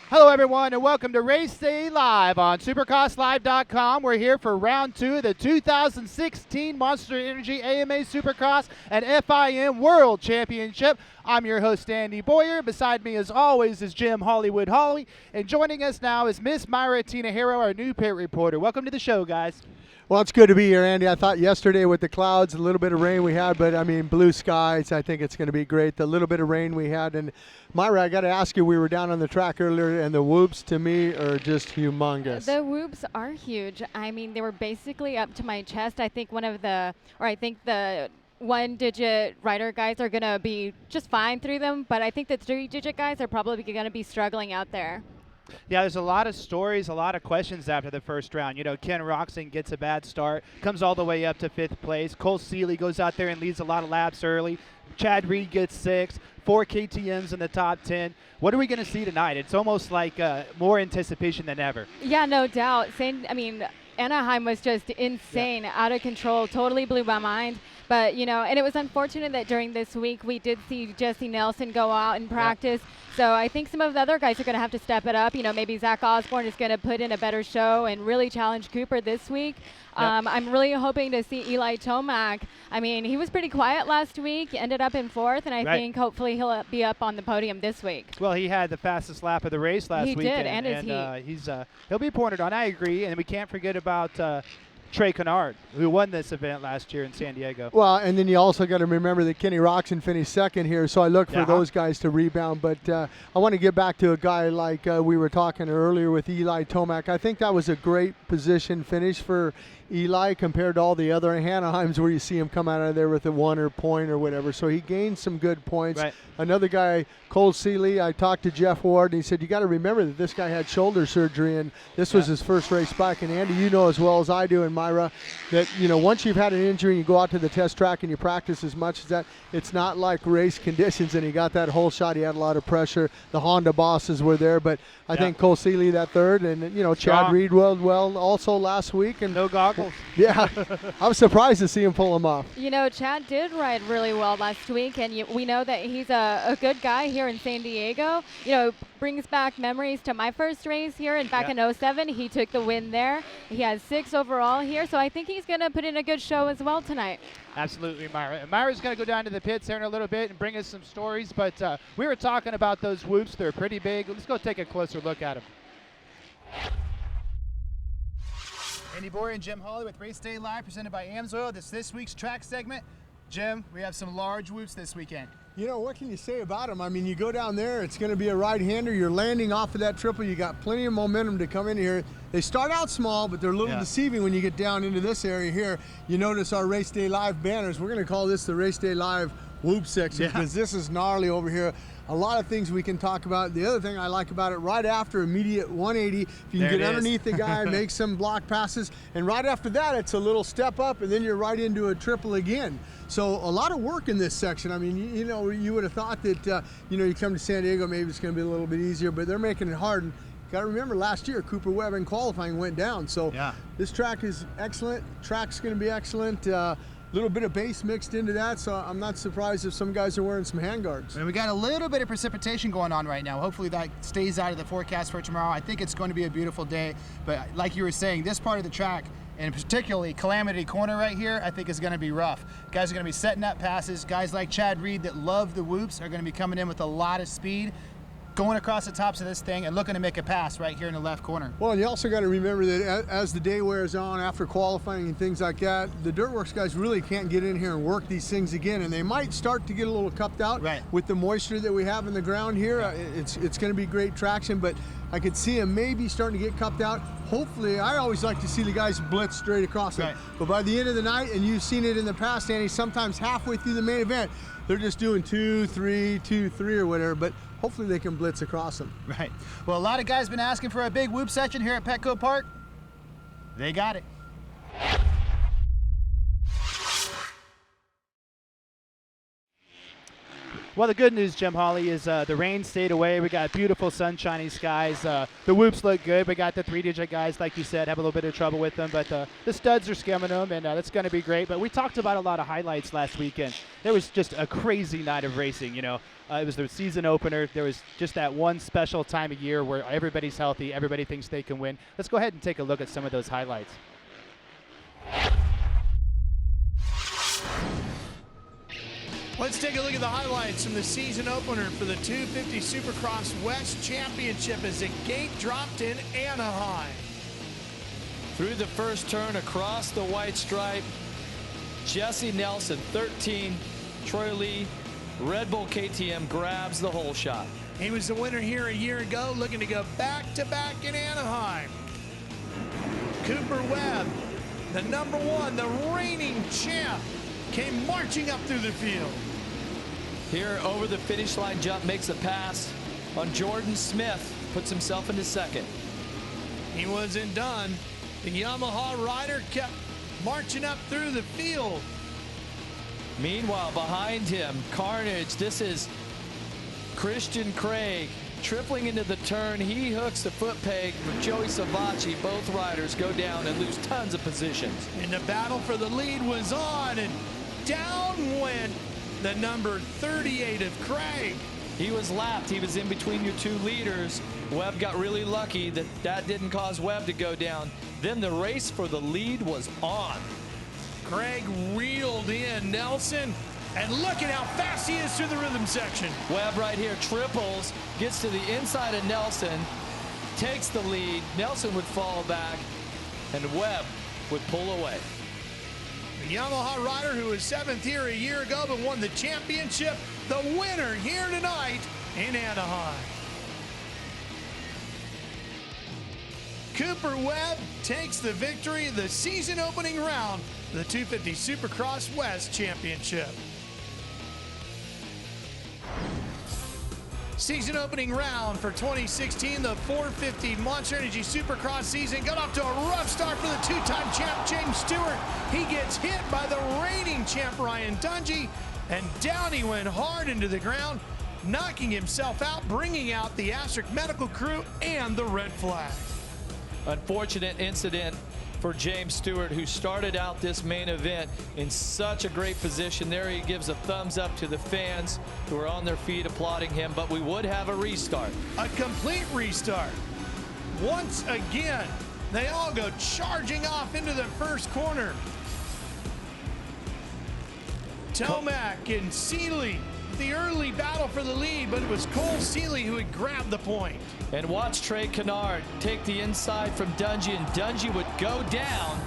Hello, everyone, and welcome to Race Day Live on SupercrossLive.com. We're here for round 2 of the 2016 Monster Energy AMA Supercross and FIM World Championship. I'm your host, Andy Bowyer. Beside me, as always, is Jim Hollywood Holley. And joining us now is Miss Mayra Tinajero, our new pit reporter. Welcome to the show, guys. Well, it's good to be here, Andy. I thought yesterday with the clouds, a little bit of rain we had, but I mean, blue skies, I think it's going to be great. The little bit of rain we had. And Mayra, I got to ask you, we were down on the track earlier, and the whoops to me are just humongous. The whoops are huge. I mean, they were basically up to my chest. I think the one-digit rider guys are going to be just fine through them, but I think the three-digit guys are probably going to be struggling out there. Yeah, there's a lot of stories, a lot of questions after the first round. You know, Ken Roczen gets a bad start, comes all the way up to 5th place. Cole Seeley goes out there and leads a lot of laps early. Chad Reed gets 6th, 4 KTMs in the top 10. What are we going to see tonight? It's almost like more anticipation than ever. Yeah, no doubt. Anaheim was just insane, out of control, totally blew my mind. But, you know, and it was unfortunate that during this week we did see Jesse Nelson go out and practice. So I think some of the other guys are going to have to step it up. You know, maybe Zach Osborne is going to put in a better show and really challenge Cooper this week. I'm really hoping to see Eli Tomac. I mean, he was pretty quiet last week, ended up in 4th, and I think hopefully he'll be up on the podium this week. Well, he had the fastest lap of the race last week. He did, and his heat. He'll be pointed on. I agree, and we can't forget about Trey Canard, who won this event last year in San Diego. Well, and then you also got to remember that Kenny Roczen finished 2nd here, so I look for those guys to rebound. But I want to get back to a guy like we were talking earlier with Eli Tomac. I think that was a great position finish for Eli compared to all the other Anaheims where you see him come out of there with a 1 or point or whatever. So he gained some good points. Right. Another guy, Cole Seeley, I talked to Jeff Ward, and he said, you got to remember that this guy had shoulder surgery, and this was his first race back. And Andy, you know as well as I do, and Mayra, that, you know, once you've had an injury and you go out to the test track and you practice as much as that, it's not like race conditions, and he got that whole shot. He had a lot of pressure. The Honda bosses were there, but I think Cole Seeley that 3rd, and, you know, Chad Reed well also last week. And no goggles. Yeah, I was surprised to see him pull him off. You know, Chad did ride really well last week, and we know that he's a good guy here in San Diego. You know, brings back memories to my first race here, and back in 07, he took the win there. He has 6 overall here, so I think he's going to put in a good show as well tonight. Absolutely, Mayra. And Myra's going to go down to the pits here in a little bit and bring us some stories, but we were talking about those whoops. They're pretty big. Let's go take a closer look at them. Andy Bowyer and Jim Holley with Race Day Live, presented by Amsoil. This week's track segment. Jim, we have some large whoops this weekend. You know, what can you say about them? I mean, you go down there, it's going to be a right-hander. You're landing off of that triple. You got plenty of momentum to come in here. They start out small, but they're a little deceiving when you get down into this area here. You notice our Race Day Live banners. We're going to call this the Race Day Live whoop section because this is gnarly over here. A lot of things we can talk about. The other thing I like about it, right after immediate 180, if you can get underneath the guy, make some block passes, and right after that, it's a little step up, and then you're right into a triple again. So a lot of work in this section. I mean, you know, you would have thought that, you know, you come to San Diego, maybe it's going to be a little bit easier, but they're making it hard. And got to remember, last year, Cooper Webb in qualifying went down. So this track is excellent. Track's going to be excellent. Little bit of base mixed into that, so I'm not surprised if some guys are wearing some handguards. And we got a little bit of precipitation going on right now. Hopefully that stays out of the forecast for tomorrow. I think it's going to be a beautiful day, but like you were saying, this part of the track, and particularly Calamity Corner right here, I think is going to be rough. Guys are going to be setting up passes. Guys like Chad Reed that love the whoops are going to be coming in with a lot of speed, going across the tops of this thing and looking to make a pass right here in the left corner. Well, and you also got to remember that as the day wears on, after qualifying and things like that, the Dirtworks guys really can't get in here and work these things again, and they might start to get a little cupped out with the moisture that we have in the ground here. It's going to be great traction, but I could see them maybe starting to get cupped out. Hopefully, I always like to see the guys blitz straight across it. But by the end of the night, and you've seen it in the past, Andy, sometimes halfway through the main event, they're just doing 2, 3, 2, 3 or whatever, but hopefully they can blitz across them. Right. Well, a lot of guys been asking for a big whoop section here at Petco Park. They got it. Well, the good news, Jim Holley, is the rain stayed away. We got beautiful sunshiny skies. The whoops look good. We got the 3-digit guys, like you said, have a little bit of trouble with them, but the studs are skimming them, and that's going to be great. But we talked about a lot of highlights last weekend. There was just a crazy night of racing, It was the season opener. There was just that one special time of year where everybody's healthy, everybody thinks they can win. Let's go ahead and take a look at some of those highlights. Let's take a look at the highlights from the season opener for the 250 Supercross West Championship as the gate dropped in Anaheim. Through the first turn across the white stripe, Jesse Nelson, 13, Troy Lee, Red Bull KTM grabs the whole shot. He was the winner here a year ago, looking to go back-to-back in Anaheim. Cooper Webb, the number 1, the reigning champ, came marching up through the field. Here over the finish line jump, makes a pass on Jordan Smith, puts himself into second. He wasn't done. The Yamaha rider kept marching up through the field. Meanwhile, behind him, carnage. This is Christian Craig tripling into the turn. He hooks the foot peg for Joey Savacci. Both riders go down and lose tons of positions. And the battle for the lead was on, and down went the number 38 of Craig. He was lapped. He was in between your two leaders. Webb got really lucky that didn't cause Webb to go down. Then the race for the lead was on. Craig reeled in Nelson, and look at how fast he is through the rhythm section. Webb right here triples, gets to the inside of Nelson, takes the lead. Nelson would fall back, and Webb would pull away. The Yamaha rider who was 7th here a year ago but won the championship, the winner here tonight in Anaheim. Cooper Webb takes the victory of the season opening round of the 250 Supercross West Championship. Season opening round for 2016, the 450 Monster Energy Supercross season got off to a rough start for the two-time champ James Stewart. He gets hit by the reigning champ Ryan Dungey, and down he went hard into the ground, knocking himself out, bringing out the Asterisk medical crew and the red flag. Unfortunate incident for James Stewart, who started out this main event in such a great position. There he gives a thumbs up to the fans who are on their feet applauding him, but we would have a restart. A complete restart. Once again, they all go charging off into the first corner. Tomac and Seeley, the early battle for the lead, but it was Cole Seeley who had grabbed the point. And watch Trey Canard take the inside from Dungey, and Dungey would go down,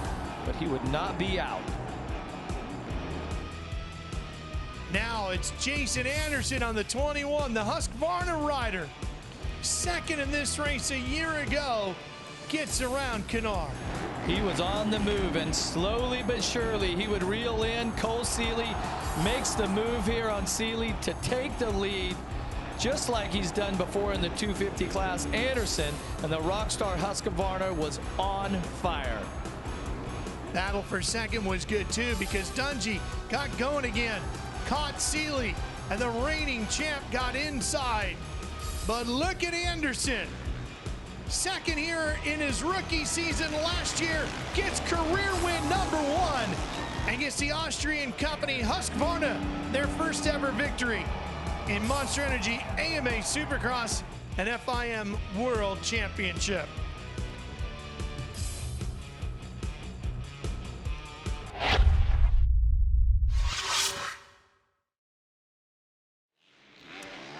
but he would not be out. Now it's Jason Anderson on the 21, the Husqvarna rider. Second in this race a year ago, gets around Canard. He was on the move, and slowly but surely he would reel in. Cole Seeley makes the move here on Seeley to take the lead, just like he's done before in the 250 class. Anderson and the Rockstar Husqvarna was on fire. Battle for second was good too, because Dungey got going again, caught Seeley, and the reigning champ got inside. But look at Anderson. Second here in his rookie season last year, gets career win number 1, and gets the Austrian company Husqvarna their first ever victory in Monster Energy AMA Supercross and FIM World Championship.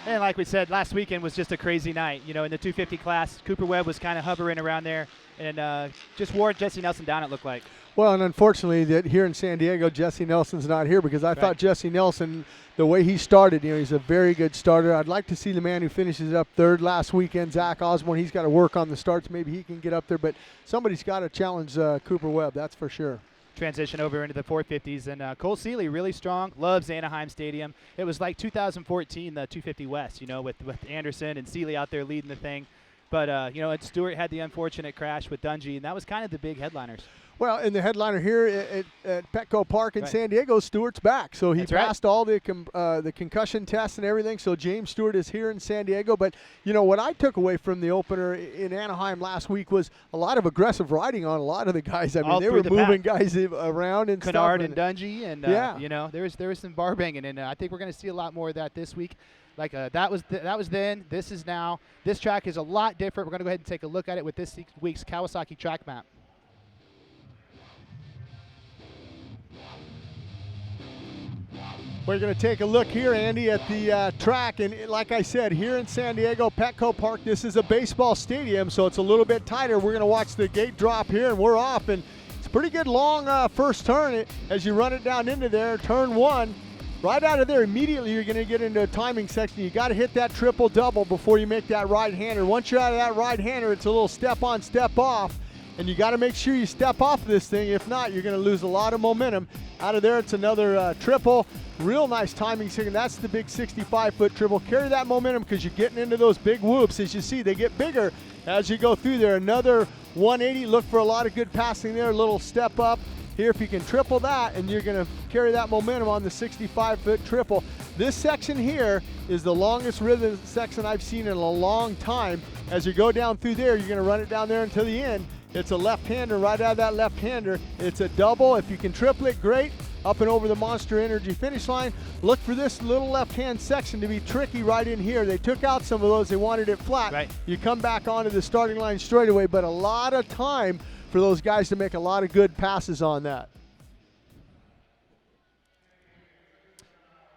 And like we said, last weekend was just a crazy night. In the 250 class, Cooper Webb was kind of hovering around there and just wore Jesse Nelson down, it looked like. Well, and unfortunately that here in San Diego, Jesse Nelson's not here, because I thought Jesse Nelson, the way he started, he's a very good starter. I'd like to see the man who finishes up third last weekend, Zach Osborne. He's got to work on the starts. Maybe he can get up there, but somebody's got to challenge Cooper Webb, that's for sure. Transition over into the 450s, and Cole Seeley really strong, loves Anaheim Stadium. It was like 2014, the 250 West, with Anderson and Seeley out there leading the thing. But, you know, and Stewart had the unfortunate crash with Dungey, and that was kind of the big headliners. Well, and the headliner here at Petco Park in San Diego, Stewart's back. So he passed all the concussion tests and everything. So James Stewart is here in San Diego. But, you know, what I took away from the opener in Anaheim last week was a lot of aggressive riding on a lot of the guys. I mean, they were moving guys around and Canard stuff. And Dungey. And, you know, there was some bar banging. And I think we're going to see a lot more of that this week. Like that was then. This is now. This track is a lot different. We're going to go ahead and take a look at it with this week's Kawasaki track map. We're going to take a look here, Andy, at the track. And like I said, here in San Diego, Petco Park, this is a baseball stadium, so it's a little bit tighter. We're going to watch the gate drop here, and we're off. And it's a pretty good long first turn as you run it down into there, turn one. Right out of there, immediately you're going to get into a timing section. You got to hit that triple-double before you make that right-hander. Once you're out of that right-hander, it's a little step-on, step-off. And you got to make sure you step off this thing. If not, you're going to lose a lot of momentum. Out of there, it's another triple. Real nice timing second. That's the big 65-foot triple. Carry that momentum because you're getting into those big whoops. As you see, they get bigger as you go through there. Another 180. Look for a lot of good passing there. A little step up here. If you can triple that, and you're going to carry that momentum on the 65-foot triple. This section here is the longest rhythm section I've seen in a long time. As you go down through there, you're going to run it down there until the end. It's a left-hander. Right out of that left-hander, it's a double. If you can triple it, great. Up and over the Monster Energy finish line. Look for this little left-hand section to be tricky right in here. They took out some of those. They wanted it flat. Right. You come back onto the starting line straight away, but a lot of time for those guys to make a lot of good passes on that.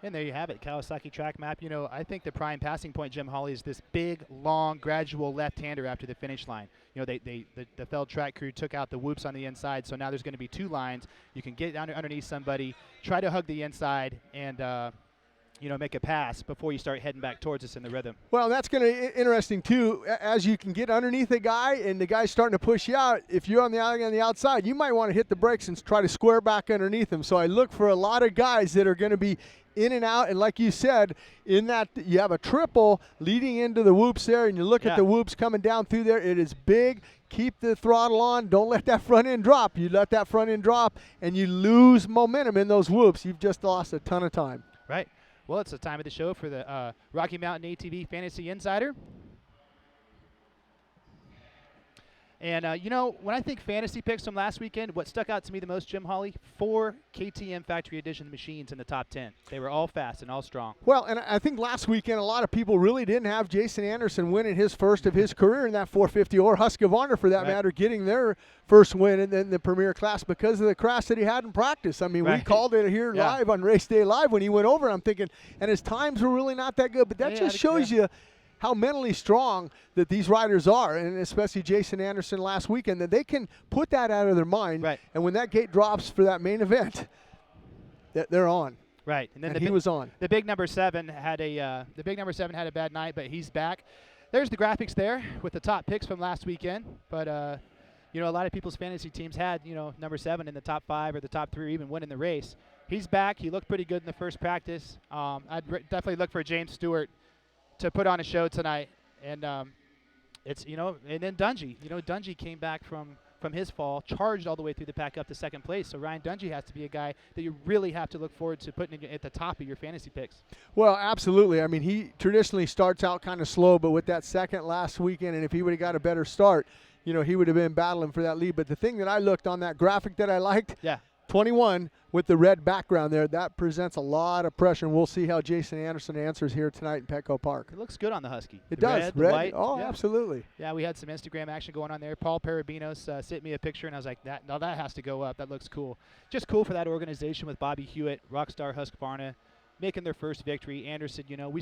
And there you have it, Kawasaki track map. You know, I think the prime passing point, Jim Holley, is this big, long, gradual left-hander after the finish line. You know, the Feld track crew took out the whoops on the inside, so now there's going to be two lines. You can get underneath somebody, try to hug the inside, and you know, make a pass before you start heading back towards us in the rhythm. Well, that's going to be interesting, too. As you can get underneath a guy and the guy's starting to push you out, if you're on the outside, you might want to hit the brakes and try to square back underneath him. So I look for a lot of guys that are going to be in and out, and like you said, in that you have a triple leading into the whoops there, and you look at the whoops coming down through there. It is big. Keep the throttle on. Don't let that front end drop. You let that front end drop, and you lose momentum in those whoops. You've just lost a ton of time. Right. Well, it's the time of the show for the Rocky Mountain ATV Fantasy Insider. And, you know, when I think fantasy picks from last weekend, what stuck out to me the most, Jim Holley, 4 KTM Factory Edition machines in the top 10. They were all fast and all strong. Well, and I think last weekend a lot of people really didn't have Jason Anderson winning his first of his career in that 450, or Husqvarna for that matter, getting their first win in the Premier class because of the crash that he had in practice. I mean, we called it here live on Race Day Live when he went over. I'm thinking, and his times were really not that good, but that just shows you how mentally strong that these riders are, and especially Jason Anderson last weekend, that they can put that out of their mind. Right. And when that gate drops for that main event, they're on. Right. And then he was on. The big number 7 had a bad night, but he's back. There's the graphics there with the top picks from last weekend. But you know, a lot of people's fantasy teams had, you know, number 7 in the top 5 or the top 3 or even winning the race. He's back. He looked pretty good in the first practice. I'd definitely look for James Stewart to put on a show tonight. And it's, you know, and then Dungey. You know, Dungey came back from his fall, charged all the way through the pack up to second place. So Ryan Dungey has to be a guy that you really have to look forward to putting at the top of your fantasy picks. Well, absolutely. I mean, he traditionally starts out kind of slow, but with that second last weekend, and if he would have got a better start, you know, he would have been battling for that lead. But the thing that I looked on that graphic that I liked, 21 with the red background there, that presents a lot of pressure, and we'll see how Jason Anderson answers here tonight in Petco Park. It looks good on the Husky. It does. Red, the white. Oh, absolutely. Yeah, we had some Instagram action going on there. Paul Parabinos sent me a picture, and I was like, that has to go up. That looks cool. Just cool for that organization with Bobby Hewitt, Rockstar Husqvarna, making their first victory. Anderson, you know, we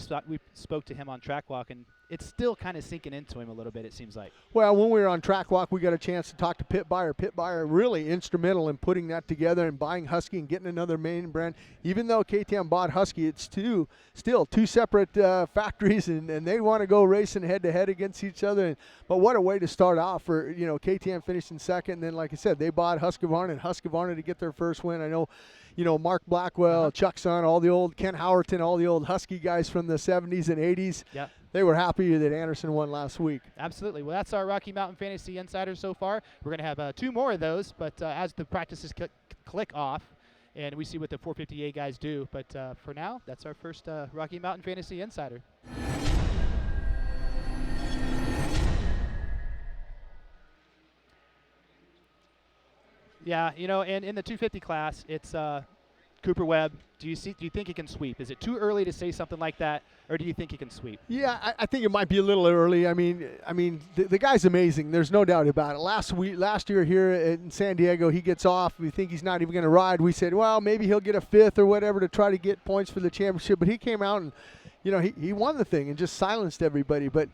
spoke to him on Track Walk, and it's still kind of sinking into him a little bit, it seems like. Well, when we were on Track Walk, we got a chance to talk to Pit Bowyer. Pit Bowyer really instrumental in putting that together and buying Husky and getting another main brand. Even though KTM bought Husky, it's still two separate factories, and they want to go racing head-to-head against each other. But what a way to start off for, you know, KTM finishing second. And then, like I said, they bought Husqvarna, and Husqvarna to get their first win. I know, you know, Mark Blackwell, Chuck Son, all the old Ken Howerton, all the old Husky guys from the 70s and 80s. Yeah. they were happy that Anderson won last week. Absolutely. Well, that's our Rocky Mountain Fantasy Insider so far. We're going to have 2 more of those, but as the practices click off, and we see what the 458 guys do. But for now, that's our first Rocky Mountain Fantasy Insider. Yeah, you know, and in the 250 class, it's Cooper Webb. Do you think he can sweep? Is it too early to say something like that, or do you think he can sweep? Yeah, I think it might be a little early. I mean, the guy's amazing. There's no doubt about it. Last year here in San Diego, he gets off. We think he's not even going to ride. We said, well, maybe he'll get a 5th or whatever to try to get points for the championship. But he came out and, you know, he won the thing and just silenced everybody. But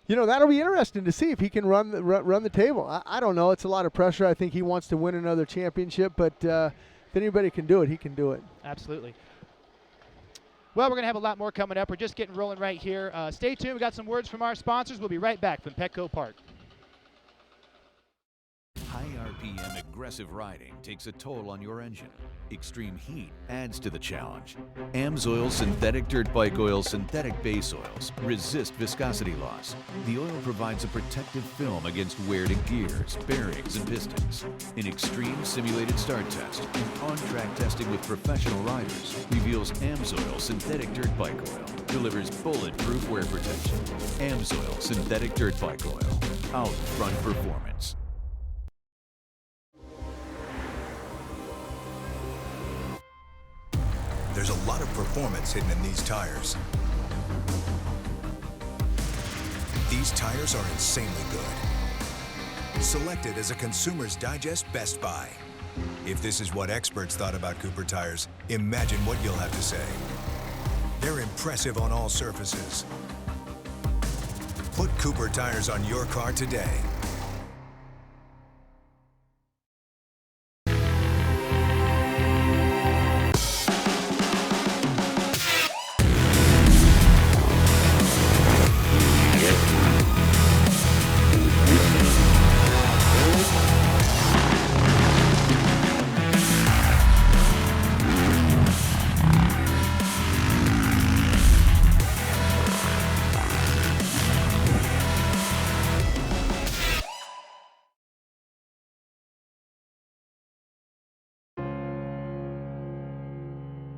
you know, that'll be interesting to see if he can run the table. I don't know. It's a lot of pressure. I think he wants to win another championship, but if anybody can do it, he can do it. Absolutely. Well, we're going to have a lot more coming up. We're just getting rolling right here. Stay tuned. We got some words from our sponsors. We'll be right back from Petco Park. High RPM aggressive riding takes a toll on your engine. Extreme heat adds to the challenge. Amsoil synthetic dirt bike oil synthetic base oils resist viscosity loss. The oil provides a protective film against wear to gears, bearings, and pistons. An extreme simulated start test and on-track testing with professional riders reveals Amsoil synthetic dirt bike oil delivers bulletproof wear protection. Amsoil synthetic dirt bike oil. Out front performance. There's a lot of performance hidden in these tires. These tires are insanely good. Selected as a Consumer's Digest Best Buy. If this is what experts thought about Cooper tires, imagine what you'll have to say. They're impressive on all surfaces. Put Cooper tires on your car today.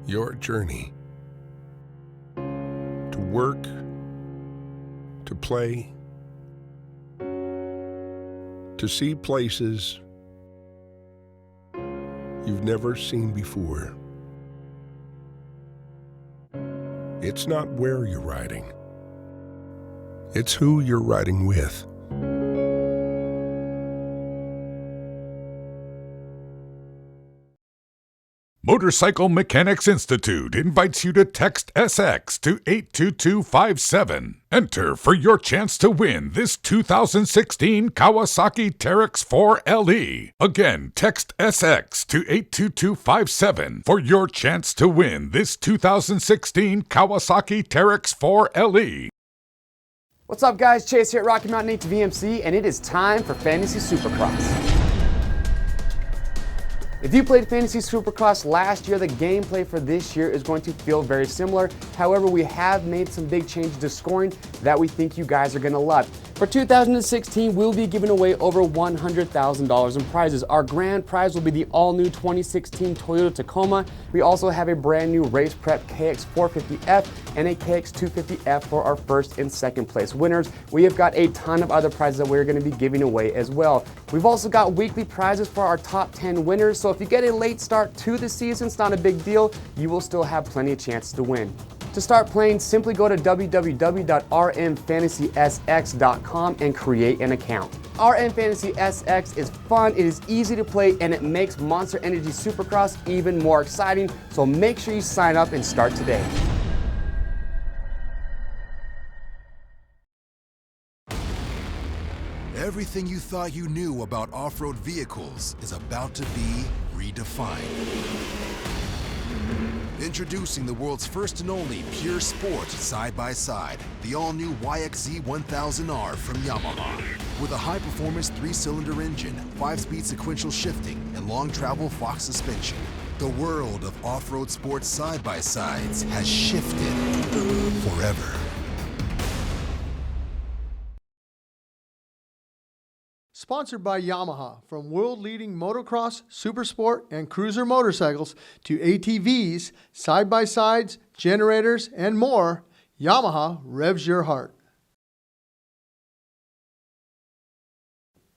Your journey to work, to play, to see places you've never seen before. It's not where you're riding, it's who you're riding with. Motorcycle Mechanics Institute invites you to text SX to 82257. Enter for your chance to win this 2016 Kawasaki Teryx 4 LE. Again, text SX to 82257 for your chance to win this 2016 Kawasaki Teryx 4 LE. What's up, guys? Chase here at Rocky Mountain ATV, and it is time for Fantasy Supercross. If you played Fantasy Supercross last year, the gameplay for this year is going to feel very similar. However, we have made some big changes to scoring that we think you guys are going to love. For 2016, we'll be giving away over $100,000 in prizes. Our grand prize will be the all-new 2016 Toyota Tacoma. We also have a brand new Race Prep KX450F and a KX250F for our first and second place winners. We have got a ton of other prizes that we're going to be giving away as well. We've also got weekly prizes for our top 10 winners, so if you get a late start to the season, it's not a big deal. You will still have plenty of chances to win. To start playing, simply go to www.rmfantasysx.com and create an account. RM Fantasy SX is fun, it is easy to play, and it makes Monster Energy Supercross even more exciting, so make sure you sign up and start today. Everything you thought you knew about off-road vehicles is about to be redefined. Introducing the world's first and only pure sport side-by-side, the all-new YXZ 1000R from Yamaha. With a high-performance 3-cylinder engine, 5-speed sequential shifting, and long-travel Fox suspension, the world of off-road sports side-by-sides has shifted forever. Sponsored by Yamaha. From world-leading motocross, supersport, and cruiser motorcycles to ATVs, side-by-sides, generators, and more, Yamaha revs your heart.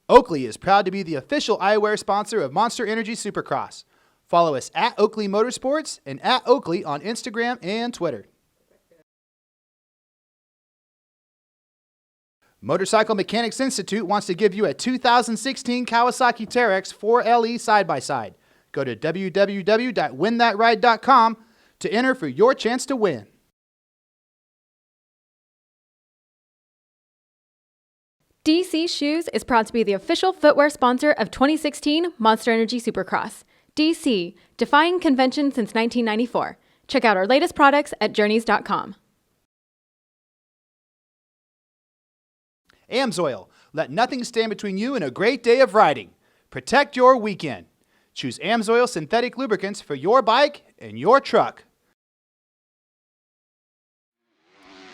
Oakley is proud to be the official eyewear sponsor of Monster Energy Supercross. Follow us at Oakley Motorsports and at Oakley on Instagram and Twitter. Motorcycle Mechanics Institute wants to give you a 2016 Kawasaki Terex 4LE side-by-side. Go to www.winthatride.com to enter for your chance to win. DC Shoes is proud to be the official footwear sponsor of 2016 Monster Energy Supercross. DC, defying convention since 1994. Check out our latest products at journeys.com. Amsoil. Let nothing stand between you and a great day of riding. Protect your weekend. Choose Amsoil synthetic lubricants for your bike and your truck.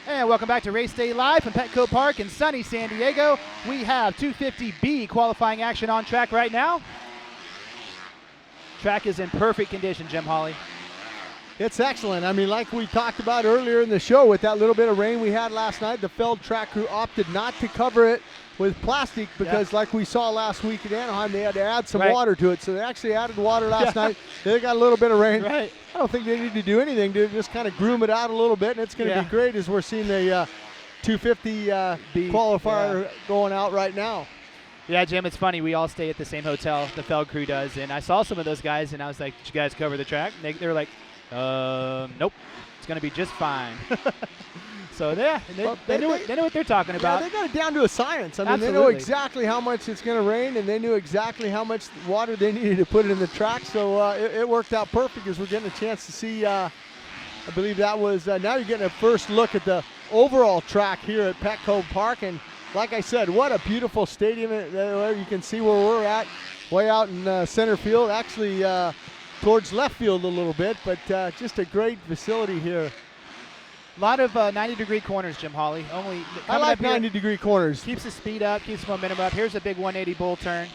And welcome back to Race Day Live from Petco Park in sunny San Diego. We have 250B qualifying action on track right now. Track is in perfect condition, Jim Holley. It's excellent. I mean, like we talked about earlier in the show, with that little bit of rain we had last night, the Feld track crew opted not to cover it with plastic because, like we saw last week in Anaheim, they had to add some water to it. So they actually added water last night. They got a little bit of rain. Right. I don't think they need to do anything to just kind of groom it out a little bit, and it's going to be great as we're seeing the 250 qualifier going out right now. Yeah, Jim, it's funny. We all stay at the same hotel, the Feld crew does, and I saw some of those guys, and I was like, did you guys cover the track? And they were like, nope, it's going to be just fine. So they knew what they're talking about. Yeah, they got it down to a science. I mean, Absolutely. they know exactly how much it's going to rain, and they knew exactly how much water they needed to put it in the track. So it worked out perfect as we're getting a chance to see. I believe that was now you're getting a first look at the overall track here at Petco Park. And like I said, what a beautiful stadium. There you can see where we're at, way out in center field. Actually, towards left field a little bit, but just a great facility here. A lot of 90-degree corners, Jim Holley. I like 90-degree corners. Keeps the speed up, keeps the momentum up. Here's a big 180 bull turn.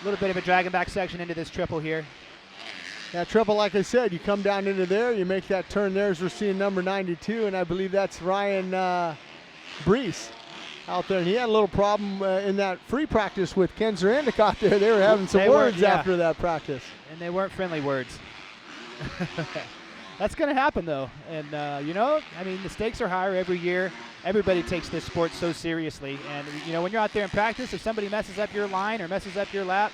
A little bit of a dragging back section into this triple here. That triple, like I said, you come down into there, you make that turn there as we're seeing number 92, and I believe that's Ryan Brees out there. And he had a little problem in that free practice with Ken Zarandicott there. They were having some words after that practice. And they weren't friendly words. That's going to happen, though. And, I mean, the stakes are higher every year. Everybody takes this sport so seriously. And, when you're out there in practice, if somebody messes up your line or messes up your lap,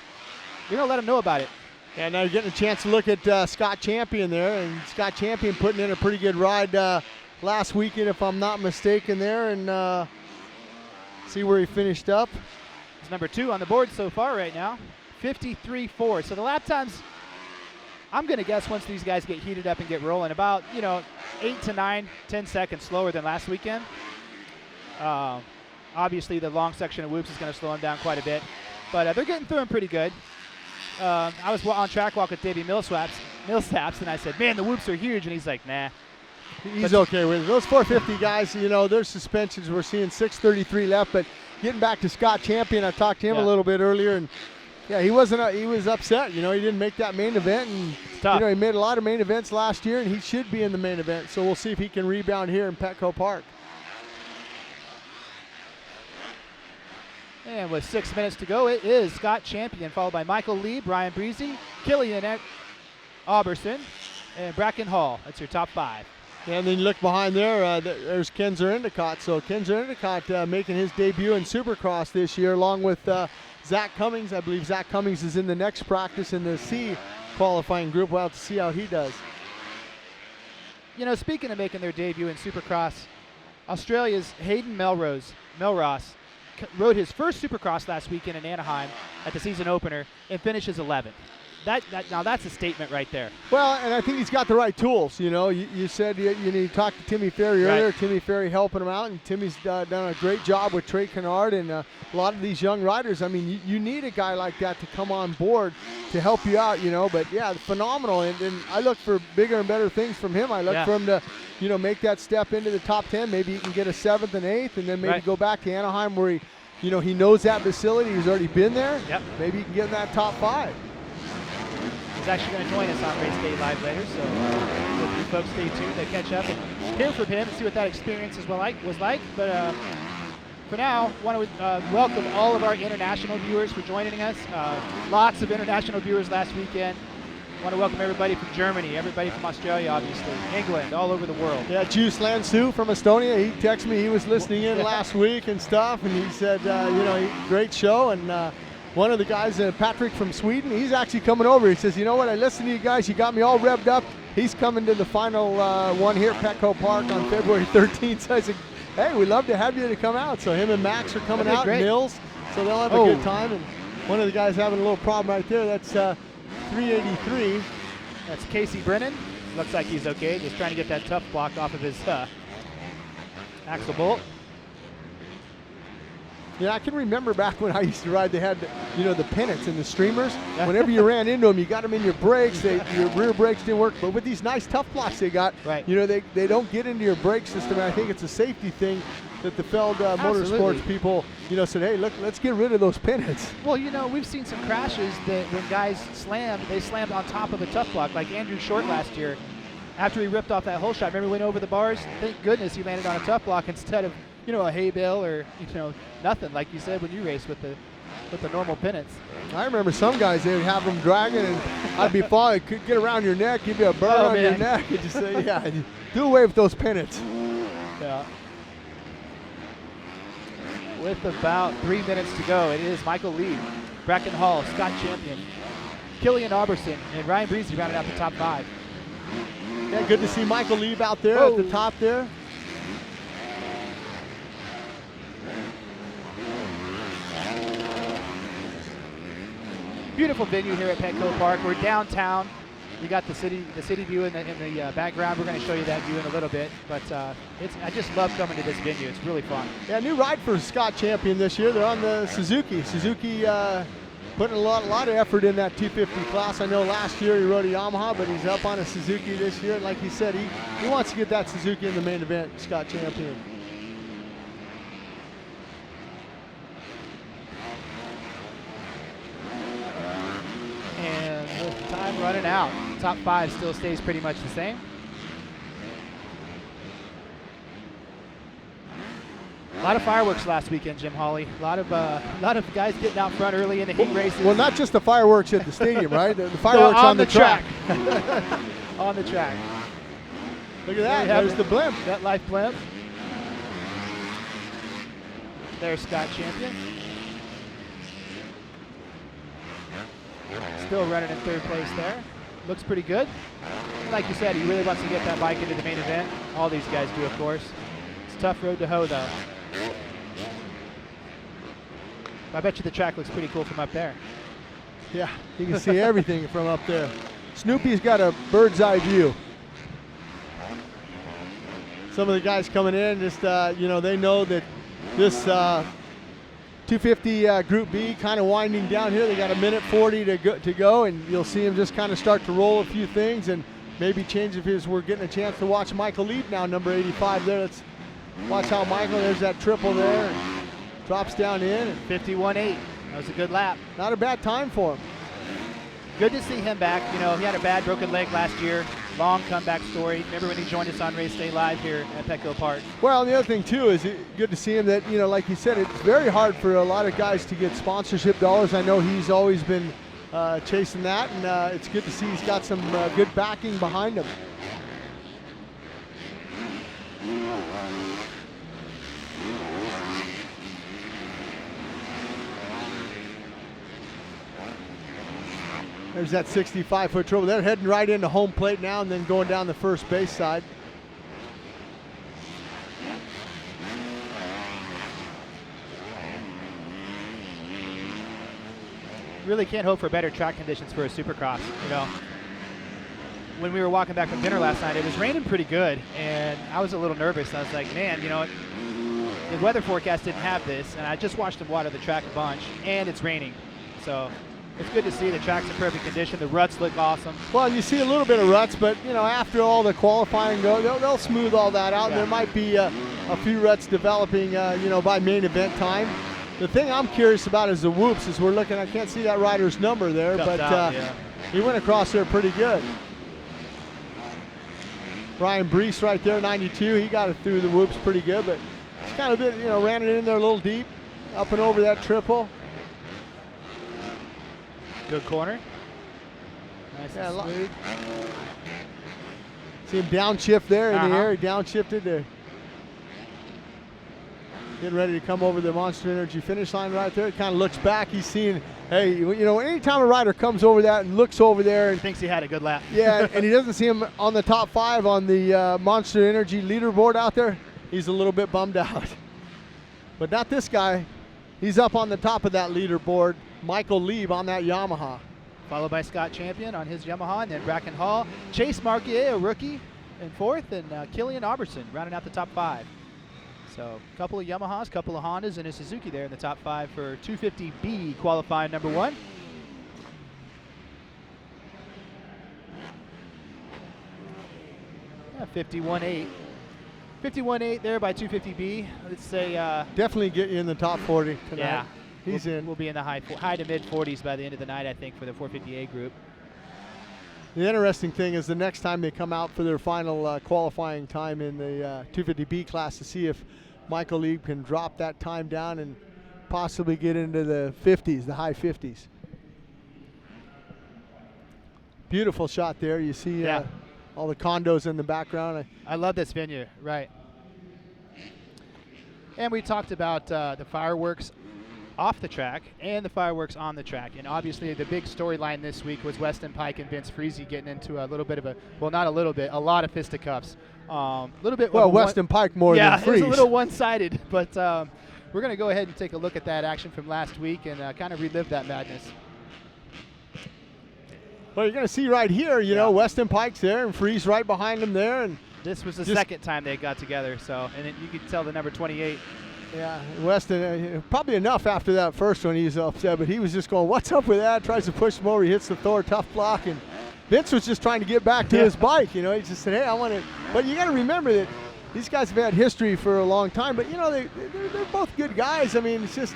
you're going to let them know about it. And now you're getting a chance to look at Scott Champion there. And Scott Champion putting in a pretty good ride last weekend, if I'm not mistaken there. And see where he finished up. He's number 2 on the board so far right now. 53.4. So the lap times, I'm going to guess once these guys get heated up and get rolling, about, 8 to 9, 10 seconds slower than last weekend. Obviously, the long section of whoops is going to slow them down quite a bit. But they're getting through them pretty good. I was on track walk with Davey Millsaps, and I said, man, the whoops are huge. And he's like, nah. He's okay with it. Those 450 guys, their suspensions, we're seeing 633 left. But getting back to Scott Champion, I talked to him a little bit earlier, and yeah, he was upset. He didn't make that main event, and he made a lot of main events last year, and he should be in the main event. So we'll see if he can rebound here in Petco Park. And with 6 minutes to go, it is Scott Champion, followed by Michael Lee, Brian Breezy, Killian Auberson, and Bracken Hall. That's your top 5. And then you look behind there, there's Ken Zarandicott. So Ken Zarandicott making his debut in Supercross this year, along with Zach Cummings. I believe Zach Cummings is in the next practice in the C qualifying group. We'll have to see how he does. Speaking of making their debut in Supercross, Australia's Hayden Melrose rode his first Supercross last weekend in Anaheim at the season opener and finishes 11th. Now that's a statement right there. Well, and I think he's got the right tools. You said you talked to Timmy Ferry earlier. Right. Timmy Ferry helping him out, and Timmy's done a great job with Trey Canard and a lot of these young riders. I mean, you need a guy like that to come on board to help you out. But yeah, phenomenal. And I look for bigger and better things from him. I look for him to make that step into the top 10. Maybe he can get a 7th and 8th, and then maybe go back to Anaheim where he you know, he knows that facility. He's already been there. Yep. Maybe he can get in that top 5. He's actually going to join us on Race Day Live later, so hope you folks stay tuned to catch up and hear from him and see what that experience was like. But for now, I want to welcome all of our international viewers for joining us. Lots of international viewers last weekend. I want to welcome everybody from Germany, everybody from Australia, obviously, England, all over the world. Yeah, Juice Lansu from Estonia, he texted me, he was listening in last week and stuff, and he said, you know, great show. And one of the guys, Patrick from Sweden, he's actually coming over. He says, you know what, I listened to you guys, you got me all revved up. He's coming to the final one here at Petco Park on February 13th. So I said, hey, we'd love to have you to come out. So him and Max are coming out, Mills, so they'll have a good time. And one of the guys having a little problem right there, that's 383. That's Casey Brennan. Looks like he's okay. Just trying to get that tough block off of his axle bolt. Yeah, I can remember back when I used to ride, they had, you know, the pennants and the streamers. Whenever you ran into them, you got them in your brakes. Your rear brakes didn't work. But with these nice tough blocks they got, you know, they don't get into your brake system. And I think it's a safety thing that the Feld Motorsports people, you know, said, hey, look, let's get rid of those pennants. Well, you know, we've seen some crashes that when guys they slammed on top of a tough block, like Andrew Short last year. After he ripped off that whole shot, remember he went over the bars? Thank goodness he landed on a tough block instead of, you know, a hay bale or, you know, nothing, like you said when you raced with the normal pennants. I remember some guys, they would have them dragging, and I'd be falling, could get around your neck, give you a burn on your neck, and just say, yeah, do away with those pennants. Yeah. With about 3 minutes to go, it is Michael Lee, Bracken Hall, Scott Champion, Killian Auberson, and Ryan Breezy rounded out the top 5. Yeah, good to see Michael Lee out there at the top there. Beautiful venue here at Petco Park. We're downtown. We got the city view in the background. We're going to show you that view in a little bit. But I just love coming to this venue. It's really fun. Yeah, new ride for Scott Champion this year. They're on the Suzuki. Suzuki putting a lot of effort in that 250 class. I know last year he rode a Yamaha, but he's up on a Suzuki this year. And like he said, he wants to get that Suzuki in the main event, Scott Champion. And with time running out, top 5 still stays pretty much the same. A lot of fireworks last weekend, Jim Holley. A lot of guys getting out front early in the heat races. Well, not just the fireworks at the stadium, right? The fireworks on the track. On the track. Look at that. There's the blimp. That life blimp. There's Scott Champion. Still running in 3rd place there. Looks pretty good. Like you said, he really wants to get that bike into the main event. All these guys do, of course. It's a tough road to hoe, though. I bet you the track looks pretty cool from up there. Yeah, you can see everything from up there. Snoopy's got a bird's eye view. Some of the guys coming in, just you know, they know that this 250 Group B kind of winding down here. They got a minute 40 to go, and you'll see him just kind of start to roll a few things and maybe change if we're getting a chance to watch Michael lead now, number 85 there. Let's watch how Michael, there's that triple there, and drops down in. 51.8. That was a good lap. Not a bad time for him. Good to see him back. You know, he had a bad broken leg last year. Long comeback story. Remember when he joined us on Race Day Live here at Petco Park? Well, and the other thing too is good to see him that, you know, like you said, it's very hard for a lot of guys to get sponsorship dollars. I know he's always been chasing that, and it's good to see he's got some good backing behind him. There's that 65-foot triple. They're heading right into home plate now and then going down the first base side. Really can't hope for better track conditions for a Supercross. You know, when we were walking back from dinner last night, it was raining pretty good, and I was a little nervous. I was like, man, you know, the weather forecast didn't have this, and I just watched them water the track a bunch, and it's raining. So it's good to see the track's in perfect condition. The ruts look awesome. Well, you see a little bit of ruts, but, you know, after all the qualifying, they'll smooth all that out. Yeah. And there might be a few ruts developing, you know, by main event time. The thing I'm curious about is the whoops. As we're looking, I can't see that rider's number there, Cupped but out, yeah. he went across there pretty good. Ryan Brees right there, 92. He got it through the whoops pretty good, but it's kind of bit, ran it in there a little deep, up and over that triple. Good corner. Nice and smooth. See him downshift there in the air. He downshifted there. Getting ready to come over the Monster Energy finish line right there. He kind of looks back. He's seeing, hey, anytime a rider comes over that and looks over there. And thinks he had a good lap. Yeah, and he doesn't see him on the top 5 on the Monster Energy leaderboard out there, he's a little bit bummed out. But not this guy. He's up on the top of that leaderboard. Michael Lieb on that Yamaha. Followed by Scott Champion on his Yamaha, and then Bracken Hall. Chase Marquier, a rookie, in 4th, and Killian Albertson rounding out the top 5. So a couple of Yamahas, couple of Hondas, and a Suzuki there in the top 5 for 250B qualifying number 1. Yeah, 51.8. 51.8 there by 250B. Let's say definitely get you in the top 40 tonight. Yeah, he's in. We'll be in the high to mid 40s by the end of the night, I think, for the 450A group. The interesting thing is the next time they come out for their final qualifying time in the 250B class to see if Michael Lieb can drop that time down and possibly get into the 50s, the high 50s. Beautiful shot there. You see all the condos in the background. I love this venue, right. And we talked about the fireworks off the track and the fireworks on the track. And obviously the big storyline this week was Weston Pike and Vince Friese getting into a little bit of a, well, not a little bit, a lot of fisticuffs. A little bit. Well, Weston Pike more than Friese. Yeah, it was a little one-sided, but we're going to go ahead and take a look at that action from last week and kind of relive that madness. Well, you're going to see right here, you know, Weston Pike's there and Friese right behind him there. And this was the second time they got together, so, and you could tell the number 28. Yeah, Weston, probably enough after that first one, he was upset, but he was just going, what's up with that? Tries to push him over, he hits the Thor tough block, and Vince was just trying to get back to his bike, you know. He just said, hey, I want to, but you got to remember that these guys have had history for a long time, but, you know, they're both good guys. I mean, it's just,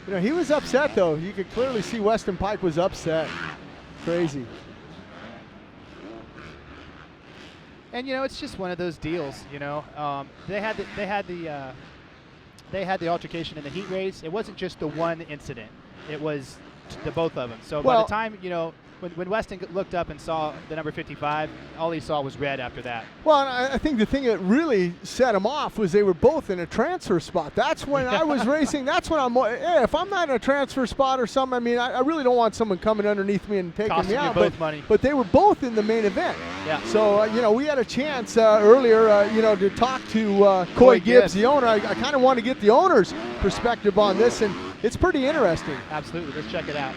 you know, he was upset, though. You could clearly see Weston Pike was upset. Crazy. And, you know, it's just one of those deals, you know. They had the altercation in the heat race. It wasn't just the one incident. It was the both of them. So by the time, you know, when Weston looked up and saw the number 55, all he saw was red after that. Well, and I think the thing that really set him off was they were both in a transfer spot. That's when I was racing. That's when I'm, hey, if I'm not in a transfer spot or something, I mean, I really don't want someone coming underneath me and taking Costing me out. you both money. But they were both in the main event. Yeah. So, you know, we had a chance earlier, you know, to talk to Coy Gibbs, the owner. I kind of want to get the owner's perspective on this, and it's pretty interesting. Absolutely. Let's check it out.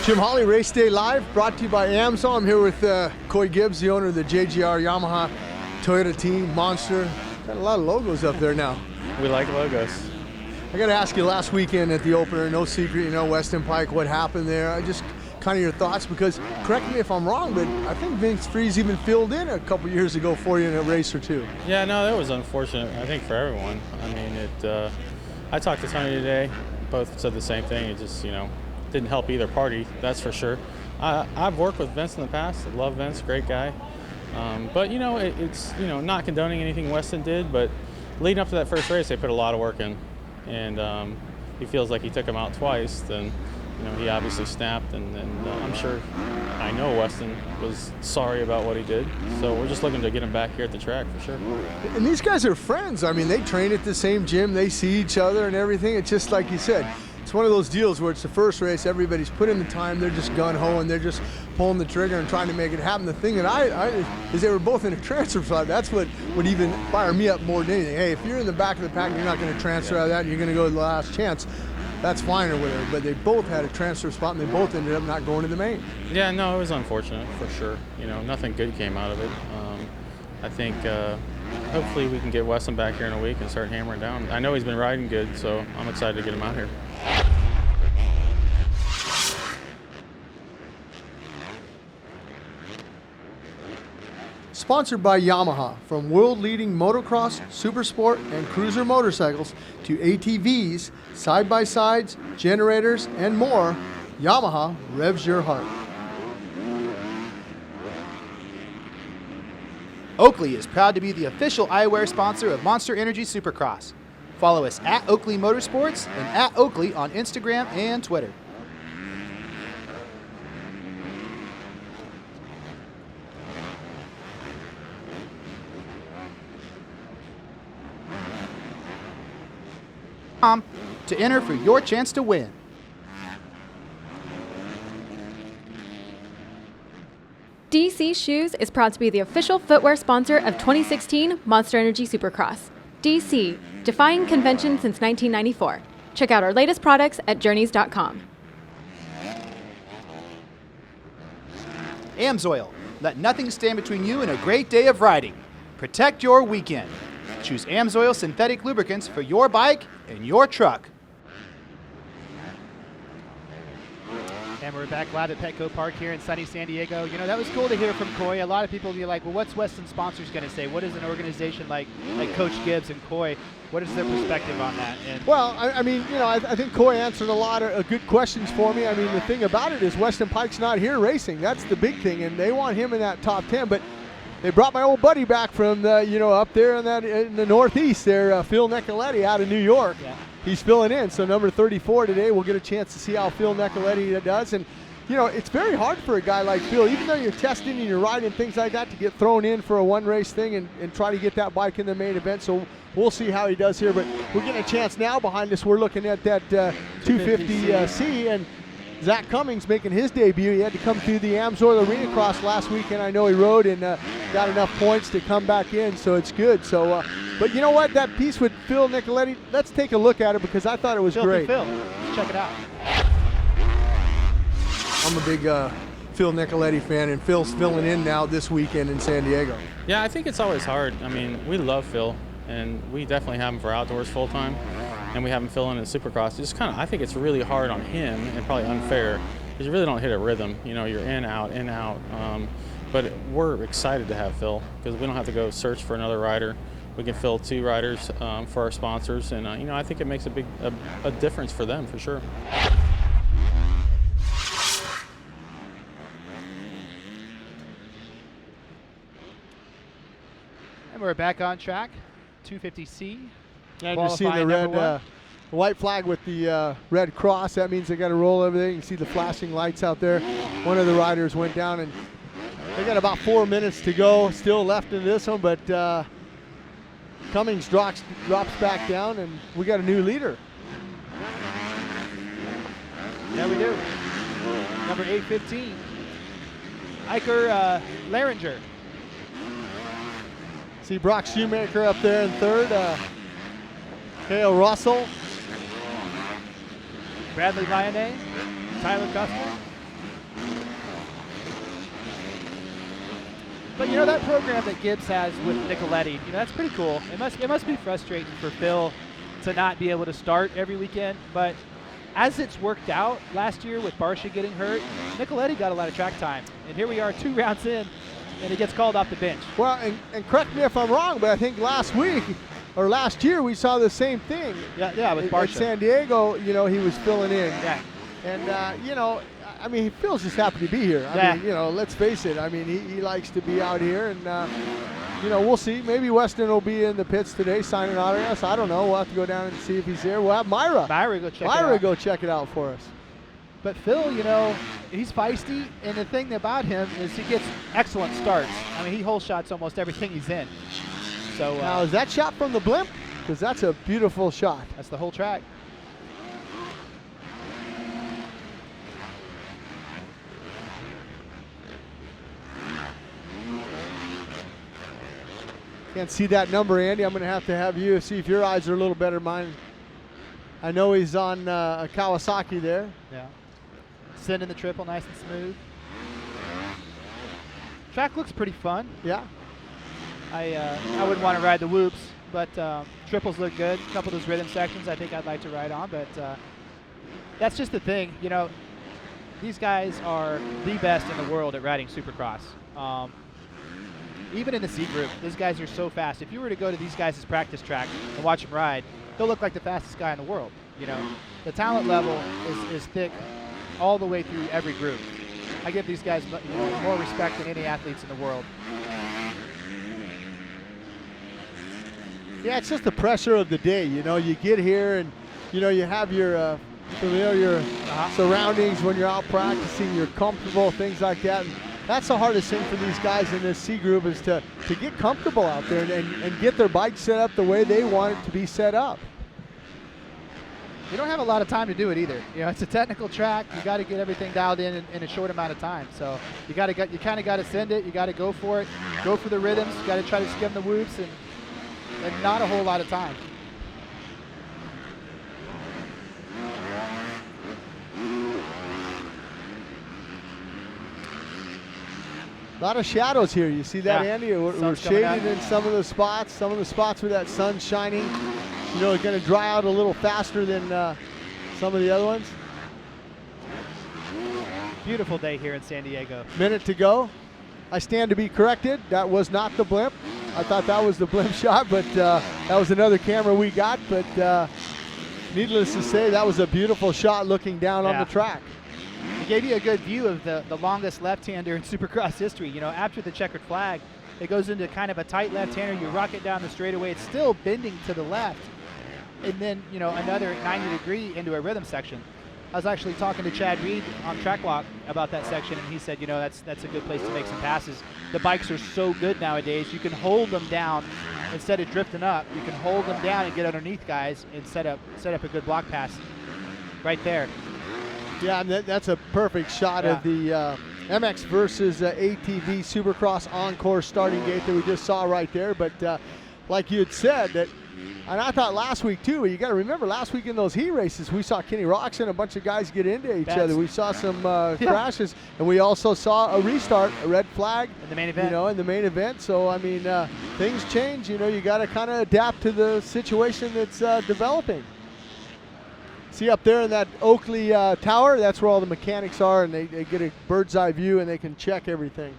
Jim Holley Race Day Live, brought to you by Amsoil. I'm here with Coy Gibbs, the owner of the JGR Yamaha Toyota team, Monster. Got a lot of logos up there now. We like logos. I got to ask you, last weekend at the opener, no secret, you know, Weston Pike, what happened there? I just kind of your thoughts, because correct me if I'm wrong, but I think Vince Friese even filled in a couple years ago for you in a race or two. Yeah, no, that was unfortunate, I think, for everyone. I mean, I talked to Tony today. Both said the same thing. It just, you know, didn't help either party, that's for sure. I've worked with Vince in the past. I love Vince, great guy. But, you know, it's, you know, not condoning anything Weston did, but leading up to that first race, they put a lot of work in. And he feels like he took him out twice, then, you know, he obviously snapped. And I'm sure, I know Weston was sorry about what he did. So we're just looking to get him back here at the track for sure. And these guys are friends. I mean, they train at the same gym. They see each other and everything. It's just like you said. It's one of those deals where it's the first race, everybody's put in the time, they're just gun-ho and they're just pulling the trigger and trying to make it happen. The thing that is they were both in a transfer slot. That's what would even fire me up more than anything. Hey, if you're in the back of the pack and you're not going to transfer out of that and you're going to go to the last chance, that's fine or whatever. But they both had a transfer spot and they both ended up not going to the main. Yeah, no, it was unfortunate for sure. You know, nothing good came out of it. I think hopefully we can get Weston back here in a week and start hammering down. I know he's been riding good, so I'm excited to get him out here. Sponsored by Yamaha. From world-leading motocross, supersport, and cruiser motorcycles to ATVs, side-by-sides, generators, and more, Yamaha revs your heart. Oakley is proud to be the official eyewear sponsor of Monster Energy Supercross. Follow us at Oakley Motorsports and at Oakley on Instagram and Twitter. To enter for your chance to win. DC Shoes is proud to be the official footwear sponsor of 2016 Monster Energy Supercross. DC, defying convention since 1994. Check out our latest products at journeys.com. Amsoil. Let nothing stand between you and a great day of riding. Protect your weekend. Choose Amsoil synthetic lubricants for your bike and your truck. And we're back live at Petco Park here in sunny San Diego. You know, that was cool to hear from Coy. A lot of people will be like, well, what's Weston Sponsors going to say? What is an organization like Coach Gibbs and Coy? What is their perspective on that? And well, I mean, you know, I think Coy answered a lot of good questions for me. I mean, the thing about it is Weston Pike's not here racing. That's the big thing, and they want him in that top 10. But they brought my old buddy back from the, you know, up there in the Northeast there, Phil Nicoletti out of New York. Yeah. He's filling in. So number 34 today, we'll get a chance to see how Phil Nicoletti does. And, you know, it's very hard for a guy like Phil, even though you're testing and you're riding and things like that, to get thrown in for a one-race thing and try to get that bike in the main event. So we'll see how he does here. But we're getting a chance now. Behind us, we're looking at that 250C. And Zach Cummings making his debut. He had to come through the Amsoil Arena Cross last weekend. I know he rode and got enough points to come back in, so it's good. So, but you know what? That piece with Phil Nicoletti, let's take a look at it because I thought it was great. Phil, let's check it out. I'm a big Phil Nicoletti fan, and Phil's filling in now this weekend in San Diego. Yeah, I think it's always hard. I mean, we love Phil, and we definitely have him for outdoors full time, and we have him fill in Supercross. Just kind of, I think it's really hard on him and probably unfair because you really don't hit a rhythm. You know, you're in, out, in, out. But we're excited to have Phil because we don't have to go search for another rider. We can fill 2 riders for our sponsors, and you know, I think it makes a difference for them for sure. And we're back on track, 250C. And you're seeing the red, white flag with the red cross. That means they got to roll everything. You can see the flashing lights out there. One of the riders went down, and they got about 4 minutes to go still left in this one, but Cummings drops back down, and we got a new leader. Yeah, we do. Number 815, Iker Laringer. See Brock Shoemaker up there in third. Hale Russell. Bradley Lyonnais, Tyler Custer. But you know, that program that Gibbs has with Nicoletti, you know, that's pretty cool. It must be frustrating for Phil to not be able to start every weekend. But as it's worked out last year with Barsha getting hurt, Nicoletti got a lot of track time. And here we are 2 rounds in, and he gets called off the bench. Well, and correct me if I'm wrong, but I think last year we saw the same thing. Yeah, with Barsha. At San Diego, you know, he was filling in. Yeah. And, you know, I mean, Phil's just happy to be here. I mean, you know, let's face it. I mean, he likes to be out here, and, you know, we'll see. Maybe Weston will be in the pits today signing autographs. I don't know. We'll have to go down and see if he's here. We'll have Mayra go check it out for us. But Phil, you know, he's feisty, and the thing about him is he gets excellent starts. I mean, he hole shots almost everything he's in. So now, is that shot from the blimp? Because that's a beautiful shot. That's the whole track. Can't see that number, Andy. I'm going to have you see if your eyes are a little better. Mine. I know he's on a Kawasaki there. Yeah. Sending the triple nice and smooth. Track looks pretty fun. Yeah. I wouldn't want to ride the whoops, but triples look good. A couple of those rhythm sections I think I'd like to ride on, but that's just the thing. You know, these guys are the best in the world at riding Supercross. even in the C group, these guys are so fast. If you were to go to these guys' practice track and watch them ride, they'll look like the fastest guy in the world. You know, the talent level is thick all the way through every group. I give these guys more respect than any athletes in the world. Yeah, it's just the pressure of the day. You know, you get here and, you know, you have your familiar surroundings when you're out practicing. You're comfortable, things like that. And that's the hardest thing for these guys in this C group is to get comfortable out there and get their bike set up the way they want it to be set up. You don't have a lot of time to do it either. You know, it's a technical track. You got to get everything dialed in a short amount of time. So you kind of got to send it. You got to go for it. Go for the rhythms. You got to try to skim the whoops and not a whole lot of time. A lot of shadows here. You see that, Andy? We're shaded in some of the spots. Some of the spots where that sun's shining, you know, are going to dry out a little faster than some of the other ones. Beautiful day here in San Diego. Minute to go. I stand to be corrected. That was not the blimp. I thought that was the blimp shot, but that was another camera we got. But needless to say, that was a beautiful shot looking down on the track. It gave you a good view of the longest left-hander in Supercross history. You know, after the checkered flag, it goes into kind of a tight left-hander. You rock it down the straightaway. It's still bending to the left. And then, you know, another 90-degree into a rhythm section. I was actually talking to Chad Reed on Track Walk about that section, and he said, you know, that's a good place to make some passes. The bikes are so good nowadays. You can hold them down instead of drifting up. You can hold them down and get underneath guys and set up a good block pass right there. Yeah, and that's a perfect shot of the MX versus ATV Supercross Encore starting gate that we just saw right there. But like you had said, and I thought last week too, you got to remember last week in those heat races, we saw Kenny Rocks and a bunch of guys get into each other. We saw some crashes, and we also saw a restart, a red flag. In the main event. You know, in the main event. So, I mean, things change. You know, you got to kind of adapt to the situation that's developing. See up there in that Oakley tower, that's where all the mechanics are, and they get a bird's eye view and they can check everything.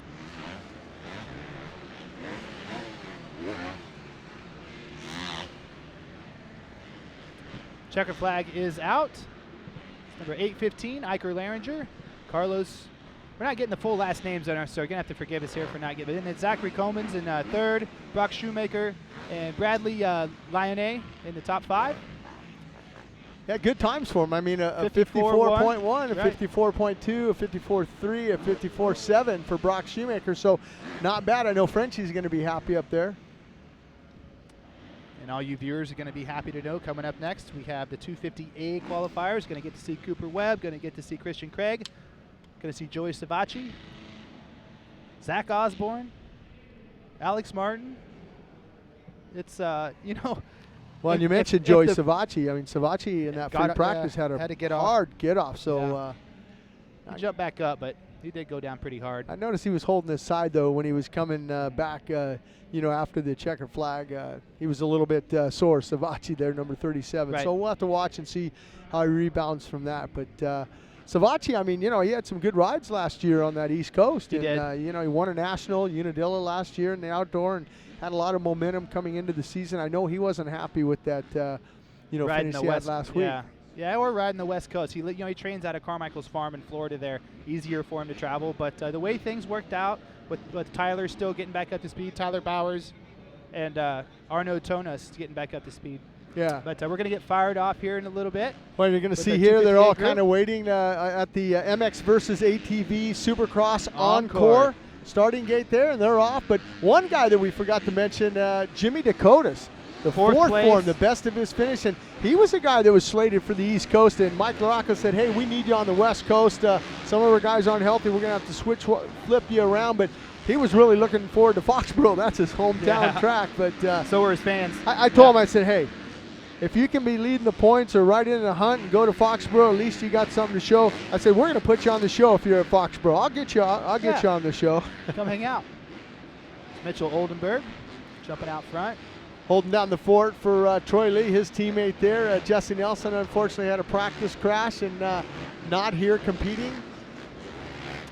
Checker flag is out. Number 815, Iker Laringer. Carlos, we're not getting the full last names on our, so you're going to have to forgive us here for not giving it. And Zachary Comans in third, Brock Shoemaker, and Bradley Lyonnais in the top 5. Yeah, good times for him. I mean, a 54.1, a 54.2, a 54.3, a 54.7 for Brock Shoemaker. So not bad. I know Frenchie's going to be happy up there. And all you viewers are going to be happy to know coming up next, we have the 250A qualifiers. Going to get to see Cooper Webb, going to get to see Christian Craig, going to see Joey Savacci, Zach Osborne, Alex Martin. It's, you know. Well, and you mentioned Joey Savacci. I mean, Savacci in that free practice had a hard get off. So he jumped back up, but he did go down pretty hard. I noticed he was holding his side, though, when he was coming back, you know, after the checker flag. He was a little bit sore, Savacci there, number 37. Right. So we'll have to watch and see how he rebounds from that. But Savacci, I mean, you know, he had some good rides last year on that East Coast. He did. You know, he won a national, Unadilla last year in the outdoor, and had a lot of momentum coming into the season. I know he wasn't happy with that, you know, finish he had last week. Yeah, or riding the West Coast. He trains out of Carmichael's farm in Florida there. Easier for him to travel. But the way things worked out with Tyler still getting back up to speed, Tyler Bowers, and Arnaud Tonas getting back up to speed. Yeah. But we're going to get fired off here in a little bit. Well, you're going to see here they're all kind of waiting at the MX versus ATV Supercross Encore. Starting gate there, and they're off. But one guy that we forgot to mention, Jimmy Dakotas, the fourth form, the best of his finish. And he was a guy that was slated for the East Coast. And Mike LaRocca said, hey, we need you on the West Coast. Some of our guys aren't healthy. We're going to have to flip you around. But he was really looking forward to Foxborough. That's his hometown track. But so were his fans. I told him, I said, hey, if you can be leading the points or right in the hunt and go to Foxborough, at least you got something to show. I said, we're going to put you on the show if you're at Foxborough. I'll get you on the show. Come hang out. Mitchell Oldenburg jumping out front. Holding down the fort for Troy Lee, his teammate there. Jesse Nelson unfortunately had a practice crash and not here competing.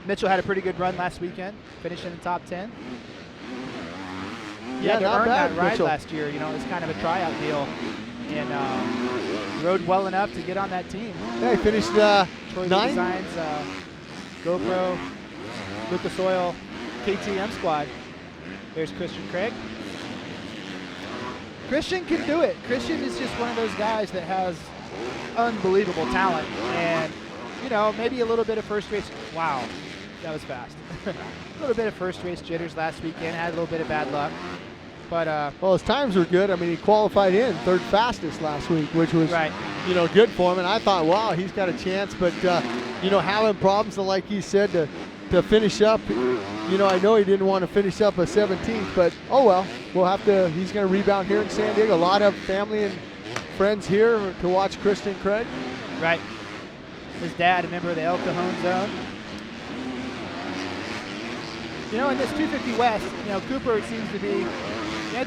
Mitchell had a pretty good run last weekend, finishing in the top 10. He had to not earn bad, that ride Mitchell. last year. You know, it was kind of a tryout deal. And rode well enough to get on that team. Yeah, he finished Troy 9th. Designs, GoPro, Lucas Oil, KTM squad. There's Christian Craig. Christian can do it. Christian is just one of those guys that has unbelievable talent. And, you know, maybe a little bit of first race. Wow, that was fast. A little bit of first race jitters last weekend. Had a little bit of bad luck. But well, his times were good. I mean, he qualified in third fastest last week, which was, you know, good for him. And I thought, wow, he's got a chance. But, you know, having problems, and like you said, to finish up, you know, I know he didn't want to finish up a 17th, but oh well, we'll have to, he's going to rebound here in San Diego. A lot of family and friends here to watch Christian Craig. Right. His dad, a member of the El Cajon Zone. You know, in this 250 West, you know, Cooper seems to be,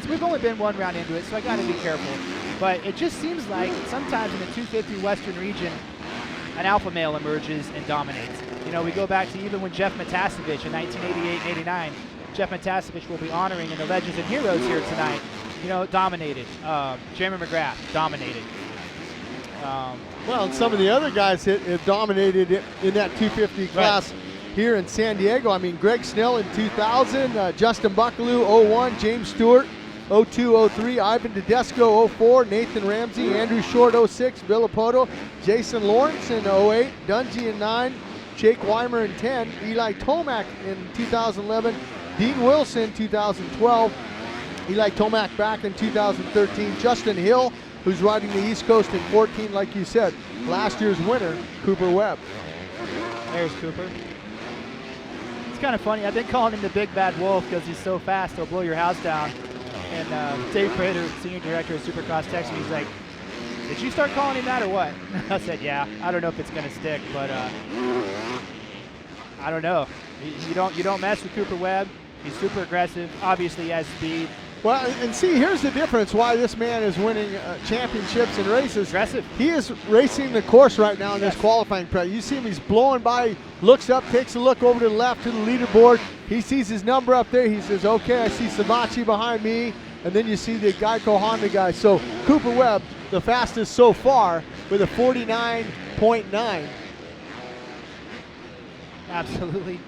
we've only been one round into it, so I got to be careful. But it just seems like sometimes in the 250 Western region, an alpha male emerges and dominates. You know, we go back to even when Jeff Matasevich in 1988 and 89, Jeff Matasevich will be honoring in the Legends and Heroes here tonight. You know, dominated. Jeremy McGrath, dominated. Well, and some of the other guys have dominated in that 250 class here in San Diego. I mean, Greg Snell in 2000, Justin Buckaloo 01, James Stewart 02, 03, Ivan Tedesco 04, Nathan Ramsey, Andrew Short 06, Bill Apoto, Jason Lawrence in 08, Dungey in 9, Jake Weimer in 10, Eli Tomac in 2011, Dean Wilson 2012, Eli Tomac back in 2013, Justin Hill, who's riding the East Coast in 14, like you said, last year's winner, Cooper Webb. There's Cooper. It's kind of funny. I've been calling him the Big Bad Wolf because he's so fast, he'll blow your house down. And Dave Prater, senior director of Supercross, texted me. He's like, "Did you start calling him that or what?" I said, "Yeah. I don't know if it's gonna stick, but I don't know. You don't mess with Cooper Webb. He's super aggressive. Obviously, he has speed." Well, and see, here's the difference why this man is winning championships and races. Aggressive. He is racing the course right now in this qualifying prep. You see him, he's blowing by, looks up, takes a look over to the left to the leaderboard. He sees his number up there. He says, okay, I see Savachi behind me. And then you see the Geico Honda guy. So Cooper Webb, the fastest so far with a 49.9. Absolutely.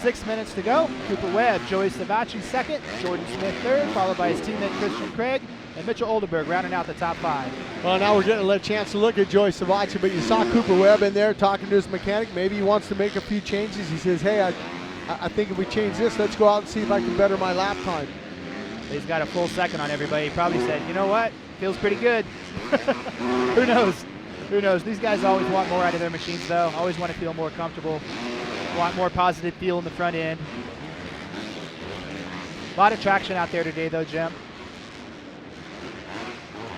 6 minutes to go. Cooper Webb, Joey Savachi second, Jordan Smith third, followed by his teammate Christian Craig, and Mitchell Oldenburg rounding out the top 5. Well, now we're getting a chance to look at Joey Savachi, but you saw Cooper Webb in there talking to his mechanic. Maybe he wants to make a few changes. He says, hey, I think if we change this, let's go out and see if I can better my lap time. He's got a full second on everybody. He probably said, you know what, feels pretty good. Who knows? Who knows? These guys always want more out of their machines, though. Always want to feel more comfortable. Want more positive feel in the front end. A lot of traction out there today, though, Jim.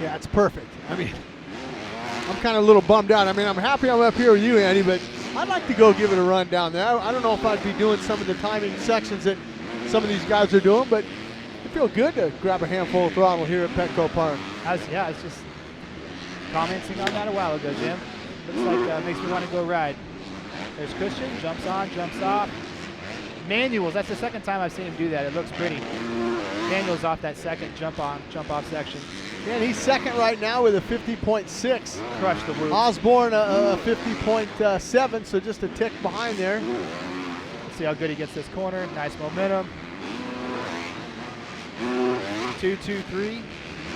Yeah, it's perfect. I mean, I'm kind of a little bummed out. I mean, I'm happy I'm up here with you, Andy, but I'd like to go give it a run down there. I don't know if I'd be doing some of the timing sections that some of these guys are doing, but it feels good to grab a handful of throttle here at Petco Park. I was just commenting on that a while ago, Jim. Looks like makes me want to go ride. There's Christian, jumps on, jumps off. Manuals, that's the second time I've seen him do that. It looks pretty. Manuals off that second jump off section. Yeah, and he's second right now with a 50.6. Crushed the whoops. Osborne a 50.7, so just a tick behind there. Let's see how good he gets this corner. Nice momentum. 2-2-3.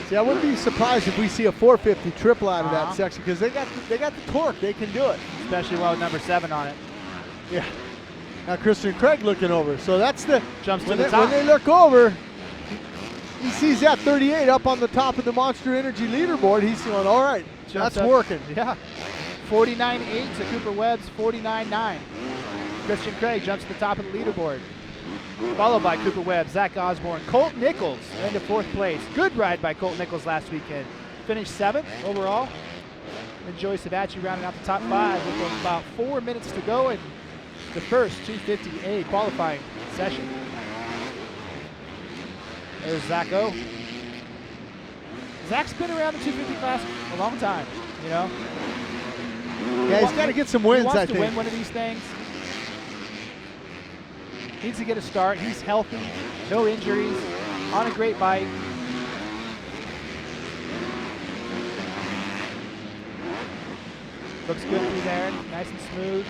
See, I wouldn't be surprised if we see a 450 triple out of that section because they got the torque. They can do it. Especially with number 7 on it. Yeah. Now Christian Craig looking over. So that's the jumps to the top. When they look over, he sees that 38 up on the top of the Monster Energy leaderboard. He's going, all right, that's working. Yeah. 49.8 to Cooper Webb's 49.9. Christian Craig jumps to the top of the leaderboard. Followed by Cooper Webb, Zach Osborne, Colt Nichols into 4th place. Good ride by Colt Nichols last weekend. Finished 7th overall. And Joey Savachi rounding out the top 5 with about 4 minutes to go in the first 250A qualifying session. There's Zach O. Zach's been around the 250 class a long time, you know. Yeah, he's got to get some wins, I think. He wants to win one of these things. Needs to get a start. He's healthy, no injuries. on a great bike. Looks good through there, nice and smooth.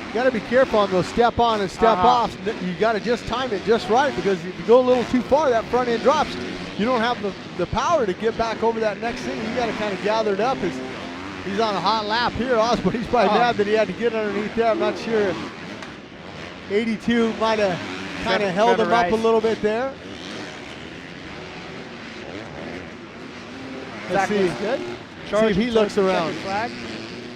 You got to be careful on those step on and step off. You got to just time it just right, because if you go a little too far, that front end drops. You don't have the power to get back over that next thing. You got to kind of gather it up. He's on a hot lap here. Osborne, he's probably mad that he had to get underneath there. I'm not sure if 82 might have kind of held him up a little bit there. Let's see. Good. See if he looks around.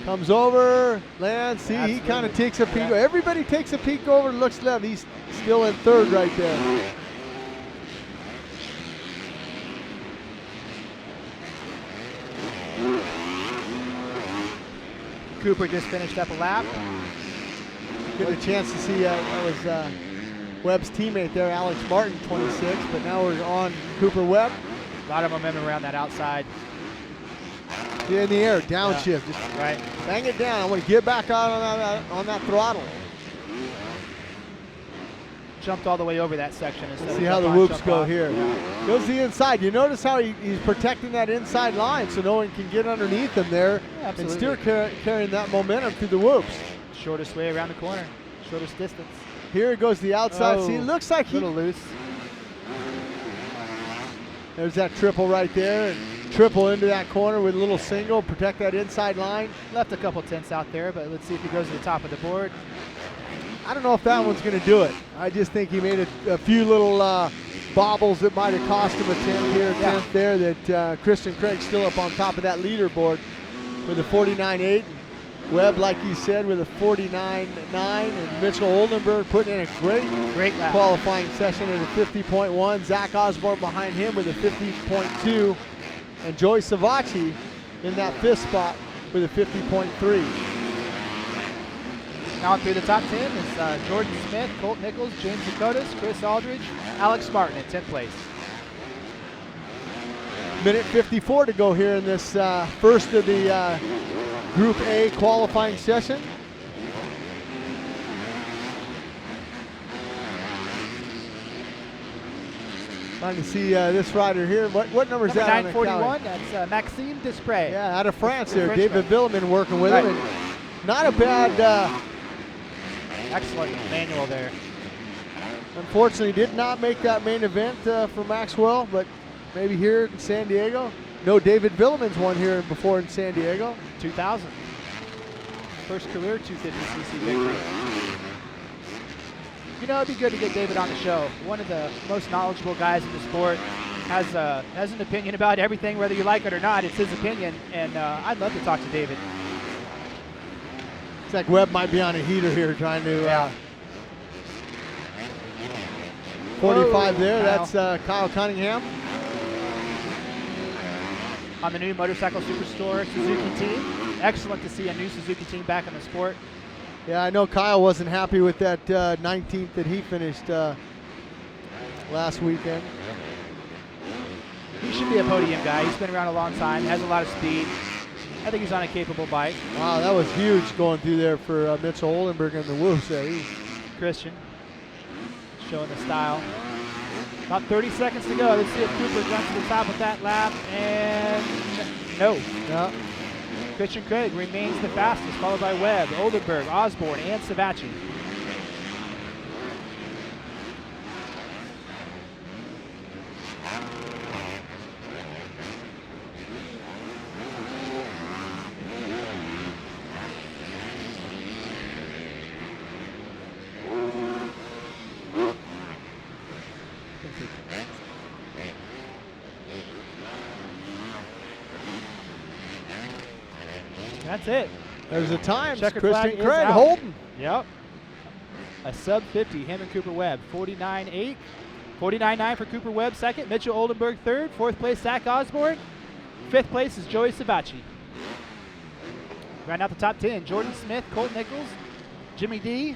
Comes over, lands. See, he kind of takes a peek. Yeah. Everybody takes a peek over, looks left. He's still in third right there. Cooper just finished up a lap. Get a chance to see that was Webb's teammate there, Alex Martin, 26. But now we're on Cooper Webb. A lot of momentum around that outside. In the air, downshift, just bang it down. I want to get back out on that throttle. Jumped all the way over that section. See how the whoops go here. Yeah. Goes the inside. You notice how he's protecting that inside line so no one can get underneath him there and still carrying that momentum through the whoops. Shortest way around the corner, shortest distance. Here it goes the outside. See, it looks like a little loose. There's that triple right there. And triple into that corner with a little single, protect that inside line. Left a couple tenths out there, but let's see if he goes to the top of the board. I don't know if that one's going to do it. I just think he made a few little bobbles that might have cost him a 10th here, 10th there, that Christian Craig's still up on top of that leaderboard with a 49.8. Webb, like you said, with a 49.9, and Mitchell Oldenburg putting in a great qualifying session at a 50.1. Zach Osborne behind him with a 50.2. And Joey Savacci in that 5th spot with a 50.3. Now through the top 10 is Jordan Smith, Colt Nichols, James Dakotas, Chris Aldridge, Alex Martin in 10th place. Minute 54 to go here in this first of the Group A qualifying session. Trying to see this rider here. What number is that? 941. That's Maxime Desprez. Yeah, out of France there. David Villemin working with him. And not a bad. Excellent manual there. Unfortunately, did not make that main event for Maxwell, but maybe here in San Diego. No, David Villemin's won here before in San Diego. 2000. First career 250cc victory. You know, it'd be good to get David on the show. One of the most knowledgeable guys in the sport, has an opinion about everything, whether you like it or not. It's his opinion, and I'd love to talk to David. Looks like Webb might be on a heater here trying to 45 there. Kyle. That's Kyle Cunningham. On the new Motorcycle Superstore Suzuki team. Excellent to see a new Suzuki team back in the sport. Yeah, I know Kyle wasn't happy with that 19th that he finished last weekend. He should be a podium guy. He's been around a long time, has a lot of speed. I think he's on a capable bike. Wow, that was huge going through there for Mitchell Oldenburg and the whoops there. Christian showing the style. About 30 seconds to go. Let's see if Cooper runs to the top of that lap. And no. Yeah. Christian Craig remains the fastest, followed by Webb, Oldenburg, Osborne, and Savacci. That's it. There's a time. Checker Christian flag Craig is out. holding. Yep. A sub 50, him and Cooper Webb. 49.8. 49.9 for Cooper Webb, second. Mitchell Oldenburg, third. Fourth place, Zach Osborne. Fifth place is Joey Savacci. Round out the top 10, Jordan Smith, Colt Nichols, Jimmy D,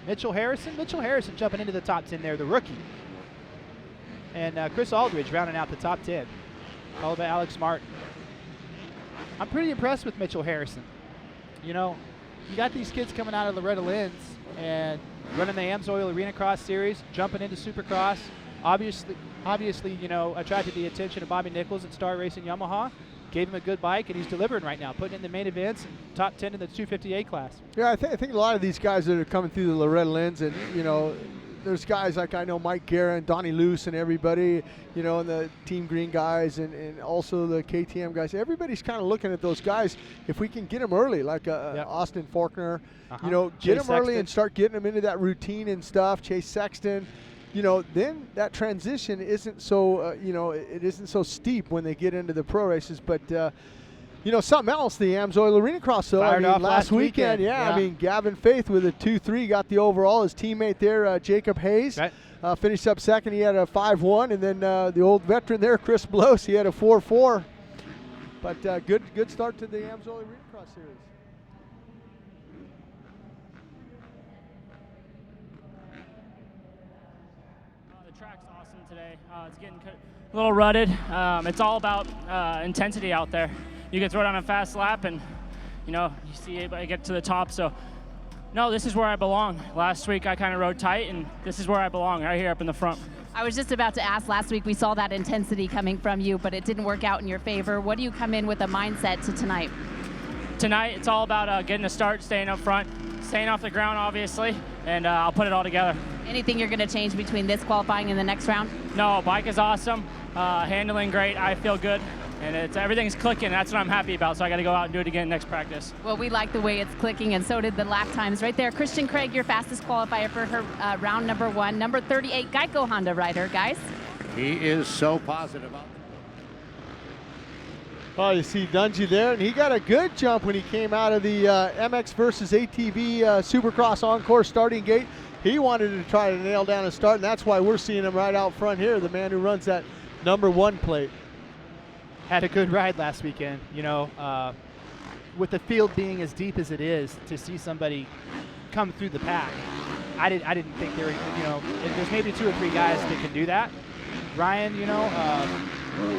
Mitchell Harrison. Mitchell Harrison jumping into the top 10 there, the rookie. And Chris Aldridge rounding out the top 10, followed by Alex Martin. I'm pretty impressed with Mitchell Harrison. You know, you got these kids coming out of Loretta Lynn's and running the Amsoil Arena Cross Series, jumping into Supercross. Obviously obviously, you know, attracted the attention of Bobby Nichols at Star Racing Yamaha. Gave him a good bike, and he's delivering right now, putting in the main events and top 10 in the 250A class. Yeah, I think a lot of these guys that are coming through the Loretta Lynn's, and, you know, there's guys like I know Mike Guerin, Donnie Luce, and everybody, you know, and the Team Green guys, and also the KTM guys. Everybody's kind of looking at those guys. If we can get them early, like Austin Faulkner, you know, get them early and start getting them into that routine and stuff. Chase Sexton, you know, then that transition isn't so, you know, it isn't so steep when they get into the pro races. But, you know, something else, the Amsoil Arena Cross, though. Fired off last weekend, yeah. I mean, Gavin Faith with a 2-3 got the overall. His teammate there, Jacob Hayes, finished up second. He had a 5-1. And then the old veteran there, Chris Bloss, he had a 4-4. But good start to the Amsoil Arena Cross Series. The track's awesome today. It's getting a little rutted. It's all about intensity out there. You can throw it on a fast lap, and you know you see it get to the top. So, no, this is where I belong. Last week I kind of rode tight, and this is where I belong, right here up in the front. I was just about to ask. Last week we saw that intensity coming from you, but it didn't work out in your favor. What do you come in with a mindset to tonight? Tonight it's all about getting a start, staying up front, staying off the ground, obviously, and I'll put it all together. Anything you're going to change between this qualifying and the next round? No, bike is awesome, handling great. I feel good. And everything's clicking. That's what I'm happy about. So I got to go out and do it again next practice. Well, we like the way it's clicking, and so did the lap times right there. Christian Craig, your fastest qualifier for her round number 1, number 38 Geico Honda rider, guys. He is so positive. Oh, you see Dungey there, and he got a good jump when he came out of the MX versus ATV Supercross on-course starting gate. He wanted to try to nail down a start, and that's why we're seeing him right out front here, the man who runs that number 1 plate. Had a good ride last weekend, you know, with the field being as deep as it is, to see somebody come through the pack. I didn't think there were, you know, there's maybe 2 or 3 guys that can do that. Ryan, you know,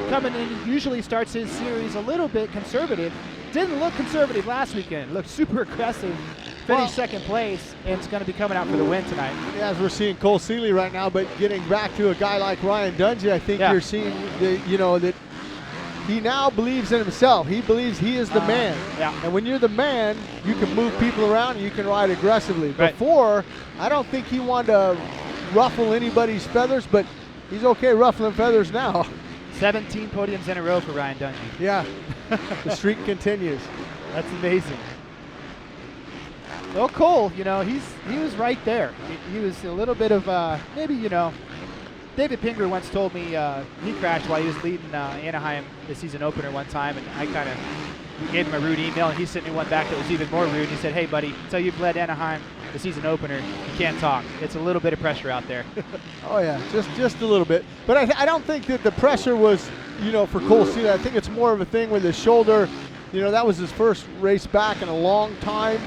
coming in, usually starts his series a little bit conservative. Didn't look conservative last weekend. Looked super aggressive. Finished second place, and is going to be coming out for the win tonight. Yeah, as we're seeing Cole Seeley right now, but getting back to a guy like Ryan Dungey, I think you're seeing, you know, that he now believes in himself. He believes he is the man. Yeah. And when you're the man, you can move people around and you can ride aggressively. Right. Before, I don't think he wanted to ruffle anybody's feathers, but he's okay ruffling feathers now. 17 podiums in a row for Ryan Dungey. Yeah, the streak continues. That's amazing. Well, Cole, you know, he was right there. He was a little bit of maybe, you know, David Pinger once told me he crashed while he was leading Anaheim the season opener one time, and I kind of gave him a rude email, and he sent me one back that was even more rude. He said, "Hey, buddy, until you've led Anaheim the season opener, you can't talk. It's a little bit of pressure out there." Oh yeah, just a little bit. But I don't think that the pressure was, you know, for Cole Seeley. I think it's more of a thing with his shoulder. You know, that was his first race back in a long time.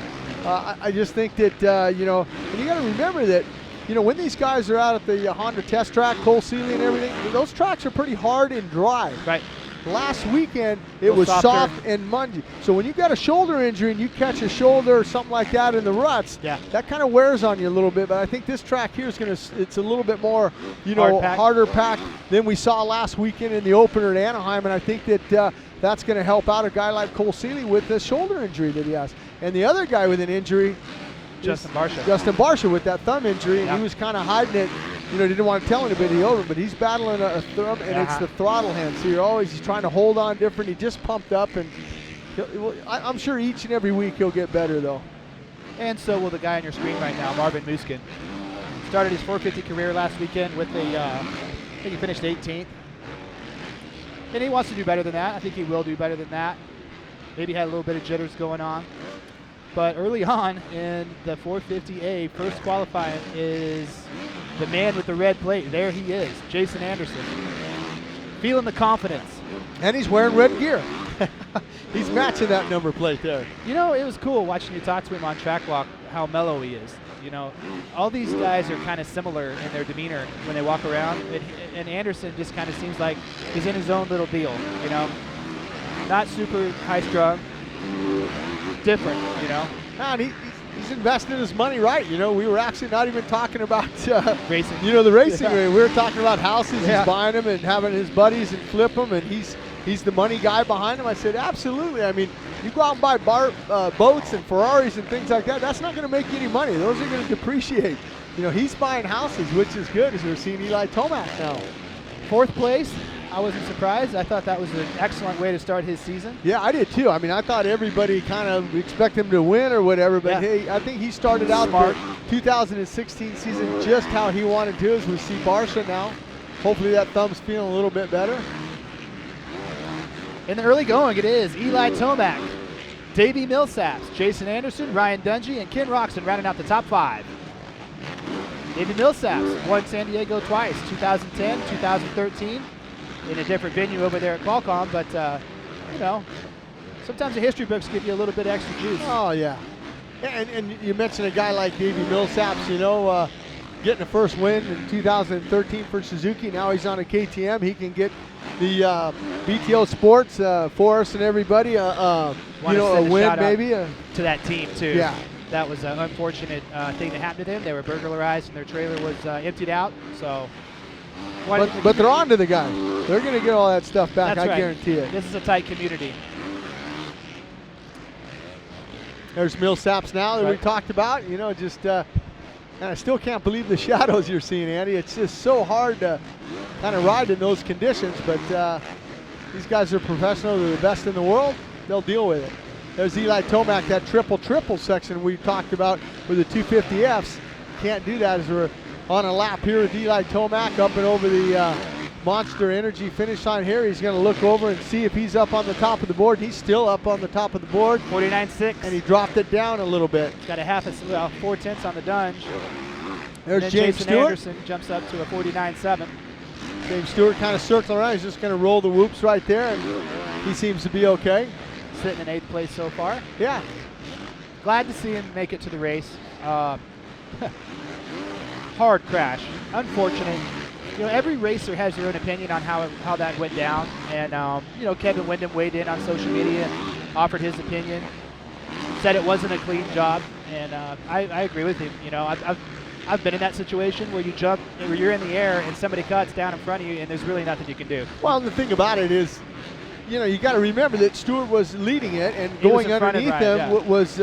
I just think that, you know, and you got to remember that, you know, when these guys are out at the Honda test track, Cole Seeley and everything, those tracks are pretty hard and dry. Right. Last weekend, it was soft and mungy. So when you got a shoulder injury and you catch a shoulder or something like that in the ruts, that kind of wears on you a little bit. But I think this track here is it's a little bit more, you know, harder packed than we saw last weekend in the opener at Anaheim. And I think that that's going to help out a guy like Cole Seeley with the shoulder injury that he has. And the other guy with an injury, Justin Barsha with that thumb injury, and he was kind of hiding it. You know, didn't want to tell anybody over, but he's battling a thumb, and it's the throttle hand. So he's trying to hold on different. He just pumped up, and I'm sure each and every week he'll get better, though. And so will the guy on your screen right now, Marvin Muskin. Started his 450 career last weekend with I think he finished 18th. And he wants to do better than that. I think he will do better than that. Maybe had a little bit of jitters going on. But early on in the 450A, first qualifying is the man with the red plate. There he is, Jason Anderson. Feeling the confidence. And he's wearing red gear. He's matching that number plate there. You know, it was cool watching you talk to him on track walk, how mellow he is. You know, all these guys are kind of similar in their demeanor when they walk around. And Anderson just kind of seems like he's in his own little deal, you know. Not super high strung. Different, you know. And he's investing his money right. You know, we were actually not even talking about racing. You know, the racing. Yeah. We were talking about houses. Yeah. He's buying them and having his buddies and flip them, and he's the money guy behind him. I said, absolutely. I mean, you go out and buy boats and Ferraris and things like that. That's not going to make you any money. Those are going to depreciate. You know, he's buying houses, which is good, as we're seeing Eli Tomac now. 4th place. I wasn't surprised. I thought that was an excellent way to start his season. Yeah, I did too. I mean, I thought everybody kind of expect him to win or whatever, but hey, I think he started out the 2016 season just how he wanted to, as we see Barcia now. Hopefully that thumb's feeling a little bit better. In the early going, it is Eli Tomac, Davey Millsaps, Jason Anderson, Ryan Dungey, and Ken Roxon rounding out the top 5. Davey Millsaps won San Diego twice, 2010, 2013. In a different venue over there at Qualcomm, but you know, sometimes the history books give you a little bit of extra juice. Oh yeah, and you mentioned a guy like Davey Millsaps, you know, getting the first win in 2013 for Suzuki. Now he's on a KTM. He can get the BTO Sports for us and everybody. You know, a win maybe to that team too. Yeah, that was an unfortunate thing that happened to them. They were burglarized and their trailer was emptied out. So. But they're on to the guy. They're going to get all that stuff back, That's right. I guarantee it. This is a tight community. There's Millsaps now that we talked about. You know, just, and I still can't believe the shadows you're seeing, Andy. It's just so hard to kind of ride in those conditions, but these guys are professional. They're the best in the world. They'll deal with it. There's Eli Tomac, that triple section we talked about with the 250Fs. Can't do that as we're on a lap here with Eli Tomac up and over the Monster Energy finish line here. He's going to look over and see if he's up on the top of the board. He's still up on the top of the board. 49.6. And he dropped it down a little bit. Got a 4/10 on the Dunge. There's James Jason Stewart. Anderson jumps up to a 49.7. James Stewart kind of circling around. He's just going to roll the whoops right there, and he seems to be okay. Sitting in 8th place so far. Yeah. Glad to see him make it to the race. Hard crash, unfortunate. You know, every racer has their own opinion on how that went down, and you know, Kevin Windham weighed in on social media and offered his opinion, said it wasn't a clean job, and I agree with him. You know, I've been in that situation where you jump, where you're in the air and somebody cuts down in front of you, and there's really nothing you can do. Well, the thing about it is, you know, you got to remember that Stewart was leading it, and going underneath him was.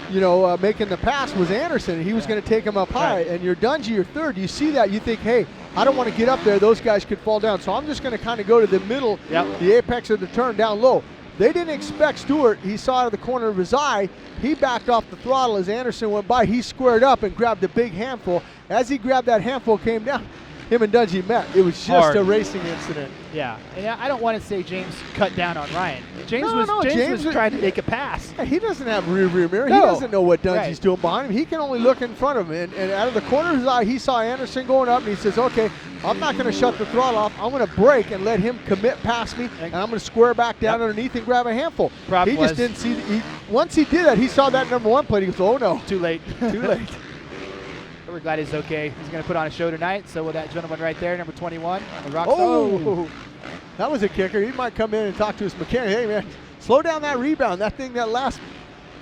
You know, making the pass was Anderson, and he was going to take him up high. And you're Dungey, you're third. You see that, you think, hey, I don't want to get up there. Those guys could fall down. So I'm just going to kind of go to the middle, the apex of the turn down low. They didn't expect Stewart. He saw out of the corner of his eye. He backed off the throttle as Anderson went by. He squared up and grabbed a big handful. As he grabbed that handful, came down. Him and Dungey met. It was just a racing incident. Yeah, and I don't want to say James cut down on Ryan. James was trying to make a pass. He doesn't have rear mirror. No. He doesn't know what Dungey's doing behind him. He can only look in front of him. And out of the corner of his eye, he saw Anderson going up, and he says, okay, I'm not going to shut the throttle off. I'm going to brake and let him commit past me, and I'm going to square back down underneath and grab a handful. He just didn't see. Once he did that, he saw that number 1 plate. He goes, oh no. Too late. Too late. We're glad he's okay. He's going to put on a show tonight. So with that gentleman right there, number 21, that was a kicker. He might come in and talk to his mechanic. Hey, man, slow down that rebound. That thing, that last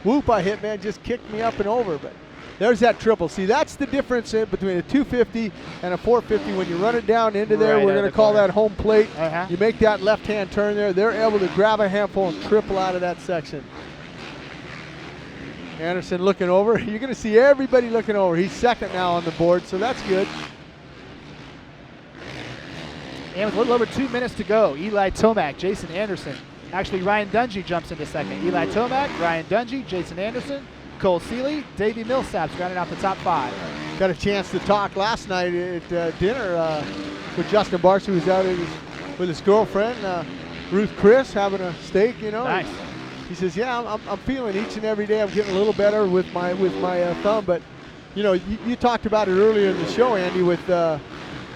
whoop I hit, man, just kicked me up and over. But there's that triple. See, that's the difference between a 250 and a 450. When you run it down into there, we're going to call that home plate. You make that left-hand turn there. They're able to grab a handful and triple out of that section. Anderson looking over. You're going to see everybody looking over. He's second now on the board, so that's good. And with a little over 2 minutes to go, Eli Tomac, Jason Anderson. Actually, Ryan Dungey jumps into second. Eli Tomac, Ryan Dungey, Jason Anderson, Cole Seeley, Davey Millsaps rounding out the top 5. Got a chance to talk last night at dinner with Justin Barcia, who's out with his girlfriend, Ruth Chris, having a steak, you know. Nice. He says, yeah, I'm feeling each and every day I'm getting a little better with my thumb. But, you know, you talked about it earlier in the show, Andy, with,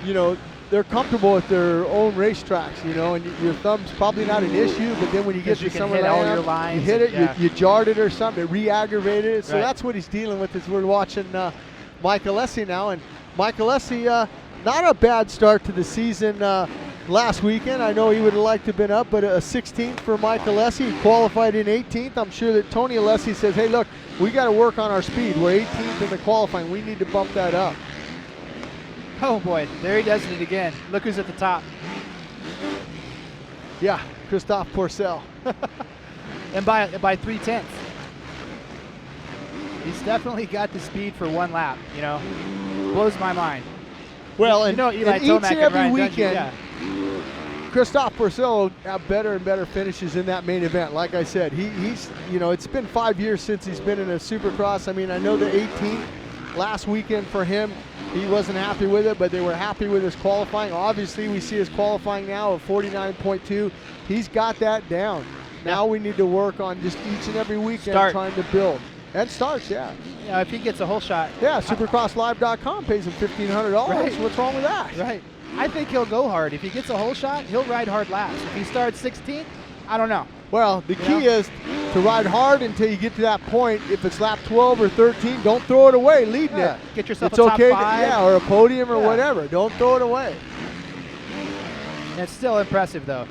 you know, they're comfortable with their own racetracks, you know, and your thumb's probably not an issue, but then when you get to somewhere like you hit it, you jarred it or something, it re-aggravated it. So that's what he's dealing with as we're watching Mike Alessi now. And Mike Alessi, not a bad start to the season. last weekend. I know he would have liked to have been up, but a 16th for Mike Alessi. He qualified in 18th. I'm sure that Tony Alessi says, hey, look, we got to work on our speed. We're 18th in the qualifying. We need to bump that up. Oh, boy. There he does it again. Look who's at the top. Yeah, Christophe Pourcel. And by 3/10. He's definitely got the speed for one lap, you know. Blows my mind. Well, you and, know, Eli and each Tomac and every Ryan Dungey, weekend, yeah. Christophe Pourcel will have better and better finishes in that main event. Like I said, he's, you know, it's been 5 years since he's been in a Supercross. I mean, I know the 18th last weekend for him, he wasn't happy with it, but they were happy with his qualifying. Obviously, we see his qualifying now of 49.2. He's got that down. Now we need to work on just each and every weekend trying to build. And starts, yeah. Yeah, if he gets a whole shot. Yeah, supercrosslive.com pays him $1,500. Right. What's wrong with that? Right. I think he'll go hard. If he gets a whole shot, he'll ride hard laps. If he starts 16th, I don't know. Well, the key is to ride hard until you get to that point. If it's lap 12 or 13, don't throw it away leading it. Get yourself it's a top okay 5. or a podium or whatever. Don't throw it away. It's still impressive, though.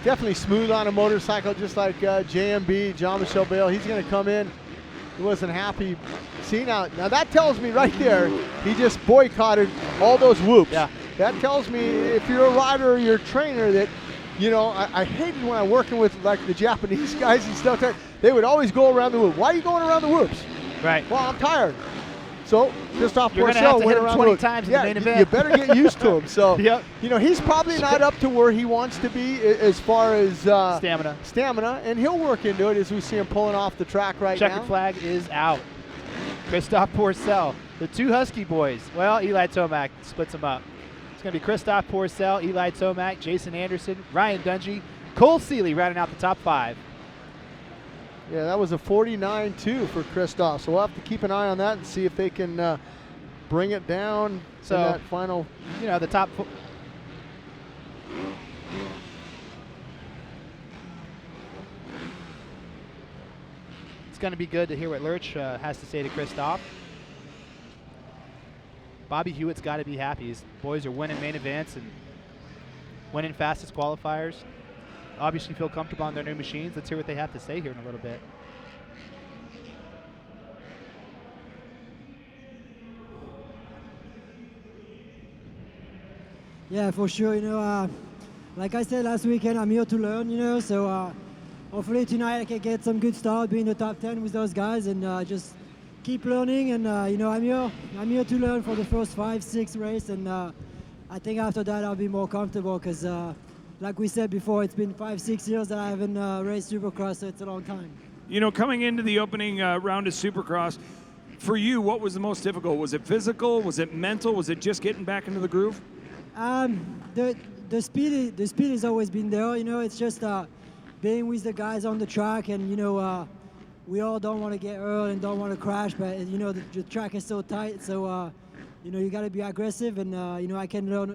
Definitely smooth on a motorcycle, just like JMB, Jean-Michel Bale. He's going to come in. He wasn't happy. See, now that tells me right there, he just boycotted all those whoops. Yeah. That tells me if you're a rider or you're a trainer that, you know, I hated when I'm working with like the Japanese guys and stuff. They would always go around the whoop. Why are you going around the whoops? Right. Well, I'm tired. So Christophe You're gonna have Pourcel to went hit him around 20 the times in yeah, the main event. You better get used to him. So, Yep. you know, he's probably not up to where he wants to be as far as stamina, and he'll work into it as we see him pulling off the track right now. Checkered flag is out. Christophe Pourcel, the two Husky boys. Well, Eli Tomac splits them up. It's going to be Christophe Pourcel, Eli Tomac, Jason Anderson, Ryan Dungey, Cole Seeley rounding out the top 5. Yeah, that was a 49.2 for Christophe. So we'll have to keep an eye on that and see if they can bring it down in that final. You know, the top. It's going to be good to hear what Lurch has to say to Christophe. Bobby Hewitt's got to be happy. His boys are winning main events and winning fastest qualifiers. Obviously feel comfortable on their new machines. Let's hear what they have to say here in a little bit. Yeah, for sure. You know, like I said last weekend, I'm here to learn, you know, so hopefully tonight I can get some good start, be in the top 10 with those guys and just keep learning. And, you know, I'm here to learn for the first 5-6 race. And I think after that I'll be more comfortable because, like we said before, it's been 5-6 years that I haven't raced Supercross, so it's a long time. You know, coming into the opening round of Supercross, for you, what was the most difficult? Was it physical? Was it mental? Was it just getting back into the groove? The speed has always been there. You know, it's just being with the guys on the track, and you know, we all don't want to get hurt and don't want to crash, but you know, the track is so tight, so you know, you got to be aggressive, and you know, I can learn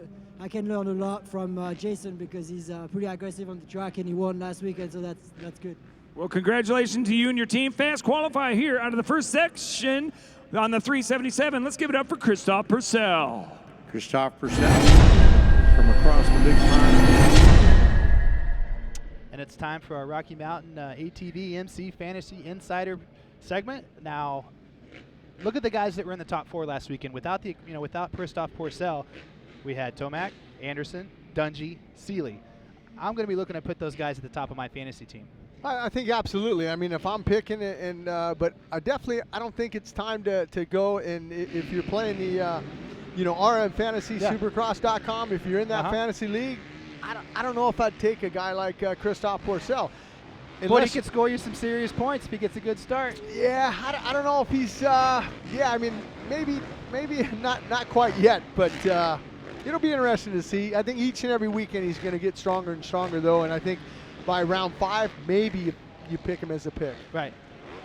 a lot from Jason because he's pretty aggressive on the track, and he won last weekend, so that's good. Well, congratulations to you and your team. Fast qualify here out of the first section on the 377. Let's give it up for Christophe Pourcel. Christophe Pourcel from across the big pond. And it's time for our Rocky Mountain ATV MC Fantasy Insider segment. Now, look at the guys that were in the top 4 last weekend. Without Christophe Pourcel, we had Tomac, Anderson, Dungey, Seeley. I'm going to be looking to put those guys at the top of my fantasy team. I think absolutely. I mean, if I'm picking it, and but I don't think it's time to go. And if you're playing the, you know, rmfantasysupercross.com, if you're in that fantasy league, I don't know if I'd take a guy like Christophe Pourcel. But he could score you some serious points if he gets a good start. Yeah, I don't know if he's. Yeah, I mean, maybe not quite yet, but it'll be interesting to see. I think each and every weekend he's going to get stronger and stronger, though, and I think by round 5, maybe you pick him as a pick. Right.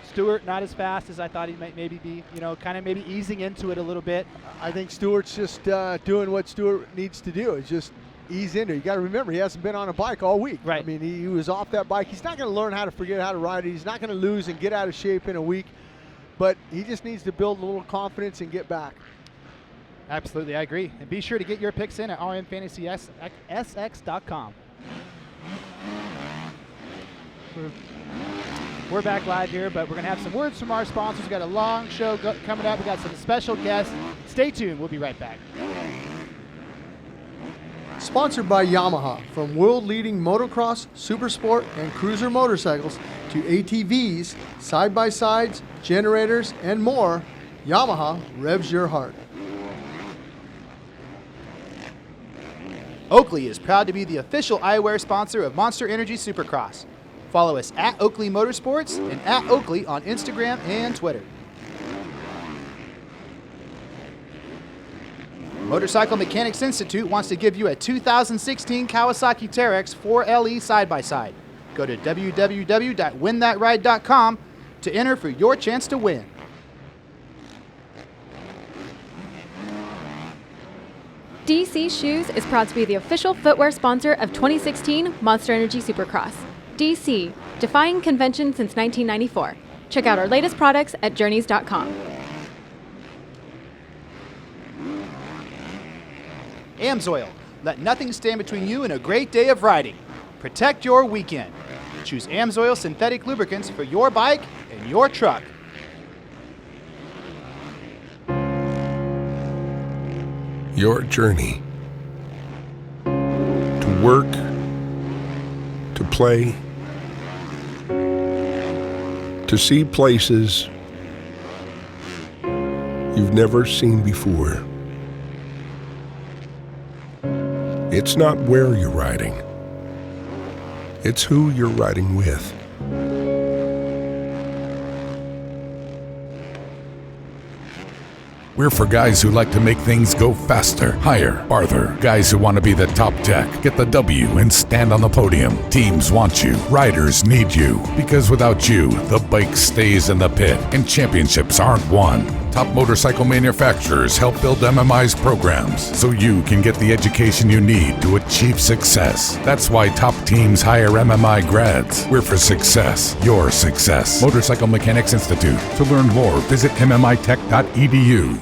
Stewart, not as fast as I thought he might maybe be, you know, kind of maybe easing into it a little bit. I think Stewart's just doing what Stewart needs to do. It's just ease into it. You got to remember, he hasn't been on a bike all week. Right. I mean, he was off that bike. He's not going to learn how to forget how to ride it. He's not going to lose and get out of shape in a week, but he just needs to build a little confidence and get back. Absolutely, I agree. And be sure to get your picks in at rmfantasysx.com. We're back live here, but we're going to have some words from our sponsors. We've got a long show coming up. We've got some special guests. Stay tuned. We'll be right back. Sponsored by Yamaha. From world-leading motocross, supersport, and cruiser motorcycles to ATVs, side-by-sides, generators, and more, Yamaha revs your heart. Oakley is proud to be the official eyewear sponsor of Monster Energy Supercross. Follow us at Oakley Motorsports and at Oakley on Instagram and Twitter. Motorcycle Mechanics Institute wants to give you a 2016 Kawasaki Teryx 4LE side-by-side. Go to www.winthatride.com to enter for your chance to win. DC Shoes is proud to be the official footwear sponsor of 2016 Monster Energy Supercross. DC, defying convention since 1994. Check out our latest products at journeys.com. Amsoil, let nothing stand between you and a great day of riding. Protect your weekend. Choose Amsoil synthetic lubricants for your bike and your truck. Your journey to work, to play, to see places you've never seen before. It's not where you're riding, it's who you're riding with. We're for guys who like to make things go faster, higher, farther. Guys who want to be the top tech, get the W, and stand on the podium. Teams want you. Riders need you. Because without you, the bike stays in the pit, and championships aren't won. Top motorcycle manufacturers help build MMI's programs so you can get the education you need to achieve success. That's why top teams hire MMI grads. We're for success, your success. Motorcycle Mechanics Institute. To learn more, visit mmitech.edu.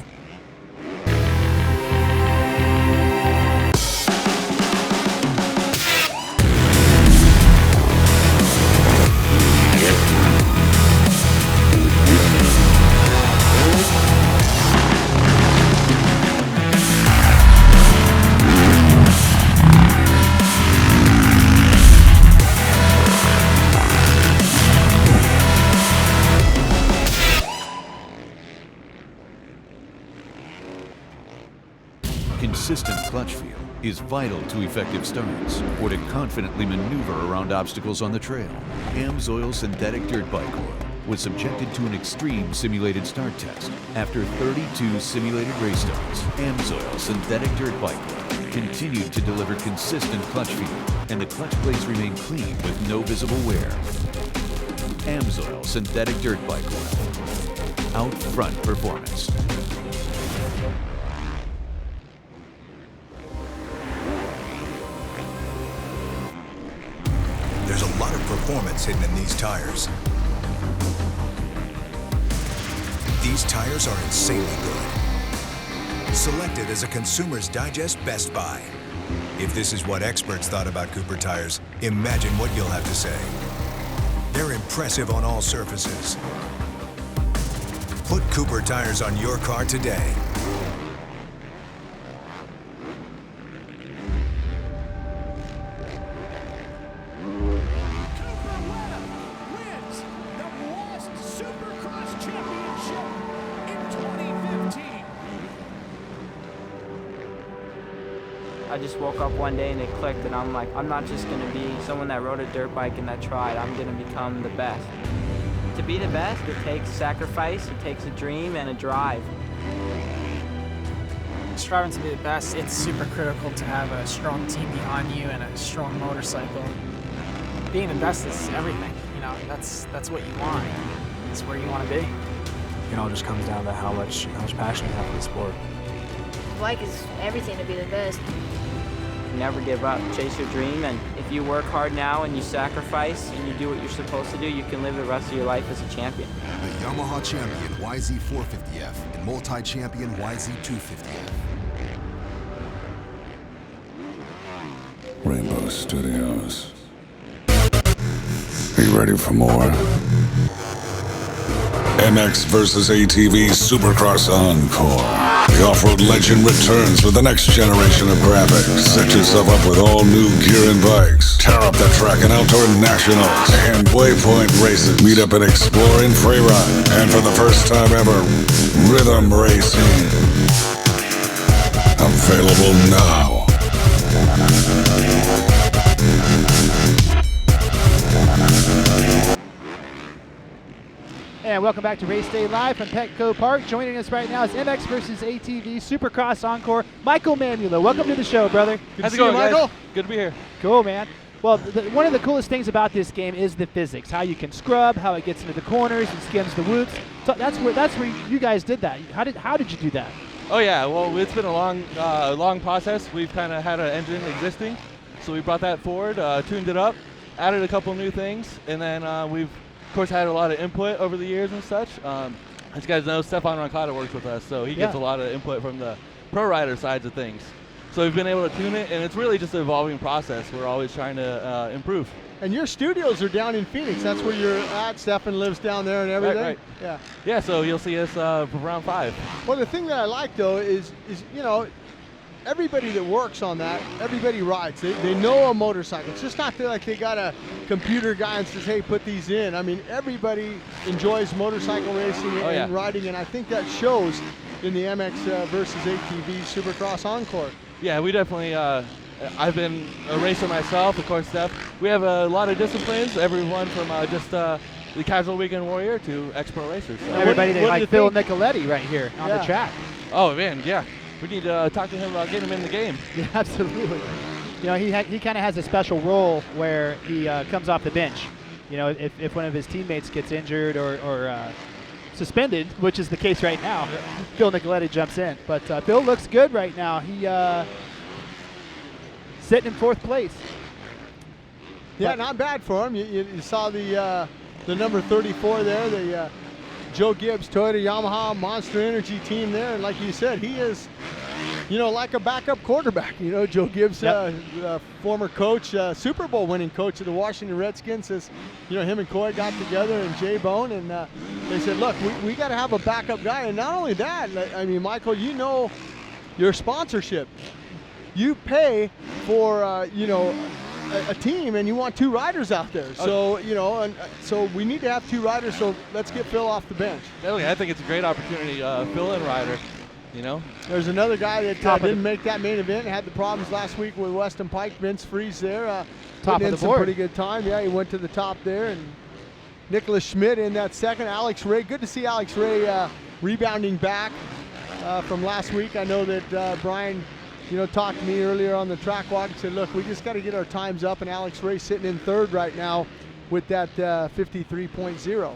Consistent clutch feel is vital to effective starts or to confidently maneuver around obstacles on the trail. Amsoil synthetic dirt bike oil was subjected to an extreme simulated start test. After 32 simulated race starts, Amsoil synthetic dirt bike oil continued to deliver consistent clutch feel, and the clutch plates remained clean with no visible wear. Amsoil synthetic dirt bike oil. Out front performance. There's a lot of performance hidden in these tires. These tires are insanely good. Selected as a Consumer's Digest Best Buy. If this is what experts thought about Cooper tires, imagine what you'll have to say. They're impressive on all surfaces. Put Cooper tires on your car today. I just woke up one day and it clicked, and I'm like, I'm not just going to be someone that rode a dirt bike and that tried. I'm going to become the best. To be the best, it takes sacrifice, it takes a dream and a drive. Striving to be the best, it's super critical to have a strong team behind you and a strong motorcycle. Being the best is everything, you know, that's what you want. It's where you want to be. It all just comes down to how much passion you have for the sport. Bike is everything to be the best. Never give up, chase your dream, and if you work hard now and you sacrifice and you do what you're supposed to do, you can live the rest of your life as a champion. The Yamaha champion YZ450F and multi-champion YZ250F. Studios. Are you ready for more? MX vs. ATV Supercross Encore. The off-road legend returns with the next generation of graphics. Set yourself up with all new gear and bikes. Tear up the track in outdoor nationals and waypoint races. Meet up and explore in freeride. And for the first time ever, rhythm racing. Available now. And welcome back to Race Day Live from Petco Park. Joining us right now is MX vs. ATV Supercross Encore, Michael Mamula. Welcome to the show, brother. How's it going, Michael? Good to be here. Cool, man. Well, one of the coolest things about this game is the physics, how you can scrub, how it gets into the corners and skims the whoops. So that's where you guys did that. How did you do that? Oh yeah, well it's been a long process. We've kind of had an engine existing, so we brought that forward, tuned it up, added a couple new things, and then we've of course had a lot of input over the years and such. As you guys know, Stefan Roncada works with us, so he gets a lot of input from the pro rider sides of things. So we've been able to tune it, and it's really just an evolving process. We're always trying to improve. And your studios are down in Phoenix. That's where you're at. Stefan lives down there and everything. Right. Yeah. Yeah. So you'll see us for round 5. Well, the thing that I like though is everybody that works on that, everybody rides. They know a motorcycle. It's just not like they got a computer guy and says, hey, put these in. I mean, everybody enjoys motorcycle racing and riding, and I think that shows in the MX versus ATV Supercross Encore. Yeah, we definitely, I've been a racer myself, of course, Steph. We have a lot of disciplines, everyone from just the casual weekend warrior to expert racers. So. Everybody like Phil Nicoletti right here on the track. Oh, man, yeah. We need to talk to him about getting him in the game. Yeah, absolutely. You know, he kind of has a special role where he comes off the bench. You know, if one of his teammates gets injured or suspended, which is the case right now, Phil Nicoletti jumps in. But Phil looks good right now. He sitting in 4th place. Yeah, not bad for him. You saw the number 34 there, the Joe Gibbs Toyota Yamaha Monster Energy team there, and like you said, he is, like a backup quarterback. Joe Gibbs, former coach, Super Bowl winning coach of the Washington Redskins, says, him and Coy got together and Jay Bone, and they said, look, we got to have a backup guy. And not only that, I mean, Michael, your sponsorship, you pay for, a team, and you want 2 riders out there. So, so we need to have 2 riders, so let's get Phil off the bench. I think it's a great opportunity, Phil and rider, There's another guy that didn't make that main event, had the problems last week with Weston Pike, Vince Freeze there. Top of the some board. Pretty good time. Yeah, he went to the top there. And Nicholas Schmidt in that second. Alex Ray, good to see Alex Ray rebounding back from last week. I know that Brian talked to me earlier on the track walk and said, look, we just got to get our times up, and Alex Ray sitting in 3rd right now with that 53.0.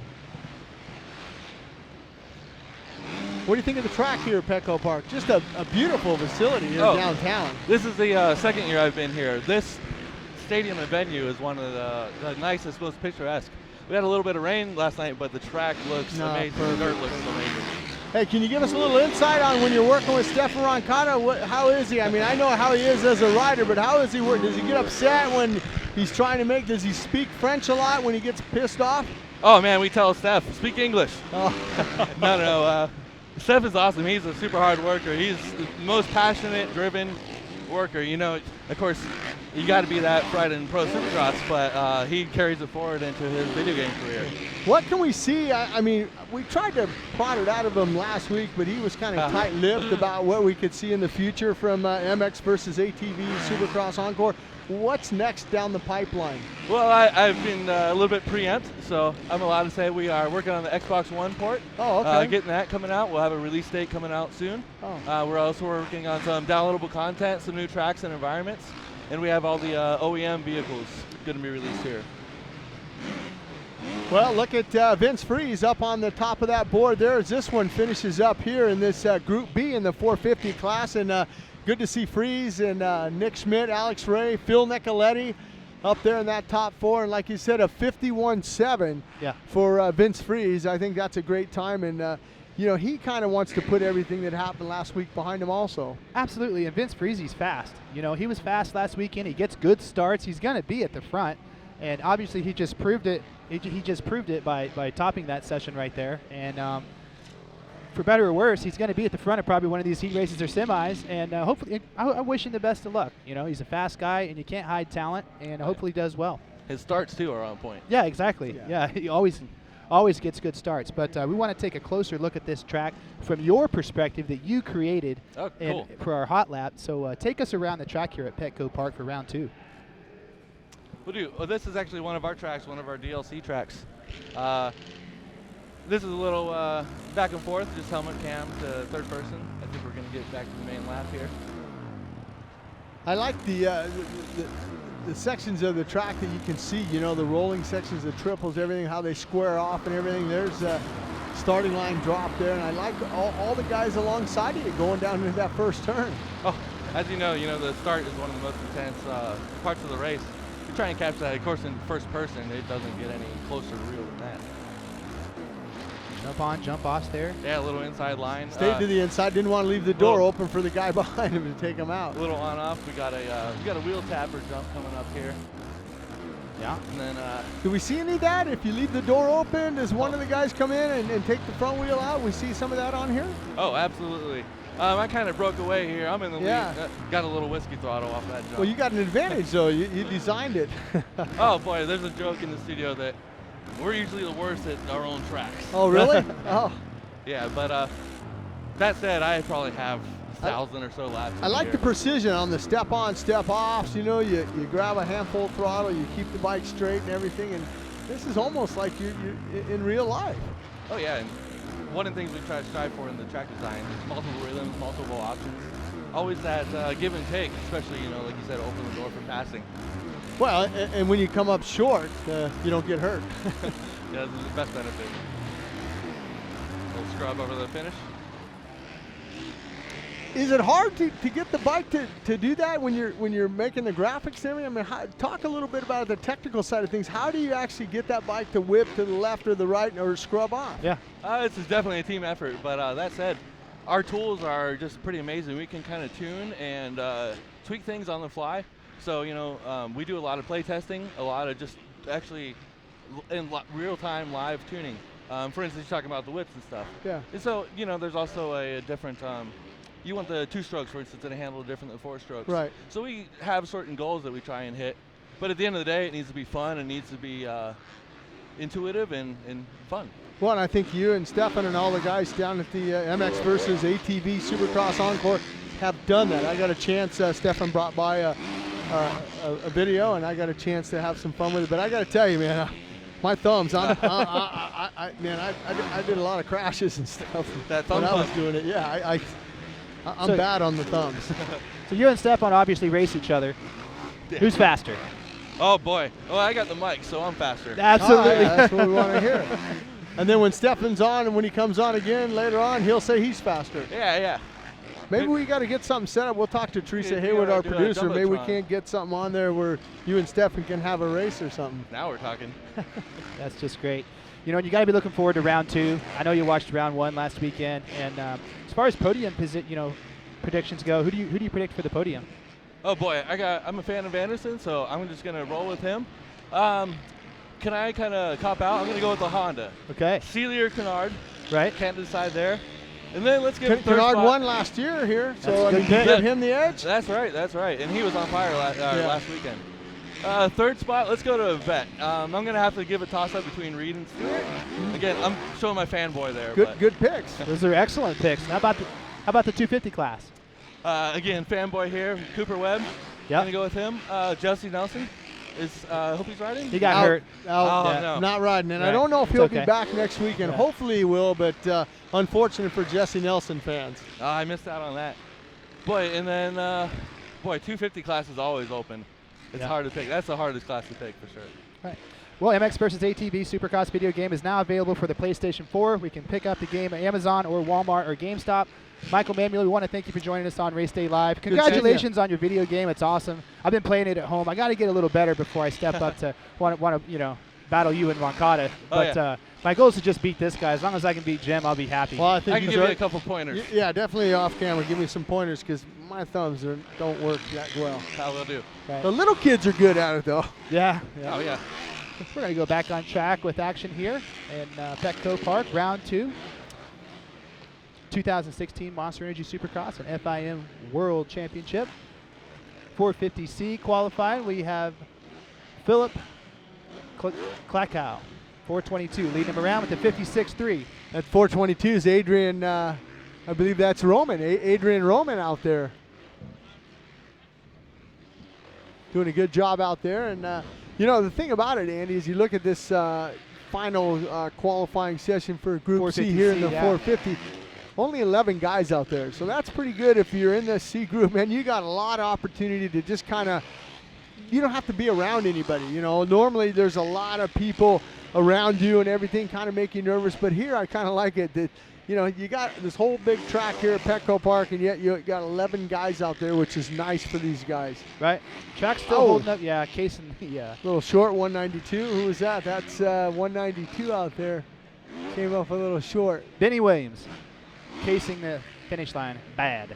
What do you think of the track here at Petco Park? Just a beautiful facility here downtown. This is the second year I've been here. This stadium and venue is one of the nicest, most picturesque. We had a little bit of rain last night, but the track looks amazing. The dirt looks amazing. Hey, can you give us a little insight on when you're working with Stefan Roncada? How is he? I mean, I know how he is as a rider, but how is he working? Does he get upset when he's trying to does he speak French a lot when he gets pissed off? Oh, man, we tell Steph, speak English. Oh. No. Steph is awesome. He's a super hard worker. He's the most passionate, driven worker. Of course, you got to be that right in pro supercross, but he carries it forward into his video game career. What can we see? I mean, we tried to prod it out of him last week, but he was kind of tight-lipped about what we could see in the future from MX versus ATV Supercross Encore. What's next down the pipeline? Well, I've been a little bit preempt, so I'm allowed to say we are working on the Xbox One port. Oh, okay. Getting that coming out. We'll have a release date coming out soon. Oh. We're also working on some downloadable content, some new tracks and environments, and we have all the OEM vehicles going to be released here. Well, look at Vince Freeze up on the top of that board there as this one finishes up here in this Group B in the 450 class. And good to see Freeze and Nick Schmidt, Alex Ray, Phil Nicoletti up there in that top 4. And like you said, a 51.7 for Vince Freeze. I think that's a great time. And, you know, he kind of wants to put everything that happened last week behind him also. Absolutely, and Vince Friese's fast. You know, he was fast last weekend. He gets good starts. He's going to be at the front, and obviously he just proved it. He just proved it by topping that session right there. And for better or worse, he's going to be at the front of probably one of these heat races or semis, and hopefully, I wish him the best of luck. You know, he's a fast guy, and you can't hide talent, and hopefully he does well. His starts, too, are on point. Yeah, exactly. Yeah, he always gets good starts. But we want to take a closer look at this track from your perspective that you created for our hot lap. So take us around the track here at Petco Park for round 2. We'll do. Well, this is actually one of our tracks, one of our DLC tracks. This is a little back and forth, just helmet cam to third person. I think we're going to get back to the main lap here. I like the sections of the track that you can see, you know, the rolling sections, the triples, everything, how they square off and everything. There's a starting line drop there, and I like all the guys alongside of you going down into that first turn. Oh, as you know, the start is one of the most intense parts of the race. You try and catch that, of course, in first person, it doesn't get any closer to real than that. Jump on, jump off there. Yeah, a little inside line. Stayed to the inside, didn't want to leave the door open for the guy behind him to take him out. A little on off. We got a wheel tapper jump coming up here. Yeah. And then do we see any of that? If you leave the door open, does one of the guys come in and take the front wheel out? We see some of that on here? Oh, absolutely. I kind of broke away here. I'm in the lead. Got a little whiskey throttle off that jump. Well, you got an advantage, though. You designed it. Oh, boy, there's a joke in the studio that we're usually the worst at our own tracks. Oh, really? Oh. Yeah, but that said, I probably have 1,000 or so laps. I like the precision on the step on, step offs. You know, you grab a handful of throttle, you keep the bike straight and everything, and this is almost like you're in real life. Oh, yeah. And one of the things we try to strive for in the track design is multiple rhythms, multiple options. Always that give and take, especially, you know, like you said, open the door for passing. Well, and when you come up short, you don't get hurt. Yeah, this is the best benefit. A little scrub over the finish. Is it hard to get the bike to do that when you're making the graphics and everything? I mean, talk a little bit about the technical side of things. How do you actually get that bike to whip to the left or the right or scrub off? Yeah. This is definitely a team effort, but that said, our tools are just pretty amazing. We can kind of tune and tweak things on the fly. So, you know, we do a lot of play testing, a lot of just actually in real-time live tuning. For instance, you're talking about the whips and stuff. Yeah. And so, you know, there's also a different, you want the 2 strokes, for instance, and a handle different than 4 strokes. Right. So we have certain goals that we try and hit. But at the end of the day, it needs to be fun. It needs to be intuitive and fun. Well, and I think you and Stefan and all the guys down at the MX versus ATV Supercross Encore have done that. I got a chance, Stefan brought by a video, and I got a chance to have some fun with it. But I got to tell you, man, my thumbs, man, I did a lot of crashes and stuff when I was doing it. Yeah, I'm bad on the thumbs. So you and Stefan obviously race each other. Yeah. Who's faster? Oh, boy. Well, I got the mic, so I'm faster. Absolutely. Yeah, that's what we want to hear. And then when Stefan's on and when he comes on again later on, he'll say he's faster. Yeah. Maybe we got to get something set up. We'll talk to Teresa Hayward, our producer. Maybe we can't get something on there where you and Stefan can have a race or something. Now we're talking. That's just great. You know, you got to be looking forward to round 2. I know you watched round 1 last weekend, and as far as podium predictions go, who do you predict for the podium? Oh boy, I'm a fan of Anderson, so I'm just gonna roll with him. Can I kind of cop out? I'm gonna go with the Honda. Okay. Seeley or Canard. Right. Can't decide there. And then let's give Canard won last year here, so I mean, give him the edge. That's right. And he was on fire last weekend. Third spot, let's go to Vet. I'm going to have to give a toss-up between Reed and Stewart. Again, I'm showing my fanboy there. Good picks. Those are excellent picks. How about the 250 class? Again, fanboy here, Cooper Webb. Yeah. Going to go with him. Jesse Nelson. Hope he's riding? He got hurt. No. Not riding. And I don't know if he'll be back next weekend. Hopefully he will, but unfortunate for Jesse Nelson fans. I missed out on that. Boy, and then, 250 class is always open. It's hard to pick. That's the hardest class to pick for sure. Right. Well, MX versus ATV Supercross video game is now available for the PlayStation 4. We can pick up the game at Amazon or Walmart or GameStop. Michael Manuel, we want to thank you for joining us on Race Day Live. Congratulations on your video game. It's awesome. I've been playing it at home. I got to get a little better before I step up to want to battle you in Roncada. But My goal is to just beat this guy. As long as I can beat Jim, I'll be happy. Well, I think I can give you a couple pointers. Yeah, definitely off camera. Give me some pointers because my thumbs don't work that well. How will do. Right. The little kids are good at it, though. Yeah. Oh, yeah. We're going to go back on track with action here in Petco Park, round 2. 2016 Monster Energy Supercross and FIM World Championship. 450C qualifying. We have Philip Klakow, 422, leading him around with the 56.3. At 422 is Adrian, I believe that's Roman. Adrian Roman out there. Doing a good job out there. And, you know, the thing about it, Andy, is you look at this final qualifying session for Group C here in the 450. Only 11 guys out there. So that's pretty good if you're in the C group. And you got a lot of opportunity to just kind of, you don't have to be around anybody. You know, normally there's a lot of people around you and everything kind of make you nervous. But here I kind of like it that, you know, you got this whole big track here at Petco Park, and yet you got 11 guys out there, which is nice for these guys. Right. Track's still holding up. Yeah, casing. Yeah. Little short 192. Who was that? That's 192 out there. Came up a little short. Benny Williams casing the finish line. Bad. Is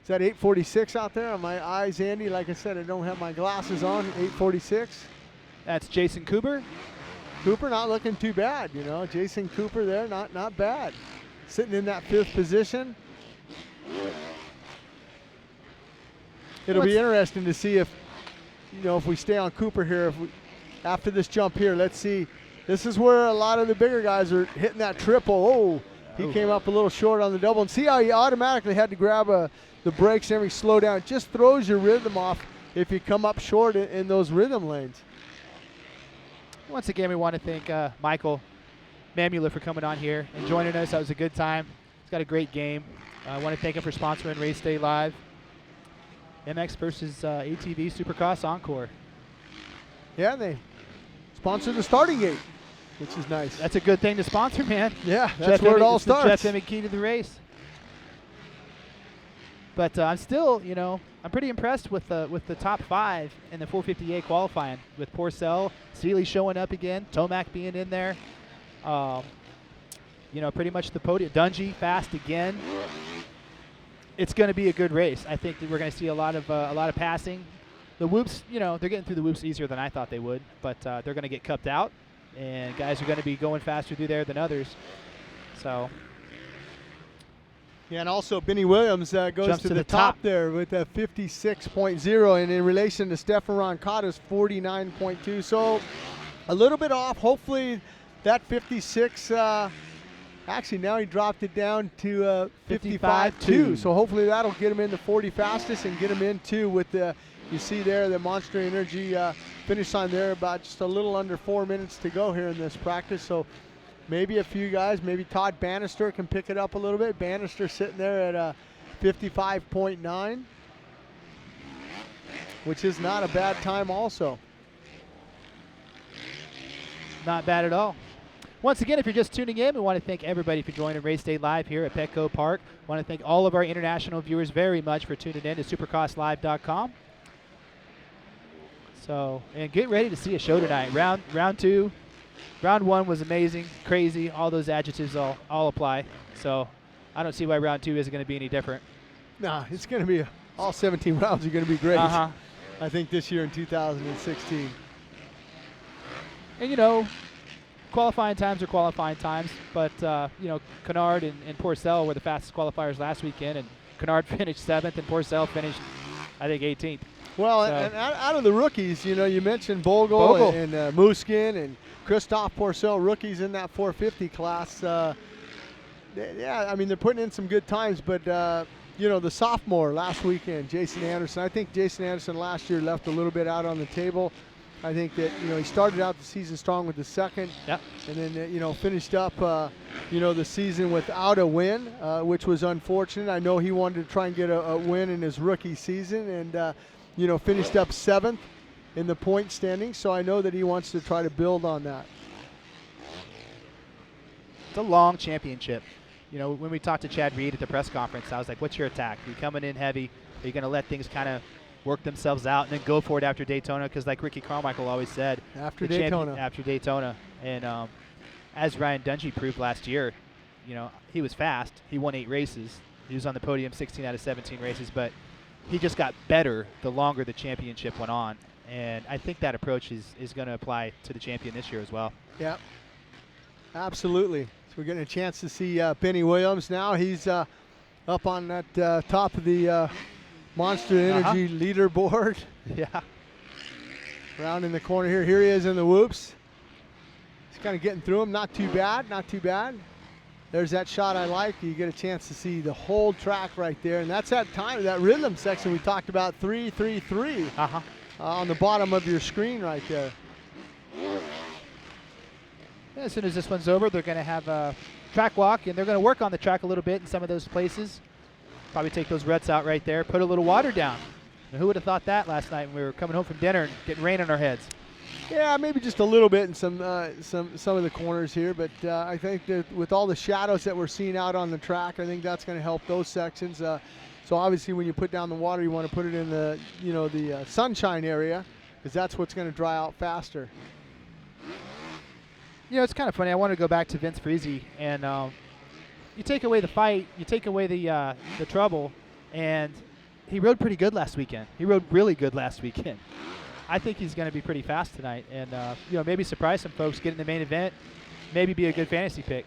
that 846 out there on my eyes, Andy? Like I said, I don't have my glasses on. 846. That's Jason Cooper. Cooper not looking too bad, you know. Jason Cooper there, not bad. Sitting in that 5th position. It'll be interesting to see if, you know, if we stay on Cooper here, if we, after this jump here, let's see. This is where a lot of the bigger guys are hitting that triple. Oh, he came up a little short on the double. And see how he automatically had to grab the brakes and every slow down. It just throws your rhythm off if you come up short in those rhythm lanes. Once again, we want to thank Michael Mamula for coming on here and joining us. That was a good time. He's got a great game. I want to thank him for sponsoring Race Day Live. MX versus ATV Supercross Encore. Yeah, they sponsored the starting gate, which is nice. That's a good thing to sponsor, man. Yeah, that's where it all starts. Jeff Emmett key to the race. But I'm still, you know, I'm pretty impressed with the top 5 in the 450A qualifying, with Porcel, Seeley showing up again, Tomac being in there. You know, pretty much the podium. Dungey fast again. It's going to be a good race. I think that we're going to see a lot of passing. The whoops, you know, they're getting through the whoops easier than I thought they would, but they're going to get cupped out, and guys are going to be going faster through there than others. So. Yeah, and also Benny Williams goes to the top there with a 56.0, and in relation to Stefan Roncada's 49.2. So a little bit off. Hopefully that 56, actually now he dropped it down to 55.2. So hopefully that'll get him in the 40 fastest and get him into with the, you see there, the Monster Energy finish line there, about just a little under 4 minutes to go here in this practice. So maybe a few guys, maybe Todd Bannister can pick it up a little bit. Bannister sitting there at 55.9, which is not a bad time also. Not bad at all. Once again, if you're just tuning in, we want to thank everybody for joining Race Day Live here at Petco Park. We want to thank all of our international viewers very much for tuning in to supercrosslive.com. So, and get ready to see a show tonight. Round 2. Round 1 was amazing, crazy. All those adjectives all apply. So I don't see why round 2 isn't going to be any different. Nah, it's going to be, all 17 rounds are going to be great. Uh-huh. I think this year in 2016. And, you know, qualifying times are qualifying times. But, you know, Canard and Porcel were the fastest qualifiers last weekend. And Canard finished 7th and Porcel finished, I think, 18th. Well, so. And out of the rookies, you know, you mentioned Bogle. and Muskin and Christoph Porcel, rookies in that 450 class. Yeah, I mean, they're putting in some good times, but, you know, the sophomore last weekend, Jason Anderson, I think Jason Anderson last year left a little bit out on the table. I think that, you know, he started out the season strong with the 2nd, yep. And then, you know, finished up, you know, the season without a win, which was unfortunate. I know he wanted to try and get a win in his rookie season, and, you know, finished up 7th in the point standing, so I know that he wants to try to build on that. It's a long championship. You know, when we talked to Chad Reed at the press conference, I was like, what's your attack? Are you coming in heavy? Are you going to let things kind of work themselves out, and then go for it after Daytona, because like Ricky Carmichael always said, After Daytona. After Daytona. And as Ryan Dungey proved last year, you know, he was fast. He won 8 races. He was on the podium 16 out of 17 races, but he just got better the longer the championship went on. And I think that approach is going to apply to the champion this year as well. Yeah, absolutely. So we're getting a chance to see Benny Williams now. He's up on that top of the Monster Energy leaderboard. Yeah. Around in the corner here. Here he is in the whoops. He's kind of getting through him. Not too bad, not too bad. There's that shot I like. You get a chance to see the whole track right there. And that's that time, that rhythm section we talked about, 3-3-3. On the bottom of your screen right there. Yeah, as soon as this one's over, they're going to have a track walk, and they're going to work on the track a little bit in some of those places. Probably take those ruts out right there, put a little water down. Now, who would have thought that last night when we were coming home from dinner and getting rain on our heads? Yeah, maybe just a little bit in some of the corners here, but I think that with all the shadows that we're seeing out on the track, I think that's going to help those sections. So obviously, when you put down the water, you want to put it in the the sunshine area, because that's what's going to dry out faster. You know, it's kind of funny. I want to go back to Vince Friese, and you take away the fight, you take away the trouble, and he rode pretty good last weekend. He rode really good last weekend. I think he's going to be pretty fast tonight, and you know, maybe surprise some folks, get in the main event, maybe be a good fantasy pick.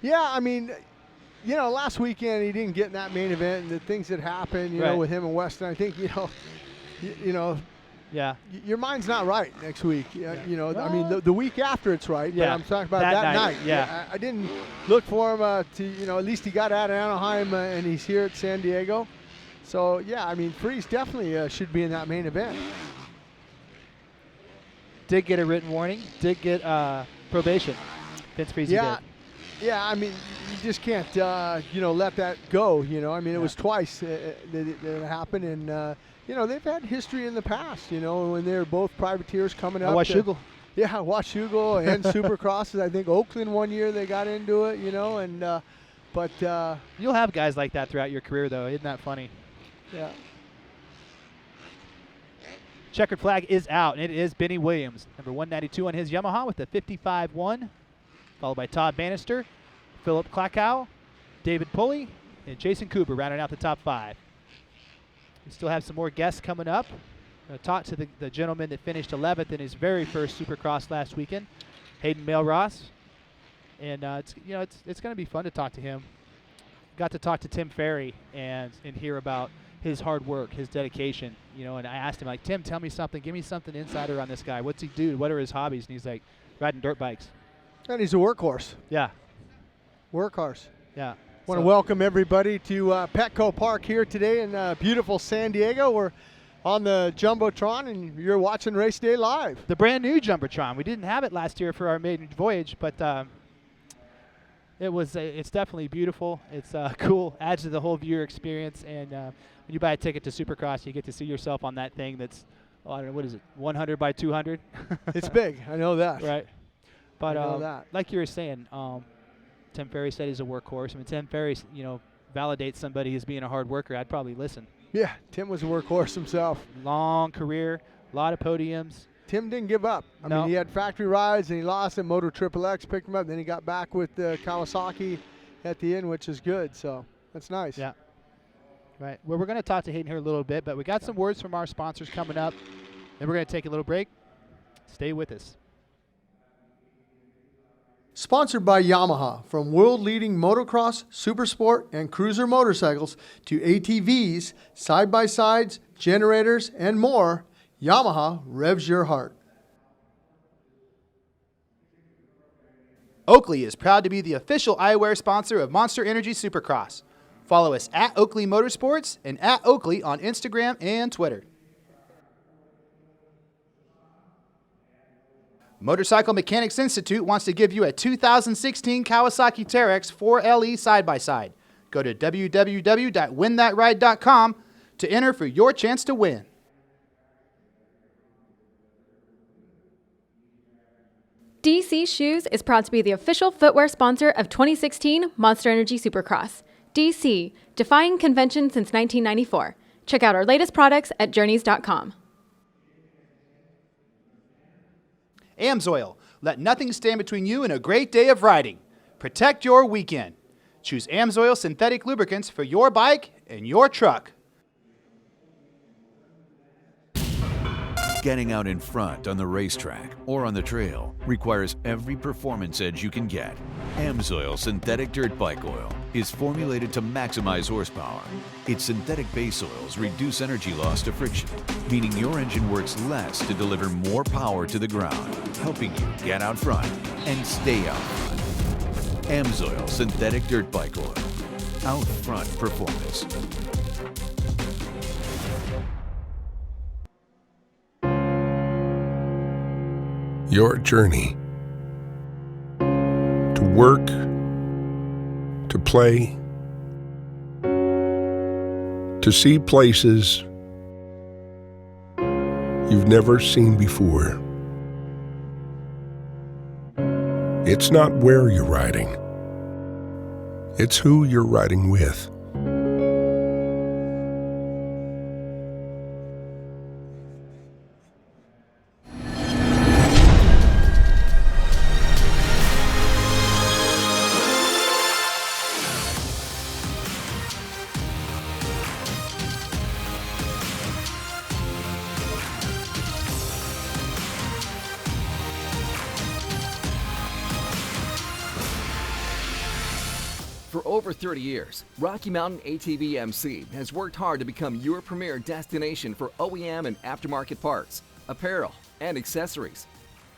Yeah, I mean, you know, last weekend he didn't get in that main event, and the things that happened, you know, with him and Weston. I think, you know, yeah, your mind's not right next week. You know, I mean, the week after it's right, but I'm talking about that night. Yeah, I didn't look for him to, you know, at least he got out of Anaheim and he's here at San Diego. So, yeah, I mean, Freeze definitely should be in that main event. Did get a written warning, did get probation. Vince Friese did. Yeah, I mean, you just can't, you know, let that go, you know. I mean, it was twice that it happened, and, you know, they've had history in the past, you know, when they were both privateers coming up. Washougal. Yeah, Washougal and Supercrosses. I think Oakland one year they got into it, you know, and, but. You'll have guys like that throughout your career, though. Isn't that funny? Yeah. Checkered flag is out, and it is Benny Williams, number 192 on his Yamaha with the 55-1, followed by Todd Bannister, Philip Klakow, David Pulley, and Jason Cooper rounding out the top 5. We still have some more guests coming up. I'm going to talk to the gentleman that finished 11th in his very first Supercross last weekend, Hayden Mail-Ross, and it's going to be fun to talk to him. Got to talk to Tim Ferry and hear about his hard work, his dedication, you know, and I asked him, like, Tim, tell me something. Give me something insider on this guy. What's he do? What are his hobbies? And he's like, riding dirt bikes. And he's a workhorse. Yeah. Workhorse. Yeah. Want to welcome everybody to Petco Park here today in beautiful San Diego. We're on the Jumbotron, and you're watching Race Day Live. The brand new Jumbotron. We didn't have it last year for our maiden voyage, but it's definitely beautiful. It's cool, adds to the whole viewer experience, and when you buy a ticket to Supercross, you get to see yourself on that thing that's, I don't know, what is it, 100 by 200? It's big. I know that. Right. But I know that. like you were saying, Tim Ferry said he's a workhorse. I mean, Tim Ferry, you know, validates somebody as being a hard worker. I'd probably listen. Yeah, Tim was a workhorse himself. Long career, a lot of podiums. Tim didn't give up. I mean, he had factory rides, and he lost at Moto Triple X, picked him up. Then he got back with Kawasaki at the end, which is good. So that's nice. Yeah. Right. Well, we're going to talk to Hayden here a little bit, but we got some words from our sponsors coming up. Then we're going to take a little break. Stay with us. Sponsored by Yamaha, from world-leading motocross, supersport, and cruiser motorcycles to ATVs, side-by-sides, generators, and more, Yamaha revs your heart. Oakley is proud to be the official eyewear sponsor of Monster Energy Supercross. Follow us at Oakley Motorsports and at Oakley on Instagram and Twitter. Motorcycle Mechanics Institute wants to give you a 2016 Kawasaki Terex 4LE side-by-side. Go to www.winthatride.com to enter for your chance to win. DC Shoes is proud to be the official footwear sponsor of 2016 Monster Energy Supercross. DC, defying convention since 1994. Check out our latest products at journeys.com. Amsoil. Let nothing stand between you and a great day of riding. Protect your weekend. Choose Amsoil synthetic lubricants for your bike and your truck. Getting out in front on the racetrack or on the trail requires every performance edge you can get. Amsoil Synthetic Dirt Bike Oil is formulated to maximize horsepower. Its synthetic base oils reduce energy loss to friction, meaning your engine works less to deliver more power to the ground, helping you get out front and stay out front. Amsoil Synthetic Dirt Bike Oil. Out front performance. Your journey to work, to play, to see places you've never seen before. It's not where you're riding, it's who you're riding with. For over 30 years, Rocky Mountain ATV MC has worked hard to become your premier destination for OEM and aftermarket parts, apparel, and accessories.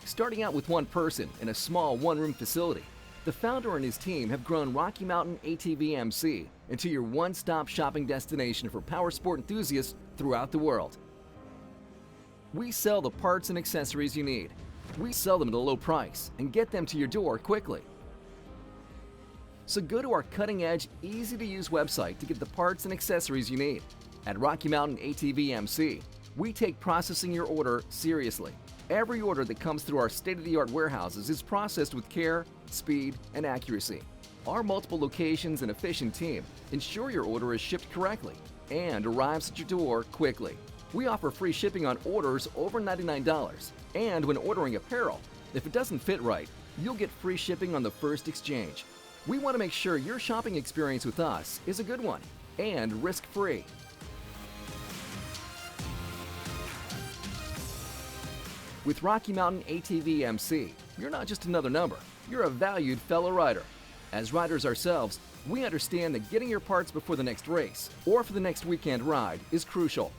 Starting out with one person in a small one-room facility, the founder and his team have grown Rocky Mountain ATV MC into your one-stop shopping destination for power sport enthusiasts throughout the world. We sell the parts and accessories you need. We sell them at a low price and get them to your door quickly. So go to our cutting-edge, easy-to-use website to get the parts and accessories you need. At Rocky Mountain ATV MC, we take processing your order seriously. Every order that comes through our state-of-the-art warehouses is processed with care, speed, and accuracy. Our multiple locations and efficient team ensure your order is shipped correctly and arrives at your door quickly. We offer free shipping on orders over $99, and when ordering apparel, if it doesn't fit right, you'll get free shipping on the first exchange. We want to make sure your shopping experience with us is a good one and risk-free. With Rocky Mountain ATV MC, you're not just another number, you're a valued fellow rider. As riders ourselves, we understand that getting your parts before the next race or for the next weekend ride is crucial.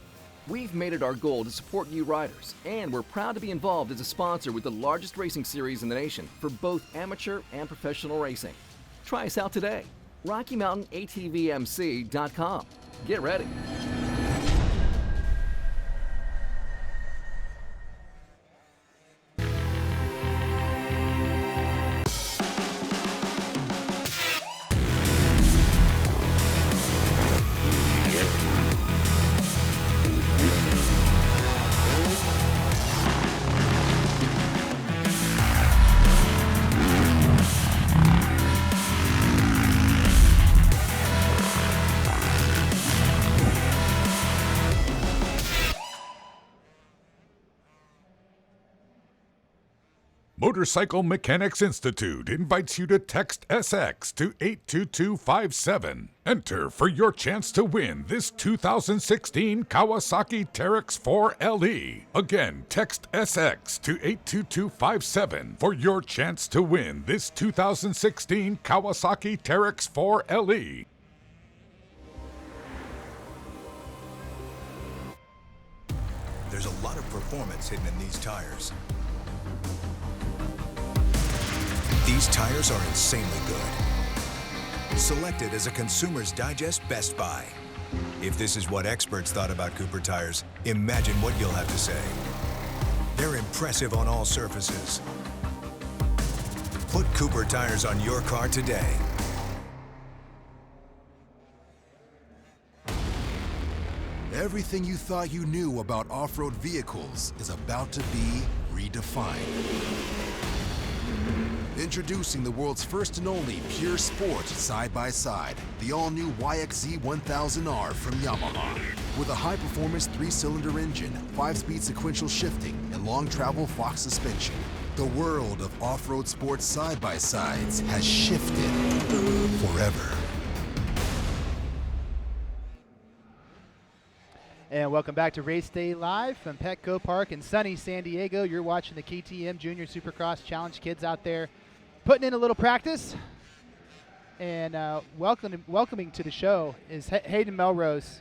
We've made it our goal to support you riders, and we're proud to be involved as a sponsor with the largest racing series in the nation for both amateur and professional racing. Try us out today. RockyMountainATVMC.com. Get ready. Motorcycle Mechanics Institute invites you to text SX to 82257. Enter for your chance to win this 2016 Kawasaki Teryx 4 LE. Again, text SX to 82257 for your chance to win this 2016 Kawasaki Teryx 4 LE. There's a lot of performance hidden in these tires. These tires are insanely good. Selected as a Consumer's Digest Best Buy. If this is what experts thought about Cooper tires, imagine what you'll have to say. They're impressive on all surfaces. Put Cooper tires on your car today. Everything you thought you knew about off-road vehicles is about to be redefined. Introducing the world's first and only pure sport side-by-side, the all-new YXZ 1000R from Yamaha. With a high-performance 3-cylinder engine, 5-speed sequential shifting, and long-travel Fox suspension, the world of off-road sports side-by-sides has shifted forever. And welcome back to Race Day Live from Petco Park in sunny San Diego. You're watching the KTM Junior Supercross Challenge. Kids out there putting in a little practice. And welcoming to the show is Hayden Melrose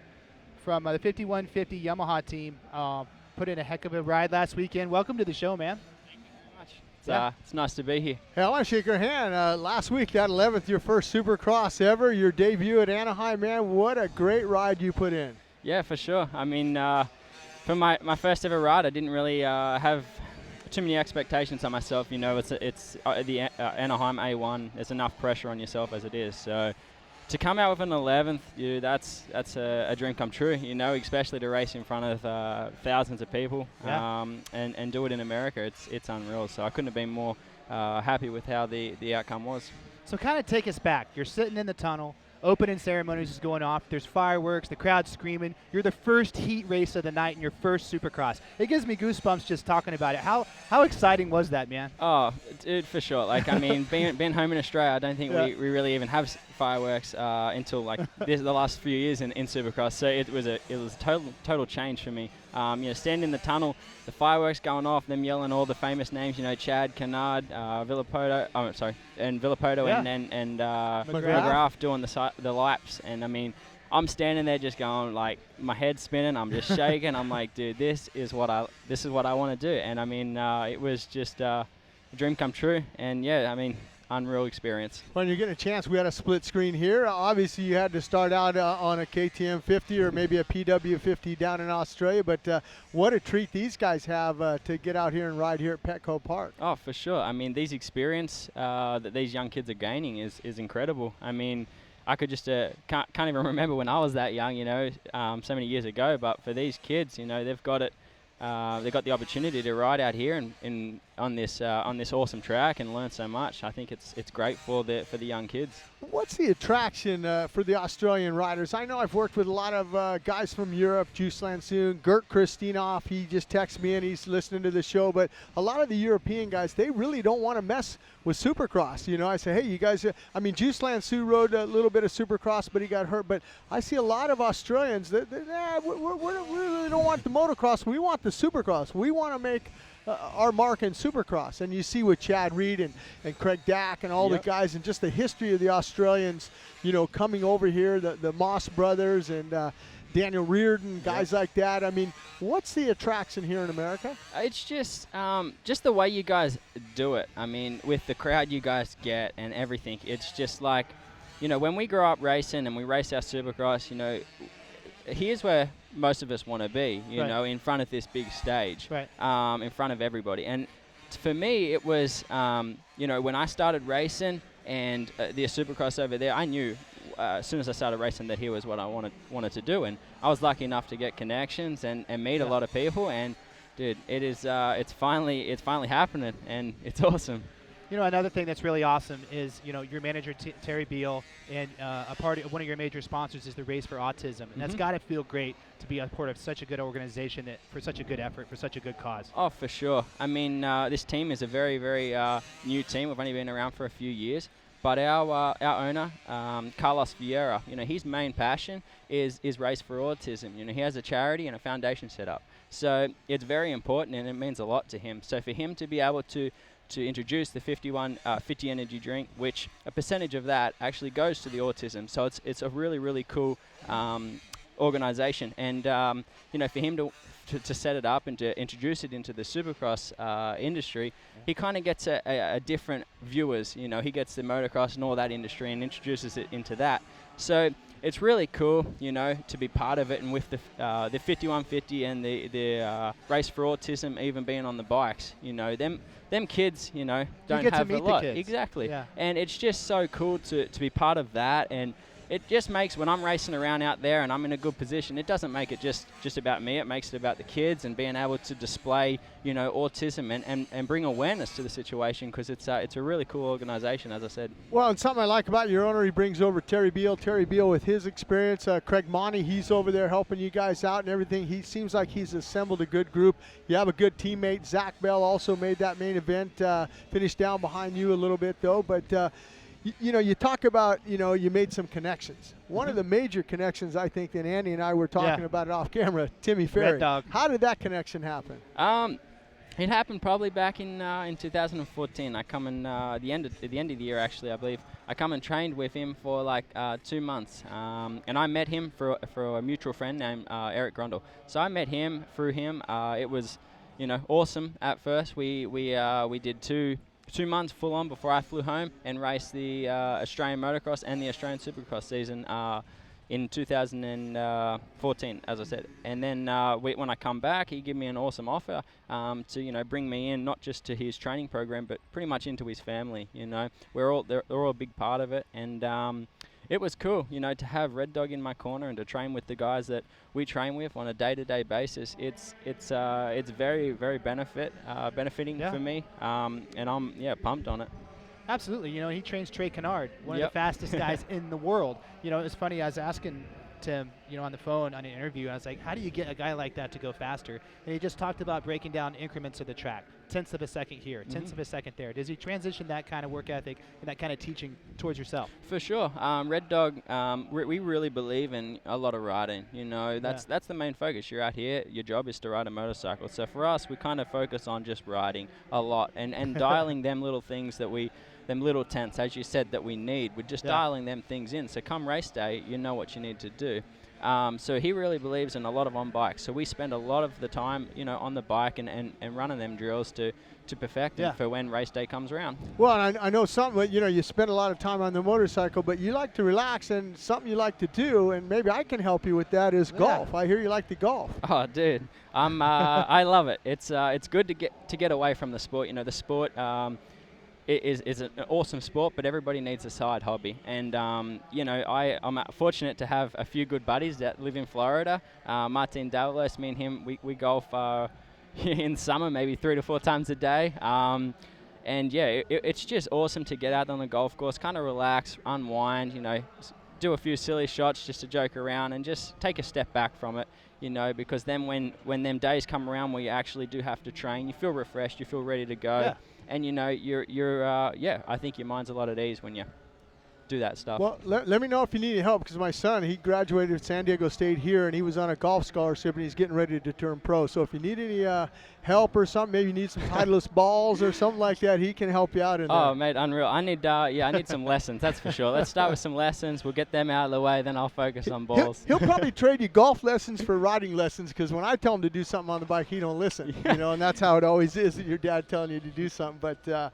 from the 5150 Yamaha team. Put in a heck of a ride last weekend. Welcome to the show, man. It's nice to be here. Hey, I want to shake your hand. Last week, that 11th, your first Supercross ever, your debut at Anaheim, man. What a great ride you put in. Yeah, for sure. I mean, for my first ever ride, I didn't really have too many expectations on myself. You know, it's the Anaheim A1. There's enough pressure on yourself as it is. So to come out with an 11th, that's a dream come true. You know, especially to race in front of thousands of people, and do it in America. It's unreal. So I couldn't have been more happy with how the outcome was. So kind of take us back. You're sitting in the tunnel. Opening ceremonies is going off. There's fireworks. The crowd's screaming. You're the first heat race of the night in your first Supercross. It gives me goosebumps just talking about it. How exciting was that, man? Oh, dude, for sure. Like, I mean, being home in Australia, I don't think we really even have fireworks until like the last few years in Supercross. So it was a total change for me. You know, standing in the tunnel, the fireworks going off, them yelling all the famous names. You know, Chad, Canard, Villapoto. Oh, sorry, and Villapoto and McGrath doing the laps. And I mean, I'm standing there just going like, my head's spinning. I'm just shaking. I'm like, dude, this is what I want to do. And I mean, it was just a dream come true. And yeah, I mean, unreal experience. When you get a chance, we had a split screen here. Obviously, you had to start out on a KTM 50 or maybe a PW 50 down in Australia, but what a treat these guys have to get out here and ride here at Petco Park. Oh, for sure. I mean, these experience that these young kids are gaining is incredible. I mean, I could just can't even remember when I was that young, you know, so many years ago, but for these kids, you know, they've got it. They got the opportunity to ride out here and on this awesome track and learn so much. I think it's great for the young kids. What's the attraction for the Australian riders? I know I've worked with a lot of guys from Europe, Juice Lansoon, Gert Christinoff. He just texted me and he's listening to the show. But a lot of the European guys, they really don't want to mess with Supercross. You know, I say, hey, you guys, I mean, Juice Lansoon rode a little bit of Supercross, but he got hurt. But I see a lot of Australians that we really don't want the motocross. We want the Supercross. We want to make our mark in Supercross. And you see with Chad Reed and Craig Dack and all the guys and just the history of the Australians, you know, coming over here, the Moss brothers and Daniel Reardon, guys like that. I mean, what's the attraction here in America? It's just the way you guys do it. I mean, with the crowd you guys get and everything, it's just like, you know, when we grow up racing and we race our Supercross, you know, here's where most of us want to be, you know, in front of this big stage, in front of everybody. And for me, it was, you know, when I started racing and the Supercross over there, I knew as soon as I started racing that here was what I wanted to do. And I was lucky enough to get connections and meet a lot of people. And dude, it's finally happening, and it's awesome. You know, another thing that's really awesome is, you know, your manager, Terry Beal, and one of your major sponsors is the Race for Autism. And that's got to feel great to be a part of such a good organization for such a good effort, for such a good cause. Oh, for sure. I mean, this team is a very, very new team. We've only been around for a few years. But our owner, Carlos Vieira, you know, his main passion is Race for Autism. You know, he has a charity and a foundation set up. So it's very important, and it means a lot to him. So for him to be able to introduce the 50 energy drink, which a percentage of that actually goes to the autism. So it's a really, really cool organization. And, you know, for him to set it up and to introduce it into the Supercross industry, he kind of gets a different viewers. You know, he gets the motocross and all that industry and introduces it into that. So it's really cool, you know, to be part of it, and with the 5150 and the Race for Autism even being on the bikes, you know, them kids, you know, don't have a lot. Exactly. Yeah. And it's just so cool to be part of that. And it just makes, when I'm racing around out there and I'm in a good position, it doesn't make it just about me. It makes it about the kids and being able to display, autism and bring awareness to the situation, because it's a really cool organization, as I said. Well, and something I like about your owner, he brings over Terry Beal. Terry Beal with his experience. Craig Monty, he's over there helping you guys out and everything. He seems like he's assembled a good group. You have a good teammate. Zach Bell also made that main event. Finished down behind you a little bit, though. But, you talk about, you made some connections. One of the major connections, I think, that Andy and I were talking about it off camera, Timmy Ferry. Red Dog. How did that connection happen? It happened probably back in 2014. I come in at the end of the year, actually, I believe. I come and trained with him for like 2 months, and I met him for a mutual friend named Eric Grundle. So I met him through him. It was, awesome at first. We did 2 months full on before I flew home and raced the Australian Motocross and the Australian Supercross season in 2014, as I said. And then when I come back, he gave me an awesome offer to bring me in, not just to his training program, but pretty much into his family. They're all a big part of it, and it was cool, to have Red Dog in my corner and to train with the guys that we train with on a day-to-day basis. It's very, very benefiting for me, and I'm pumped on it. Absolutely. He trains Trey Canard, one of the fastest guys in the world. It's funny, I was asking Tim, on the phone on an interview, and I was like, how do you get a guy like that to go faster? And he just talked about breaking down increments of the track, tenths of a second here, tenths of a second there. Does he transition that kind of work ethic and that kind of teaching towards yourself? For sure. Red Dog, we really believe in a lot of riding. That's the main focus. You're out here, your job is to ride a motorcycle. So for us, we kind of focus on just riding a lot and dialing them little things them little tenths, as you said, that we need. We're just dialing them things in. So come race day, you know what you need to do. So he really believes in a lot of on bikes. So we spend a lot of the time, on the bike and running them drills to perfect it for when race day comes around. Well, and I know something, you spend a lot of time on the motorcycle, but you like to relax, and something you like to do, and maybe I can help you with that, is golf. I hear you like to golf. Oh, dude, I love it. It's good to get away from the sport. The sport it is an awesome sport, but everybody needs a side hobby. And, I'm fortunate to have a few good buddies that live in Florida. Martin Davalos, me and him, we golf in summer maybe 3 to 4 times a day. It's just awesome to get out on the golf course, kind of relax, unwind, do a few silly shots just to joke around and just take a step back from it, because then when them days come around where you actually do have to train, you feel refreshed, you feel ready to go. Yeah. And I think your mind's a lot at ease when you do that stuff. Well, let me know if you need any help, because my son, he graduated at San Diego State here, and he was on a golf scholarship, and he's getting ready to turn pro. So if you need any help or something, maybe you need some Titleist balls or something like that, he can help you out in there. Oh, mate, unreal. I need some lessons, that's for sure. Let's start with some lessons. We'll get them out of the way, then I'll focus on balls. He'll probably trade you golf lessons for riding lessons, because when I tell him to do something on the bike, he don't listen. And that's how it always is, your dad telling you to do something. But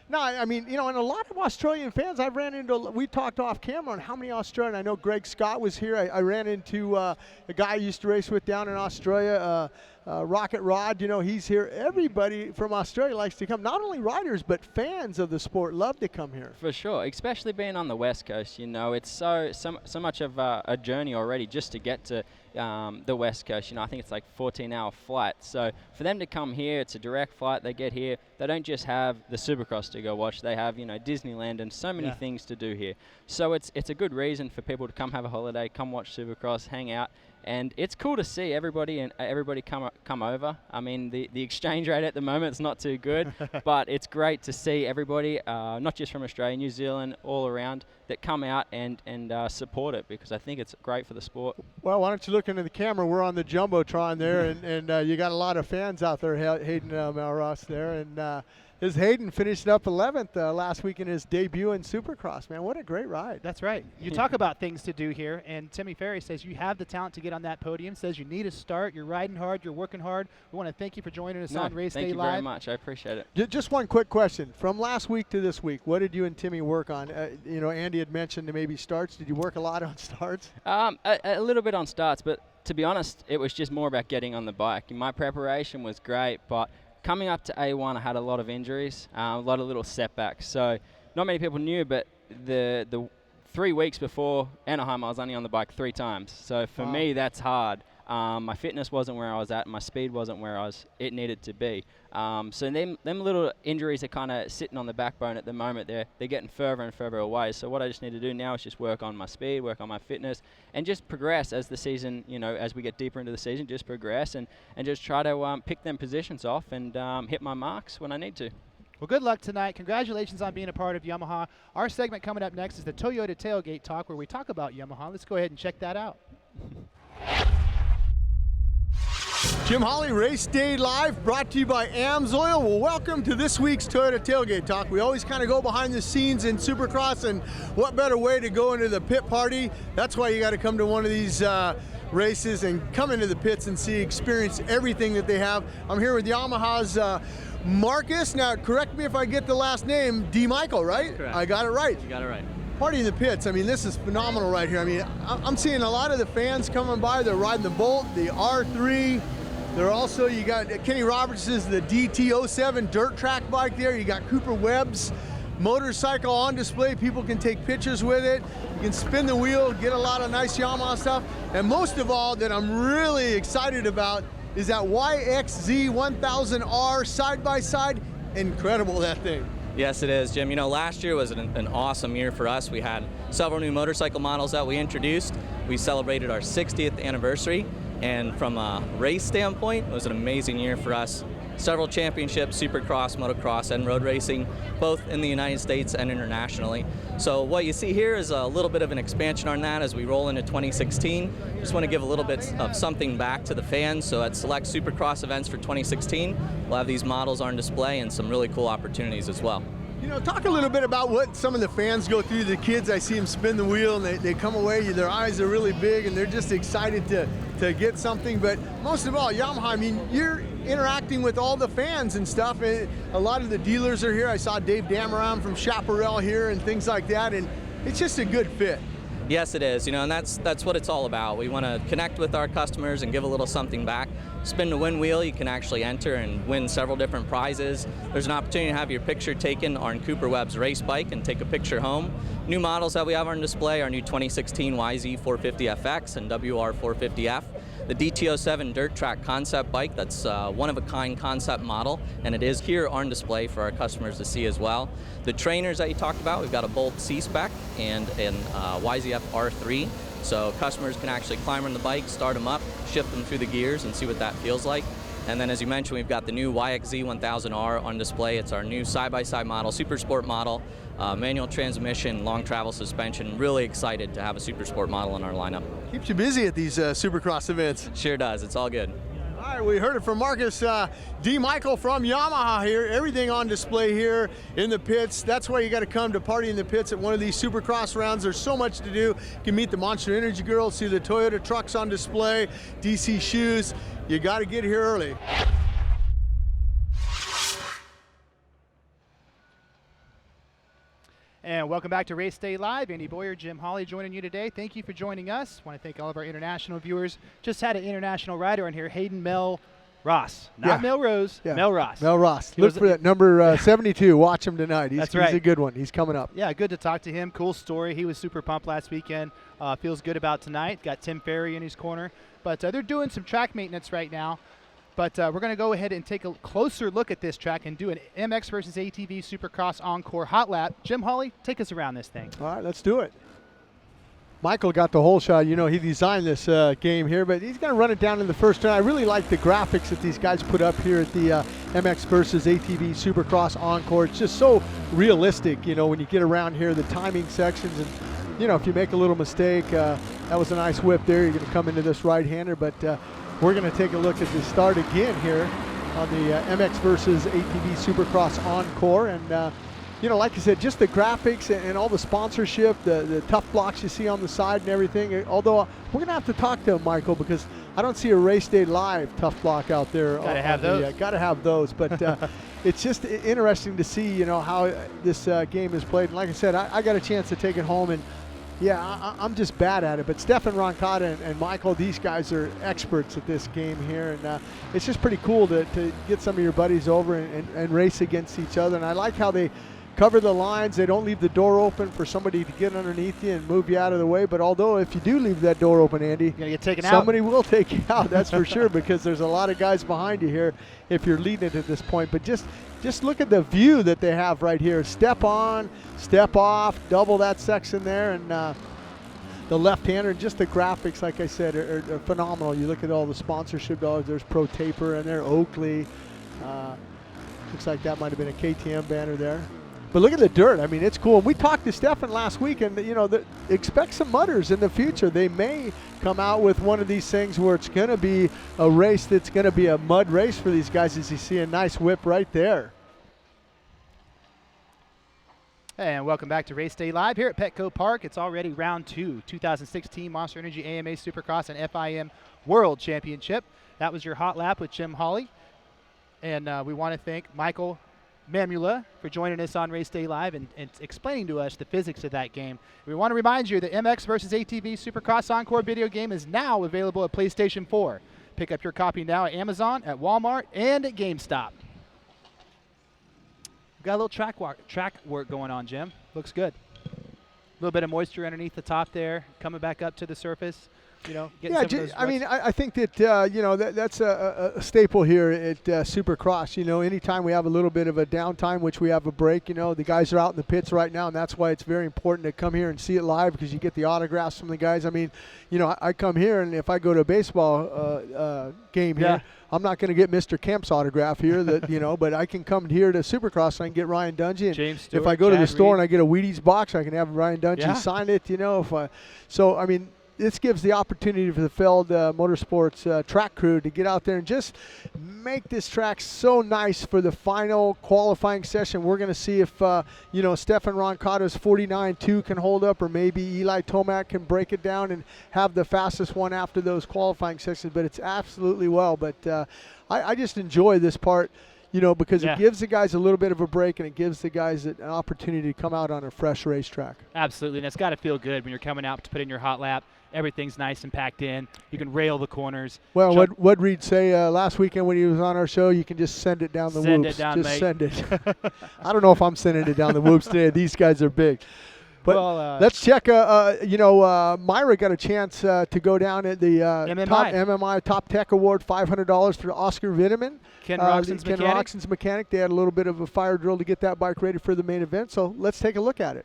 no, I mean, and a lot of Australian fans I've ran into, we talked off camera on how many Australian. I know Greg Scott was here. I ran into a guy I used to race with down in Australia, Rocket Rod, he's here. Everybody from Australia likes to come. Not only riders, but fans of the sport love to come here. For sure, especially being on the West Coast. It's so much of a journey already just to get to the West Coast. I think it's like 14-hour flight. So for them to come here, it's a direct flight. They get here. They don't just have the Supercross to go watch. They have, Disneyland and so many things to do here. So it's a good reason for people to come have a holiday, come watch Supercross, hang out. And it's cool to see everybody come over. I mean, the exchange rate at the moment is not too good, but it's great to see everybody, not just from Australia, New Zealand, all around, that come out and support it, because I think it's great for the sport. Well, why don't you look into the camera? We're on the Jumbotron there, and you got a lot of fans out there, Hayden Malross there. And As Hayden finished up 11th last week in his debut in Supercross. Man, what a great ride. That's right. You talk about things to do here, and Timmy Ferry says you have the talent to get on that podium, says you need a start, you're riding hard, you're working hard. We want to thank you for joining us on Race Day Live. Thank you very much. I appreciate it. Just one quick question. From last week to this week, what did you and Timmy work on? Andy had mentioned maybe starts. Did you work a lot on starts? A little bit on starts, but to be honest, it was just more about getting on the bike. My preparation was great, but coming up to A1, I had a lot of injuries, a lot of little setbacks. So not many people knew, but the 3 weeks before Anaheim, I was only on the bike 3 times. So for me, that's hard. My fitness wasn't where I was at. My speed wasn't where it needed to be. So them little injuries are kind of sitting on the backbone at the moment. They're getting further and further away. So what I just need to do now is just work on my speed, work on my fitness, and just progress as the season, as we get deeper into the season, just progress and just try to pick them positions off and hit my marks when I need to. Well, good luck tonight. Congratulations on being a part of Yamaha. Our segment coming up next is the Toyota Tailgate Talk, where we talk about Yamaha. Let's go ahead and check that out. Jim Holley, Race Day Live, brought to you by Amsoil. Well, welcome to this week's Toyota Tailgate Talk. We always kind of go behind the scenes in Supercross, and what better way to go into the pit party? That's why you got to come to one of these races and come into the pits and experience everything that they have. I'm here with Yamaha's Marcus. Now, correct me if I get the last name, D. Michael, right? Correct. I got it right. You got it right. Party in the pits. I mean, this is phenomenal right here. I mean, I'm seeing a lot of the fans coming by. They're riding the Bolt, the R3. They're also, you got Kenny Robertson's the DT07 dirt track bike there. You got Cooper Webb's motorcycle on display. People can take pictures with it. You can spin the wheel, get a lot of nice Yamaha stuff. And most of all, that I'm really excited about is that YXZ 1000R side-by-side. Incredible, that thing. Yes, it is, Jim. Last year was an awesome year for us. We had several new motorcycle models that we introduced. We celebrated our 60th anniversary. And from a race standpoint, it was an amazing year for us. Several championships, Supercross, motocross, and road racing, both in the United States and internationally. So what you see here is a little bit of an expansion on that as we roll into 2016. Just want to give a little bit of something back to the fans. So at select Supercross events for 2016, we'll have these models on display and some really cool opportunities as well. Talk a little bit about what some of the fans go through. The kids, I see them spin the wheel and they come away, their eyes are really big and they're just excited to get something. But most of all, Yamaha, I mean, you're interacting with all the fans and stuff. A lot of the dealers are here. I saw Dave Dameron from Chaparral here and things like that, and it's just a good fit. Yes, it is, and that's what it's all about. We want to connect with our customers and give a little something back. Spin the win wheel, you can actually enter and win several different prizes. There's an opportunity to have your picture taken on Cooper Webb's race bike and take a picture home. New models that we have on display are new 2016 YZ450FX and WR450F. The DT07 dirt track concept bike, that's one-of-a-kind concept model, and it is here on display for our customers to see as well. The trainers that you talked about, we've got a Bolt C-Spec and an YZF R3, so customers can actually climb on the bike, start them up, shift them through the gears, and see what that feels like. And then, as you mentioned, we've got the new YXZ 1000R on display. It's our new side-by-side model, super sport model, manual transmission, long travel suspension. Really excited to have a super sport model in our lineup. Keeps you busy at these Supercross events. Sure does. It's all good. All right, we heard it from Marcus D. Michael from Yamaha here. Everything on display here in the pits. That's why you got to come to Party in the Pits at one of these Supercross rounds. There's so much to do. You can meet the Monster Energy girls, see the Toyota trucks on display, DC shoes. You got to get here early. And welcome back to Race Day Live. Andy Bowyer, Jim Holley joining you today. Thank you for joining us. Want to thank all of our international viewers. Just had an international rider on here, Hayden Mel Ross. Not Melrose, Mel Ross. Mel Ross. Look for that number 72. Watch him tonight. He's a good one. He's coming up. Yeah, good to talk to him. Cool story. He was super pumped last weekend. Feels good about tonight. Got Tim Ferry in his corner. But they're doing some track maintenance right now. But we're going to go ahead and take a closer look at this track and do an MX versus ATV Supercross Encore Hot Lap. Jim Holley, take us around this thing. All right, let's do it. Michael got the whole shot. He designed this game here, but he's going to run it down in the first turn. I really like the graphics that these guys put up here at the MX versus ATV Supercross Encore. It's just so realistic, when you get around here, the timing sections. And, if you make a little mistake, that was a nice whip there. You're going to come into this right-hander, but we're going to take a look at the start again here on the MX versus ATV Supercross Encore. And, like I said, just the graphics and all the sponsorship, the tough blocks you see on the side and everything. Although we're going to have to talk to Michael because I don't see a Race Day Live tough block out there. Got to have those. Got to have those. But it's just interesting to see, how this game is played. And like I said, I got a chance to take it home and I'm just bad at it, but Stefan Roncada and Michael, these guys are experts at this game here, and it's just pretty cool to get some of your buddies over and race against each other. And I like how they cover the lines. They don't leave the door open for somebody to get underneath you and move you out of the way. But although if you do leave that door open, Andy, you're going to get taken out. Somebody will take you out, that's for sure, because there's a lot of guys behind you here if you're leading it at this point. But just look at the view that they have right here. Step on, step off, double that section there, and the left-hander, and just the graphics, like I said, are phenomenal. You look at all the sponsorship dollars. There's Pro Taper and there, Oakley. Looks like that might have been a KTM banner there. But look at the dirt. I mean, it's cool. And we talked to Stefan last week, and expect some mudders in the future. They may come out with one of these things where it's going to be a race that's going to be a mud race for these guys, as you see a nice whip right there. And welcome back to Race Day Live here at Petco Park. It's already round 2, 2016 Monster Energy AMA Supercross and FIM World Championship. That was your hot lap with Jim Holley. And we want to thank Michael Mamula for joining us on Race Day Live and explaining to us the physics of that game. We want to remind you that MX vs. ATV Supercross Encore video game is now available at PlayStation 4. Pick up your copy now at Amazon, at Walmart, and at GameStop. We've got a little track work going on, Jim. Looks good. A little bit of moisture underneath the top there, coming back up to the surface. I think that that's a staple here at Supercross. Anytime we have a little bit of a downtime, which we have a break, the guys are out in the pits right now, and that's why it's very important to come here and see it live, because you get the autographs from the guys. I mean, I come here, and if I go to a baseball game here, I'm not going to get Mr. Kemp's autograph here, but I can come here to Supercross and I can get Ryan Dungey. And James Stewart, if I go to the Chad store Reed. and I get a Wheaties box, I can have Ryan Dungey sign it. This gives the opportunity for the Feld Motorsports track crew to get out there and just make this track so nice for the final qualifying session. We're going to see if, Stefan Roncato's 49.2 can hold up, or maybe Eli Tomac can break it down and have the fastest one after those qualifying sessions. But it's absolutely well. But I just enjoy this part, because it gives the guys a little bit of a break, and it gives the guys an opportunity to come out on a fresh racetrack. Absolutely, and it's got to feel good when you're coming out to put in your hot lap. Everything's nice and packed in. You can rail the corners. Well, what Reed say last weekend when he was on our show, you can just send it down the whoops. Send it. I don't know if I'm sending it down the whoops today. These guys are big. But let's check. Mayra got a chance to go down at the MMI Top Tech Award, $500 for Oscar Vitamin. Ken Roxon's mechanic. They had a little bit of a fire drill to get that bike ready for the main event. So let's take a look at it.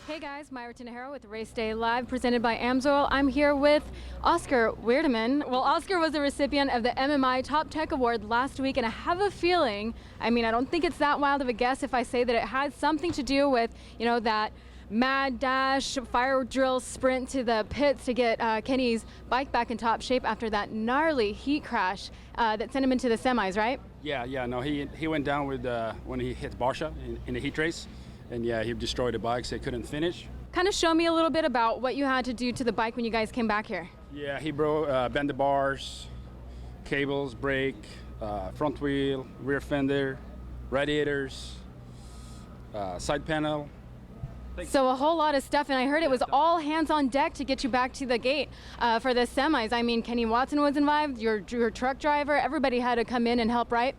Hey guys, Mayra Tinajero with Race Day Live, presented by Amsoil. I'm here with Oscar Weirdeman. Well, Oscar was the recipient of the MMI Top Tech Award last week, and I have a feeling, I don't think it's that wild of a guess if I say that it had something to do with, that mad dash, fire drill sprint to the pits to get Kenny's bike back in top shape after that gnarly heat crash that sent him into the semis, right? No, he went down with when he hit Barsha in the heat race. And he destroyed the bike, so he couldn't finish. Kind of show me a little bit about what you had to do to the bike when you guys came back here. Yeah, he bent the bars, cables, brake, front wheel, rear fender, radiators, side panel. So a whole lot of stuff, and I heard it was all hands on deck to get you back to the gate for the semis. Kenny Watson was involved, your truck driver, everybody had to come in and help, right?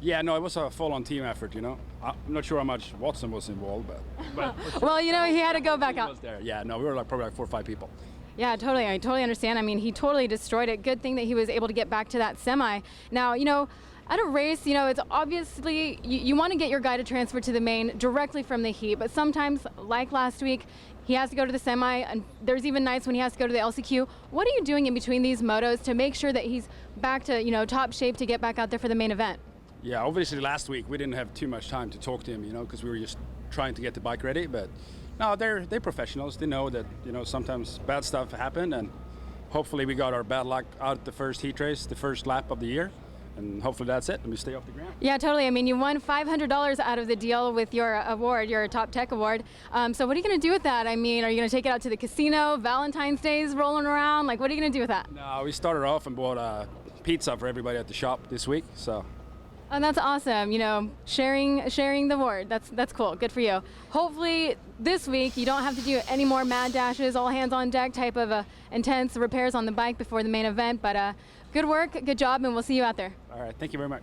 Yeah, no, it was a full-on team effort, I'm not sure how much Watson was involved, but well, he had to go back out. Was there. Yeah, no, we were probably 4 or 5 people. Yeah, totally. I totally understand. He totally destroyed it. Good thing that he was able to get back to that semi. Now, at a race, it's obviously, you want to get your guy to transfer to the main directly from the heat, but sometimes, like last week, he has to go to the semi, and there's even nights when he has to go to the LCQ. What are you doing in between these motos to make sure that he's back to, top shape to get back out there for the main event? Yeah, obviously last week we didn't have too much time to talk to him, because we were just trying to get the bike ready. But no, they're professionals. They know that sometimes bad stuff happened, and hopefully we got our bad luck out at the first heat race, the first lap of the year, and hopefully that's it, and we stay off the ground. Yeah, totally. You won $500 out of the deal with your award, your Top Tech Award. So what are you going to do with that? Are you going to take it out to the casino? Valentine's Day's rolling around. What are you going to do with that? No, we started off and bought pizza for everybody at the shop this week. So. And that's awesome, sharing the award. That's cool. Good for you. Hopefully this week you don't have to do any more mad dashes, all hands on deck type of intense repairs on the bike before the main event. But good work, good job, and we'll see you out there. All right, thank you very much.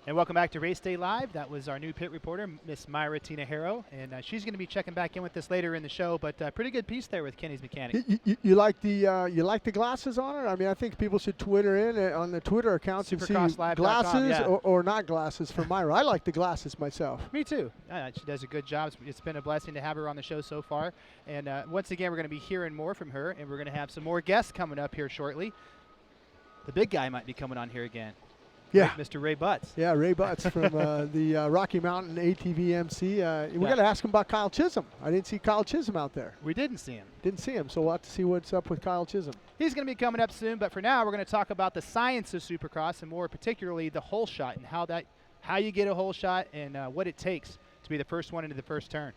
And welcome back to Race Day Live. That was our new pit reporter, Miss Mayra Tinajero, and she's going to be checking back in with us later in the show. But pretty good piece there with Kenny's Mechanic. You like the glasses on it? I mean, I think people should Twitter in on the Twitter accounts and see glasses or not glasses for Mayra. I like the glasses myself. Me too. She does a good job. It's been a blessing to have her on the show so far. And once again, we're going to be hearing more from her, and we're going to have some more guests coming up here shortly. The big guy might be coming on here again. Yeah. Mr. Ray Butts. Yeah, Ray Butts from the Rocky Mountain ATV MC. We got to ask him about Kyle Chisholm. I didn't see Kyle Chisholm out there. We didn't see him. Didn't see him, so we'll have to see what's up with Kyle Chisholm. He's going to be coming up soon, but for now, we're going to talk about the science of Supercross and more particularly the hole shot and how you get a hole shot and what it takes to be the first one into the first turn.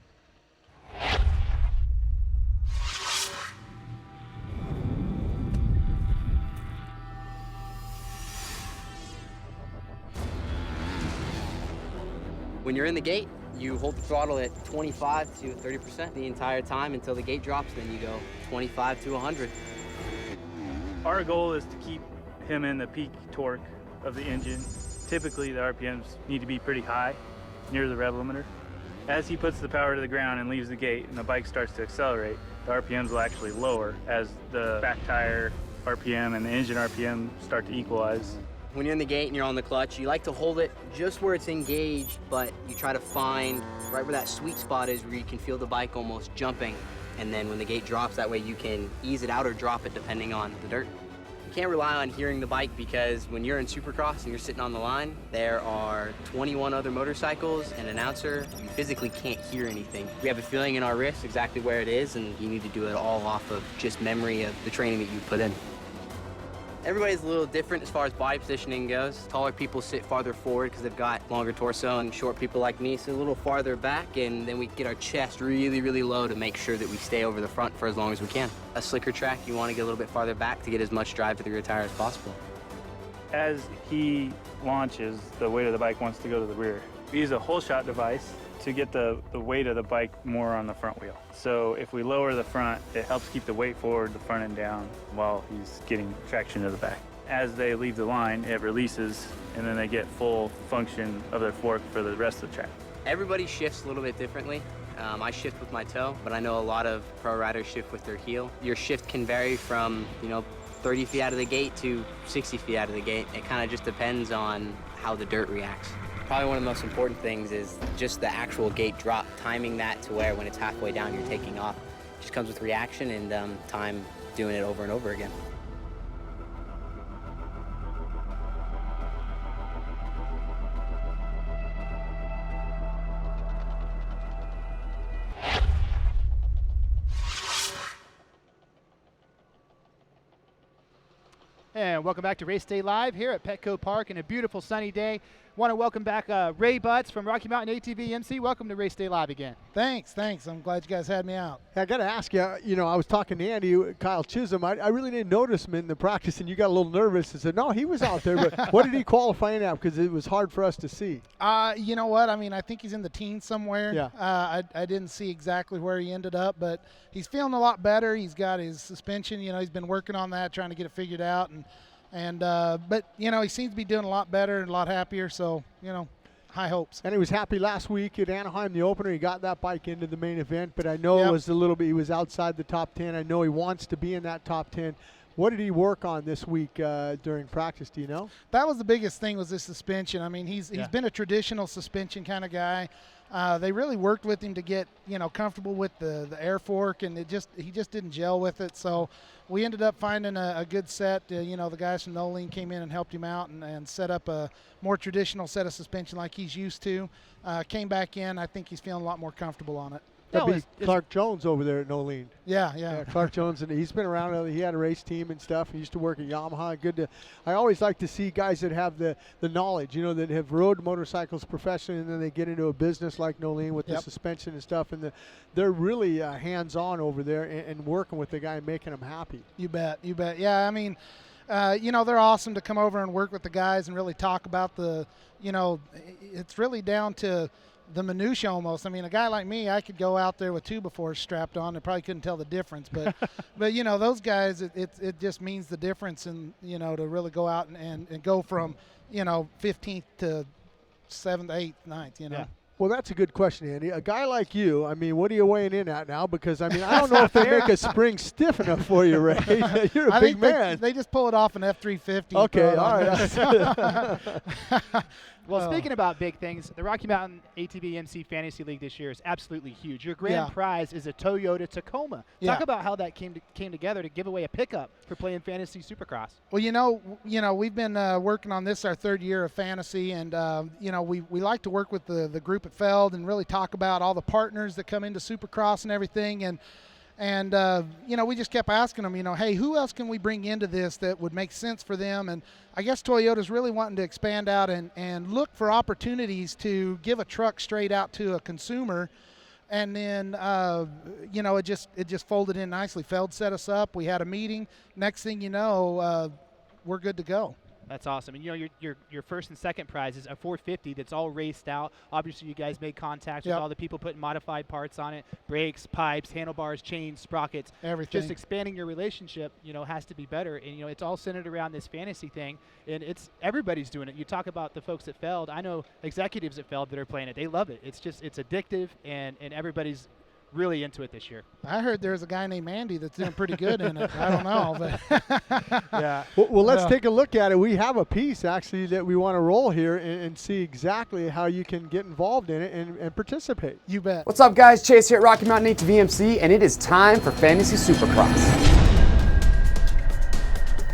When you're in the gate, you hold the throttle at 25 to 30% the entire time until the gate drops, then you go 25 to 100. Our goal is to keep him in the peak torque of the engine. Typically, the RPMs need to be pretty high, near the rev limiter. As he puts the power to the ground and leaves the gate and the bike starts to accelerate, the RPMs will actually lower as the back tire RPM and the engine RPM start to equalize. When you're in the gate and you're on the clutch, you like to hold it just where it's engaged, but you try to find right where that sweet spot is where you can feel the bike almost jumping. And then when the gate drops, that way you can ease it out or drop it depending on the dirt. You can't rely on hearing the bike because when you're in Supercross and you're sitting on the line, there are 21 other motorcycles and an announcer. You physically can't hear anything. We have a feeling in our wrist exactly where it is, and you need to do it all off of just memory of the training that you put in. Everybody's a little different as far as body positioning goes. Taller people sit farther forward because they've got longer torso, and short people like me sit a little farther back, and then we get our chest really, really low to make sure that we stay over the front for as long as we can. A slicker track, you want to get a little bit farther back to get as much drive to the rear tire as possible. As he launches, the weight of the bike wants to go to the rear. We use a hole shot device to get the weight of the bike more on the front wheel. So if we lower the front, it helps keep the weight forward, the front end down, while he's getting traction to the back. As they leave the line, it releases, and then they get full function of their fork for the rest of the track. Everybody shifts a little bit differently. I shift with my toe, but I know a lot of pro riders shift with their heel. Your shift can vary from, 30 feet out of the gate to 60 feet out of the gate. It kind of just depends on how the dirt reacts. Probably one of the most important things is just the actual gate drop, timing that to where when it's halfway down you're taking off. It just comes with reaction and time doing it over and over again. And welcome back to Race Day Live here at Petco Park in a beautiful sunny day. Want to welcome back Ray Butts from Rocky Mountain ATV MC. Welcome to Race Day Live again. Thanks. I'm glad you guys had me out. I got to ask you, I was talking to Andy, Kyle Chisholm. I really didn't notice him in the practice, and you got a little nervous and said, no, he was out there. But what did he qualify in at? Because it was hard for us to see. You know what? I mean, I think he's in the teens somewhere. Yeah. I didn't see exactly where he ended up, but he's feeling a lot better. He's got his suspension. He's been working on that, trying to get it figured out. But he seems to be doing a lot better and a lot happier. So, high hopes. And he was happy last week at Anaheim, the opener. He got that bike into the main event, but I know it was a little bit, he was outside the top 10. I know he wants to be in that top 10. What did he work on this week during practice? Do you know? That was the biggest thing, was his suspension. I mean, he's been a traditional suspension kind of guy. They really worked with him to get comfortable with the air fork, and he just didn't gel with it. So we ended up finding a good set. The guys from Nolene came in and helped him out and set up a more traditional set of suspension like he's used to. Came back in. I think he's feeling a lot more comfortable on it. That'd be Clark Jones over there at Nolene. Yeah, Clark Jones, and he's been around. He had a race team and stuff. He used to work at Yamaha. I always like to see guys that have the knowledge, that have rode motorcycles professionally, and then they get into a business like Nolene with the suspension and stuff, and they're really hands-on over there and working with the guy and making them happy. You bet. Yeah, I mean, they're awesome to come over and work with the guys and really talk about it's really down to the minutia almost. I mean, a guy like me, I could go out there with 2x4s strapped on and probably couldn't tell the difference. But those guys, it just means the difference, and to really go out and go from 15th to 7th, 8th, 9th, you know. Yeah. Well, that's a good question, Andy. A guy like you, I mean, what are you weighing in at now? Because, I mean, I don't know if they make a spring stiff enough for you, Ray. You're a big man. They just pull it off an F-350. Okay, all right. Well, speaking about big things, the Rocky Mountain ATV MC Fantasy League this year is absolutely huge. Your grand prize is a Toyota Tacoma. Talk about how that came together to give away a pickup for playing Fantasy Supercross. Well, we've been working on this our 3rd year of Fantasy, and we like to work with the group at Feld and really talk about all the partners that come into Supercross and everything, and we just kept asking them, hey, who else can we bring into this that would make sense for them? And I guess Toyota's really wanting to expand out and look for opportunities to give a truck straight out to a consumer. And then, it just folded in nicely. Feld set us up. We had a meeting. Next thing you know, we're good to go. That's awesome. And your first and second prizes, a 450 that's all raced out. Obviously, you guys made contact with all the people putting modified parts on it: brakes, pipes, handlebars, chains, sprockets. Everything. Just expanding your relationship, has to be better. And it's all centered around this fantasy thing, and everybody's doing it. You talk about the folks at Feld. I know executives at Feld that are playing it. They love it. It's addictive, and everybody's really into it this year. I heard there's a guy named Andy that's doing pretty good in it. I don't know, but yeah. Well, let's take a look at it. We have a piece actually that we want to roll here and see exactly how you can get involved in it and participate. You bet. What's up, guys? Chase here at Rocky Mountain ATV MC, and it is time for Fantasy Supercross.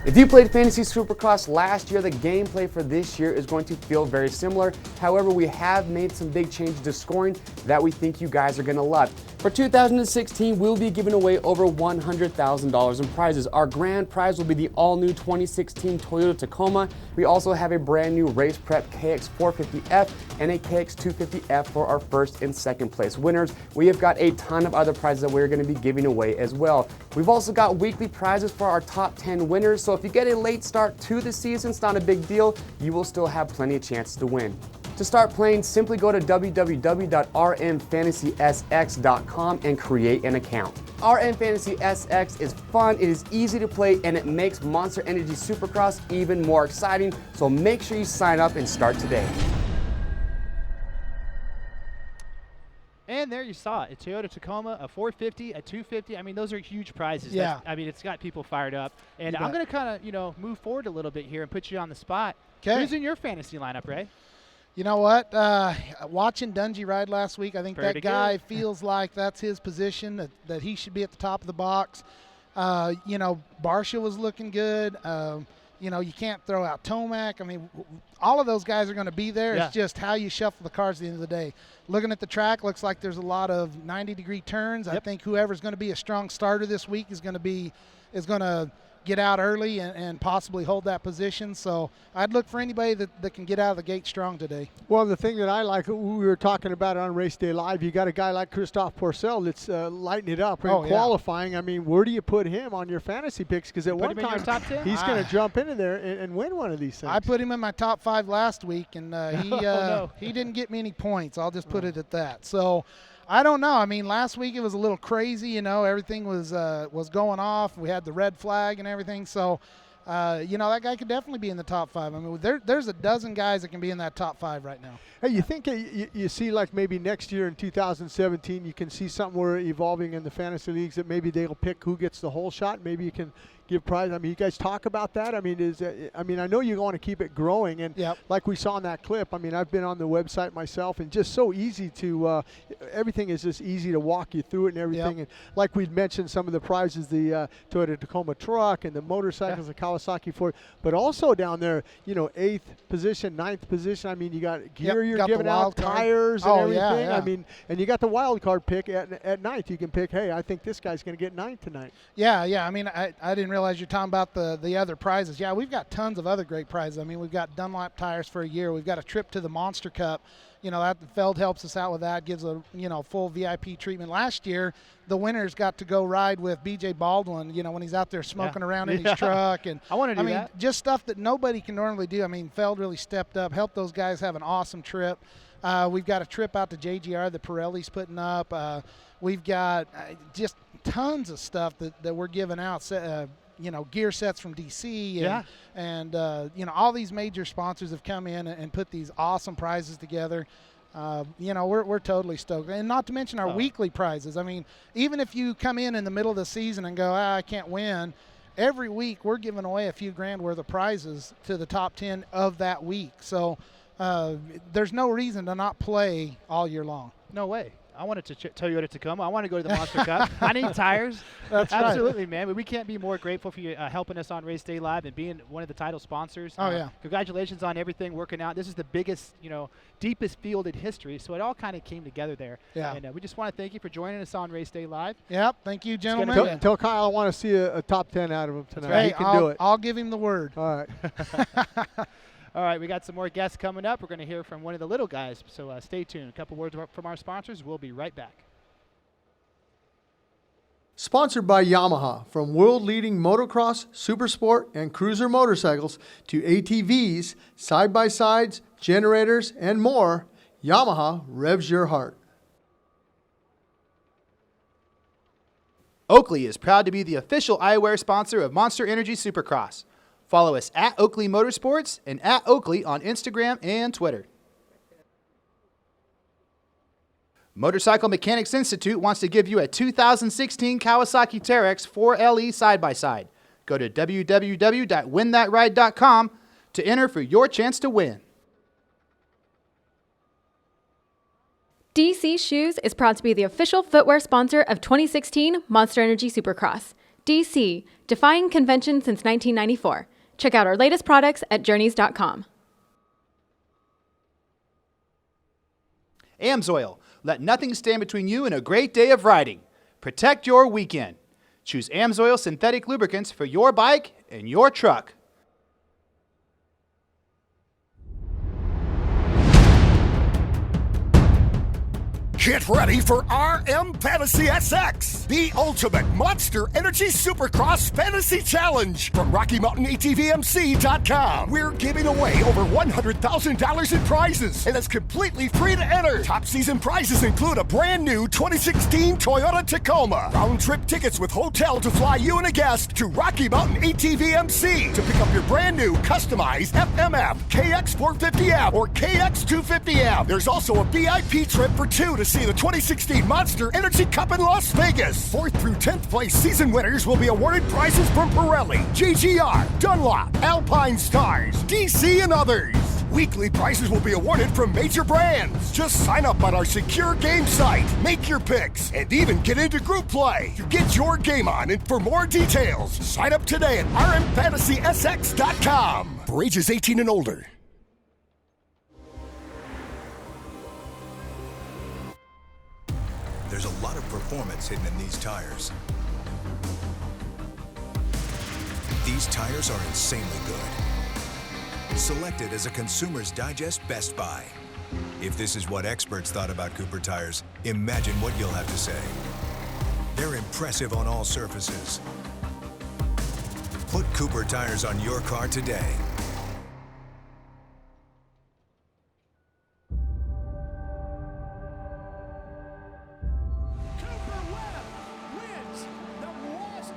If you played Fantasy Supercross last year, the gameplay for this year is going to feel very similar. However, we have made some big changes to scoring that we think you guys are going to love. For 2016, we'll be giving away over $100,000 in prizes. Our grand prize will be the all-new 2016 Toyota Tacoma. We also have a brand new Race Prep KX450F and a KX250F for our first and second place winners. We have got a ton of other prizes that we're going to be giving away as well. We've also got weekly prizes for our top 10 winners, so if you get a late start to the season, it's not a big deal. You will still have plenty of chances to win. To start playing, simply go to www.rmfantasysx.com and create an account. RM Fantasy SX is fun, it is easy to play, and it makes Monster Energy Supercross even more exciting, so make sure you sign up and start today. And there you saw it, a Toyota Tacoma, a 450, a 250. I mean, those are huge prizes. Yeah. It's got people fired up. And I'm going to kind of, move forward a little bit here and put you on the spot. Okay. Who's in your fantasy lineup, Ray? You know what? Watching Dungey ride last week, I think that guy feels like that's his position, that he should be at the top of the box. Barsha was looking good. You can't throw out Tomac. I mean, all of those guys are going to be there. Yeah. It's just how you shuffle the cards at the end of the day. Looking at the track, looks like there's a lot of 90-degree turns. Yep. I think whoever's going to be a strong starter this week is going to get out early and possibly hold that position. So I'd look for anybody that can get out of the gate strong today. Well, the thing that I like, we were talking about on Race Day Live, you got a guy like Christophe Porcel that's lighting it up and qualifying. I mean, where do you put him on your fantasy picks? Because at one time he's going to jump into there and win one of these things. I put him in my top 5 last week, and he didn't get me any points. I'll just put it at that. So I don't know. I mean, last week it was a little crazy. Everything was going off. We had the red flag and everything. So, that guy could definitely be in the top 5. I mean, there's a dozen guys that can be in that top 5 right now. Hey, you think you see like maybe next year in 2017 you can see something where evolving in the fantasy leagues that maybe they'll pick who gets the whole shot. Maybe you can give prize. I mean, you guys talk about that. I mean, I know you want to keep it growing, and like we saw in that clip. I mean, I've been on the website myself, and just so easy to everything is just easy to walk you through it and everything. And like we'd mentioned, some of the prizes, the Toyota Tacoma truck and the motorcycles, the Kawasaki Ford, but also down there, 8th position, 9th position. I mean, you got gear you're giving out, tires and everything. I mean, and you got the wild card pick at 9th. You can pick, hey, I think this guy's going to get 9th tonight. Yeah. I mean, I didn't realize you're talking about the other prizes. Yeah, we've got tons of other great prizes. I mean, we've got Dunlop tires for a year. We've got a trip to the Monster Cup. That Feld helps us out with that, gives a full VIP treatment. Last year, the winners got to go ride with B.J. Baldwin, when he's out there smoking around in his truck. And I want to do that. Just stuff that nobody can normally do. I mean, Feld really stepped up, helped those guys have an awesome trip. We've got a trip out to JGR that Pirelli's putting up. We've got just tons of stuff that we're giving out. gear sets from DC. Yeah. And all these major sponsors have come in and put these awesome prizes together. We're totally stoked. And not to mention our weekly prizes. I mean, even if you come in the middle of the season and go, I can't win, every week we're giving away a few grand worth of prizes to the top 10 of that week. So there's no reason to not play all year long. No way. I wanted to tell you what to come. I want to go to the Monster Cup. I need tires. That's Absolutely, right. man. But we can't be more grateful for you helping us on Race Day Live and being one of the title sponsors. Oh, yeah. Congratulations on everything working out. This is the biggest, deepest field in history. So it all kind of came together there. Yeah. And we just want to thank you for joining us on Race Day Live. Yep. Thank you, gentlemen. Tell Kyle I want to see a top 10 out of him tonight. Hey, he can do it. I'll give him the word. All right. All right, we got some more guests coming up. We're going to hear from one of the little guys, so stay tuned. A couple words from our sponsors. We'll be right back. Sponsored by Yamaha, from world-leading motocross, supersport, and cruiser motorcycles to ATVs, side-by-sides, generators, and more, Yamaha revs your heart. Oakley is proud to be the official eyewear sponsor of Monster Energy Supercross. Follow us at Oakley Motorsports and at Oakley on Instagram and Twitter. Motorcycle Mechanics Institute wants to give you a 2016 Kawasaki Teryx 4LE side-by-side. Go to www.winthatride.com to enter for your chance to win. DC Shoes is proud to be the official footwear sponsor of 2016 Monster Energy Supercross. DC, defying convention since 1994. Check out our latest products at journeys.com. Amsoil. Let nothing stand between you and a great day of riding. Protect your weekend. Choose Amsoil synthetic lubricants for your bike and your truck. Get ready for RM Fantasy SX, the ultimate Monster Energy Supercross Fantasy Challenge from RockyMountainATVMC.com. We're giving away over $100,000 in prizes, and it's completely free to enter. Top season prizes include a brand new 2016 Toyota Tacoma, round-trip tickets with hotel to fly you and a guest to Rocky Mountain ATVMC to pick up your brand new customized FMF, KX450F, or KX250F. There's also a VIP trip for two to see the 2016 Monster Energy Cup in Las Vegas. 4th through 10th place season winners will be awarded prizes from Pirelli, GGR, Dunlop, Alpine Stars, DC, and others. Weekly prizes will be awarded from major brands. Just sign up on our secure game site, make your picks, and even get into group play to get your game on. And for more details, sign up today at rmfantasysx.com. For ages 18 and older. There's a lot of performance hidden in these tires. These tires are insanely good. Selected as a Consumer's Digest Best Buy. If this is what experts thought about Cooper tires, imagine what you'll have to say. They're impressive on all surfaces. Put Cooper tires on your car today.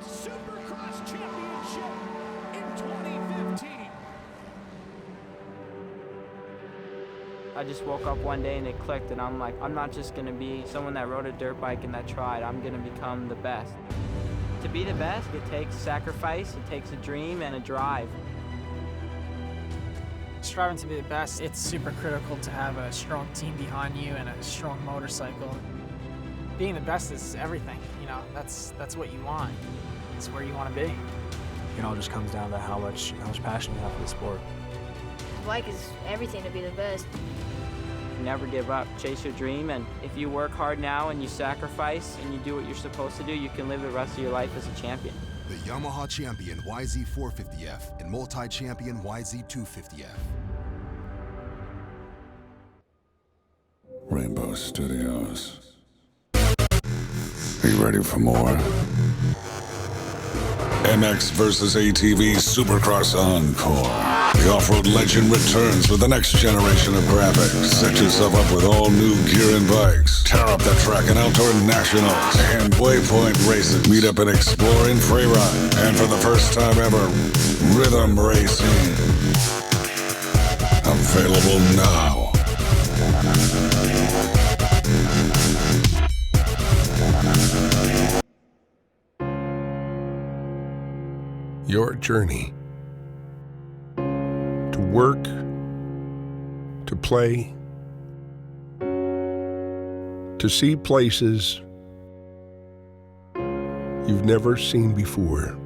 Supercross Championship in 2015. I just woke up one day and it clicked, and I'm like, I'm not just gonna be someone that rode a dirt bike and that tried. I'm gonna become the best. To be the best, it takes sacrifice, it takes a dream and a drive. Striving to be the best, it's super critical to have a strong team behind you and a strong motorcycle. Being the best is everything, that's what you want. It's where you want to be. It all just comes down to how much passion you have for the sport. The bike is everything to be the best. Never give up, chase your dream, and if you work hard now and you sacrifice and you do what you're supposed to do, you can live the rest of your life as a champion. The Yamaha champion YZ450F and multi-champion YZ250F. Rainbow Studios. Are you ready for more? MX vs. ATV Supercross Encore. The off-road legend returns with the next generation of graphics. Set yourself up with all new gear and bikes. Tear up the track in Outdoor Nationals and Waypoint races. Meet up and explore in Freeride. And for the first time ever, Rhythm Racing. Available now. Your journey. To work, to play, to see places you've never seen before.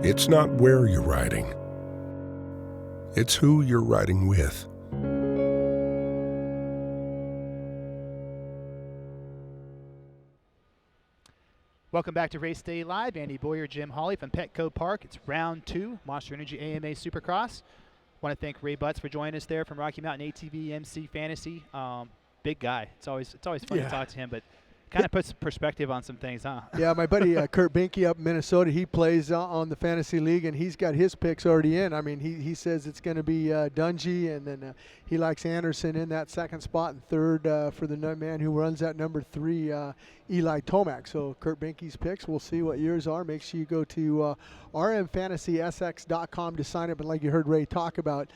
It's not where you're riding. It's who you're riding with. Welcome back to Race Day Live. Andy Bowyer, Jim Holley from Petco Park. It's round 2, Monster Energy AMA Supercross. Want to thank Ray Butts for joining us there from Rocky Mountain ATV MC Fantasy. Big guy. It's always fun to talk to him, but kind of puts perspective on some things, huh? Yeah, my buddy Kurt Binke up in Minnesota, he plays on the Fantasy League, and he's got his picks already in. I mean, he says it's going to be Dungey, and then he likes Anderson in that second spot, and third for the man who runs that number 3, Eli Tomac. So Kurt Binke's picks, we'll see what yours are. Make sure you go to rmfantasysx.com to sign up, and like you heard Ray talk about,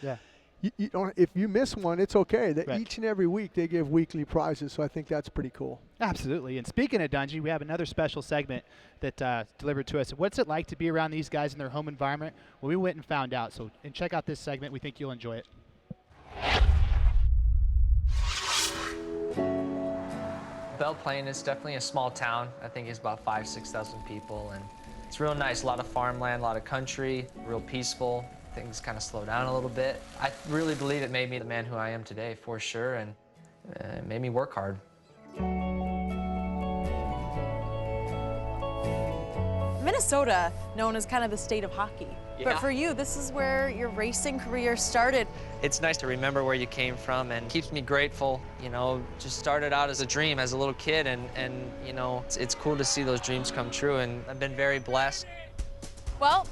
you don't, if you miss one, it's okay. That each and every week they give weekly prizes, so I think that's pretty cool. Absolutely. And speaking of Dungey, we have another special segment that delivered to us. What's it like to be around these guys in their home environment? Well, we went and found out. So, and check out this segment. We think you'll enjoy it. Belle Plaine is definitely a small town. I think it's about 5,000–6,000 people, and it's real nice. A lot of farmland, a lot of country, real peaceful. Things kind of slow down a little bit. I really believe it made me the man who I am today, for sure, and it made me work hard. Minnesota, known as kind of the state of hockey. Yeah. But for you, this is where your racing career started. It's nice to remember where you came from, and keeps me grateful. You know, just started out as a dream as a little kid, and you know, it's cool to see those dreams come true, and I've been very blessed. Well,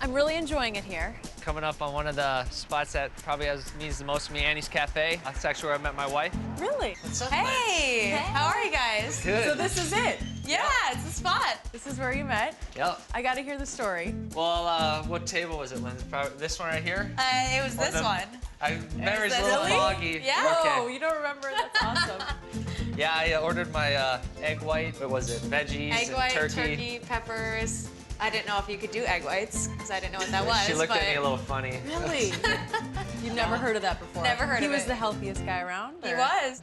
I'm really enjoying it here. Coming up on one of the spots that probably means the most to me, Annie's Cafe. That's actually where I met my wife. Really? What's up, Hey, how are you guys? Good. So this is it? Yeah, it's the spot. This is where you met. Yep. I got to hear the story. Well, what table was it, Lynn? This one right here? It was this one. Memory's a little foggy. Yeah. Okay. Oh, you don't remember? That's awesome. Yeah, I ordered my egg white. What was it? Veggies Egg and white, turkey. peppers. I didn't know if you could do egg whites because I didn't know what that was. She looked but at me a little funny. Really? You've never heard of that before? Never heard of it. He was the healthiest guy around? He or? was.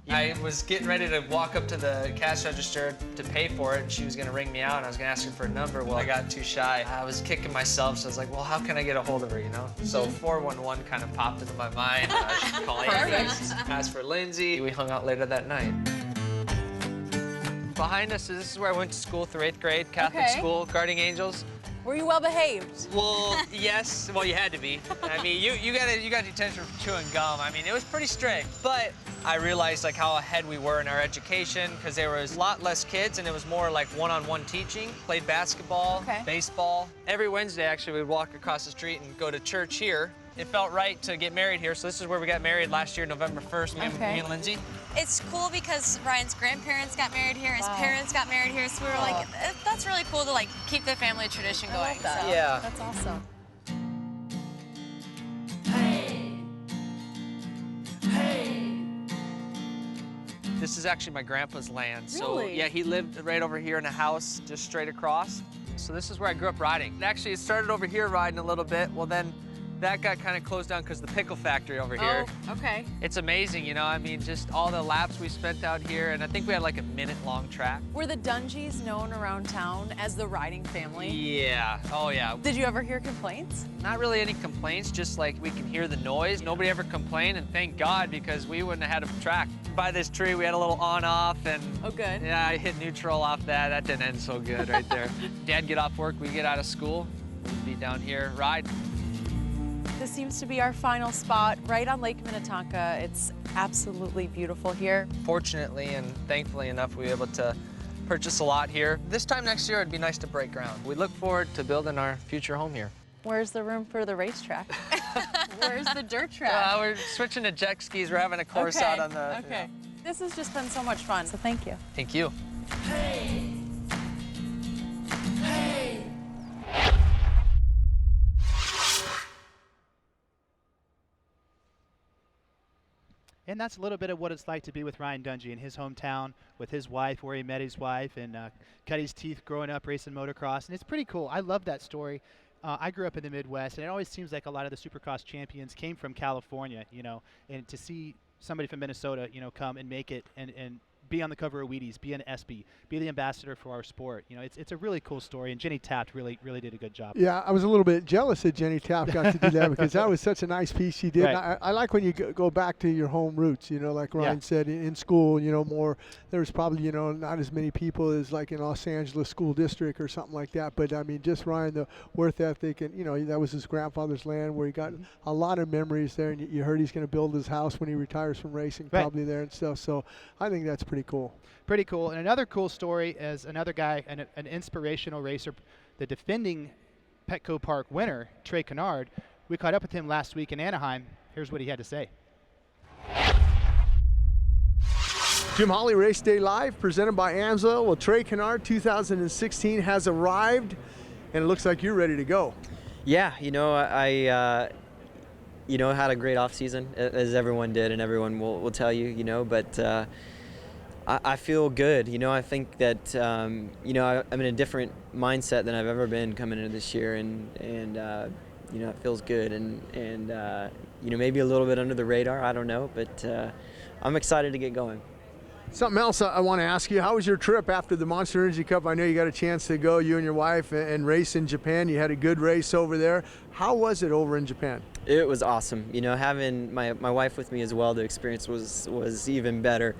I was getting ready to walk up to the cash register to pay for it, and she was going to ring me out, and I was going to ask her for a number. Well, I got too shy. I was kicking myself, so I was like, well, how can I get a hold of her, you know? So 411 kind of popped into my mind. I should call Andy, ask for Lindsay. We hung out later that night. Behind us, this is where I went to school through 8th grade, Catholic school, Guardian Angels. Were you well behaved? Well, yes. Well, you had to be. I mean, you got detention for chewing gum. I mean, it was pretty strict. But I realized like how ahead we were in our education because there was a lot less kids and it was more like one-on-one teaching. Played basketball, baseball. Every Wednesday, actually, we'd walk across the street and go to church here. It felt right to get married here, so this is where we got married last year, November 1st, me and Lindsay. It's cool because Ryan's grandparents got married here, his parents got married here, so we were like, that's really cool to like keep the family tradition going. I love that. So. Yeah. That's awesome. This is actually my grandpa's land. So Really? yeah, he lived right over here in a house just straight across. So this is where I grew up riding. Actually, it started over here riding a little bit. Well, then that got kind of closed down because the pickle factory over here. Oh, okay. It's amazing, you know, I mean, just all the laps we spent out here, and I think we had like a minute-long track. Were the Dungeys known around town as the riding family? Yeah, oh yeah. Did you ever hear complaints? Not really any complaints, just like we can hear the noise. Nobody ever complained, and thank God, because we wouldn't have had a track. By this tree, we had a little on-off, and oh, good. Yeah, I hit neutral off that. That didn't end so good right there. Dad get off work, we get out of school, we'd be down here riding. This seems to be our final spot right on Lake Minnetonka. It's absolutely beautiful here. Fortunately and thankfully enough, we were able to purchased a lot here. This time next year, it'd be nice to break ground. We look forward to building our future home here. Where's the room for the racetrack? Where's the dirt track? We're switching to jet skis. We're having a course out on the... Okay. This has just been so much fun, so thank you. Thank you. Hey. Hey. And that's a little bit of what it's like to be with Ryan Dungey in his hometown with his wife, where he met his wife and cut his teeth growing up racing motocross. And it's pretty cool. I love that story. I grew up in the Midwest, and it always seems like a lot of the Supercross champions came from California, you know, and to see somebody from Minnesota, you know, come and make it and be on the cover of Wheaties, be an ESPY, be the ambassador for our sport. You know, it's a really cool story, and Jenny Taft really did a good job. Yeah, I was a little bit jealous that Jenny Taft got to do that because that was such a nice piece she did. Right. I like when you go back to your home roots, you know, like Ryan said, in school, you know, there was probably, you know, not as many people as like in Los Angeles School District or something like that. But, I mean, just Ryan, the work ethic, and, you know, that was his grandfather's land where he got a lot of memories there. And you heard he's going to build his house when he retires from racing, probably there and stuff. So I think that's pretty cool. Pretty cool. And another cool story is another guy, an inspirational racer, the defending Petco Park winner, Trey Canard. We caught up with him last week in Anaheim. Here's what he had to say. Jim Holley Race Day Live, presented by Amsoil. Well, Trey Canard 2016 has arrived, and it looks like you're ready to go. Yeah, you know, I had a great off season, as everyone did, and everyone will tell you, you know, but I feel good. You know, I think that, you know, I'm in a different mindset than I've ever been coming into this year, and you know, it feels good, and you know, maybe a little bit under the radar, I don't know, but I'm excited to get going. Something else I want to ask you, how was your trip after the Monster Energy Cup? I know you got a chance to go, you and your wife, and race in Japan. You had a good race over there. How was it over in Japan? It was awesome. You know, having my wife with me as well, the experience was even better.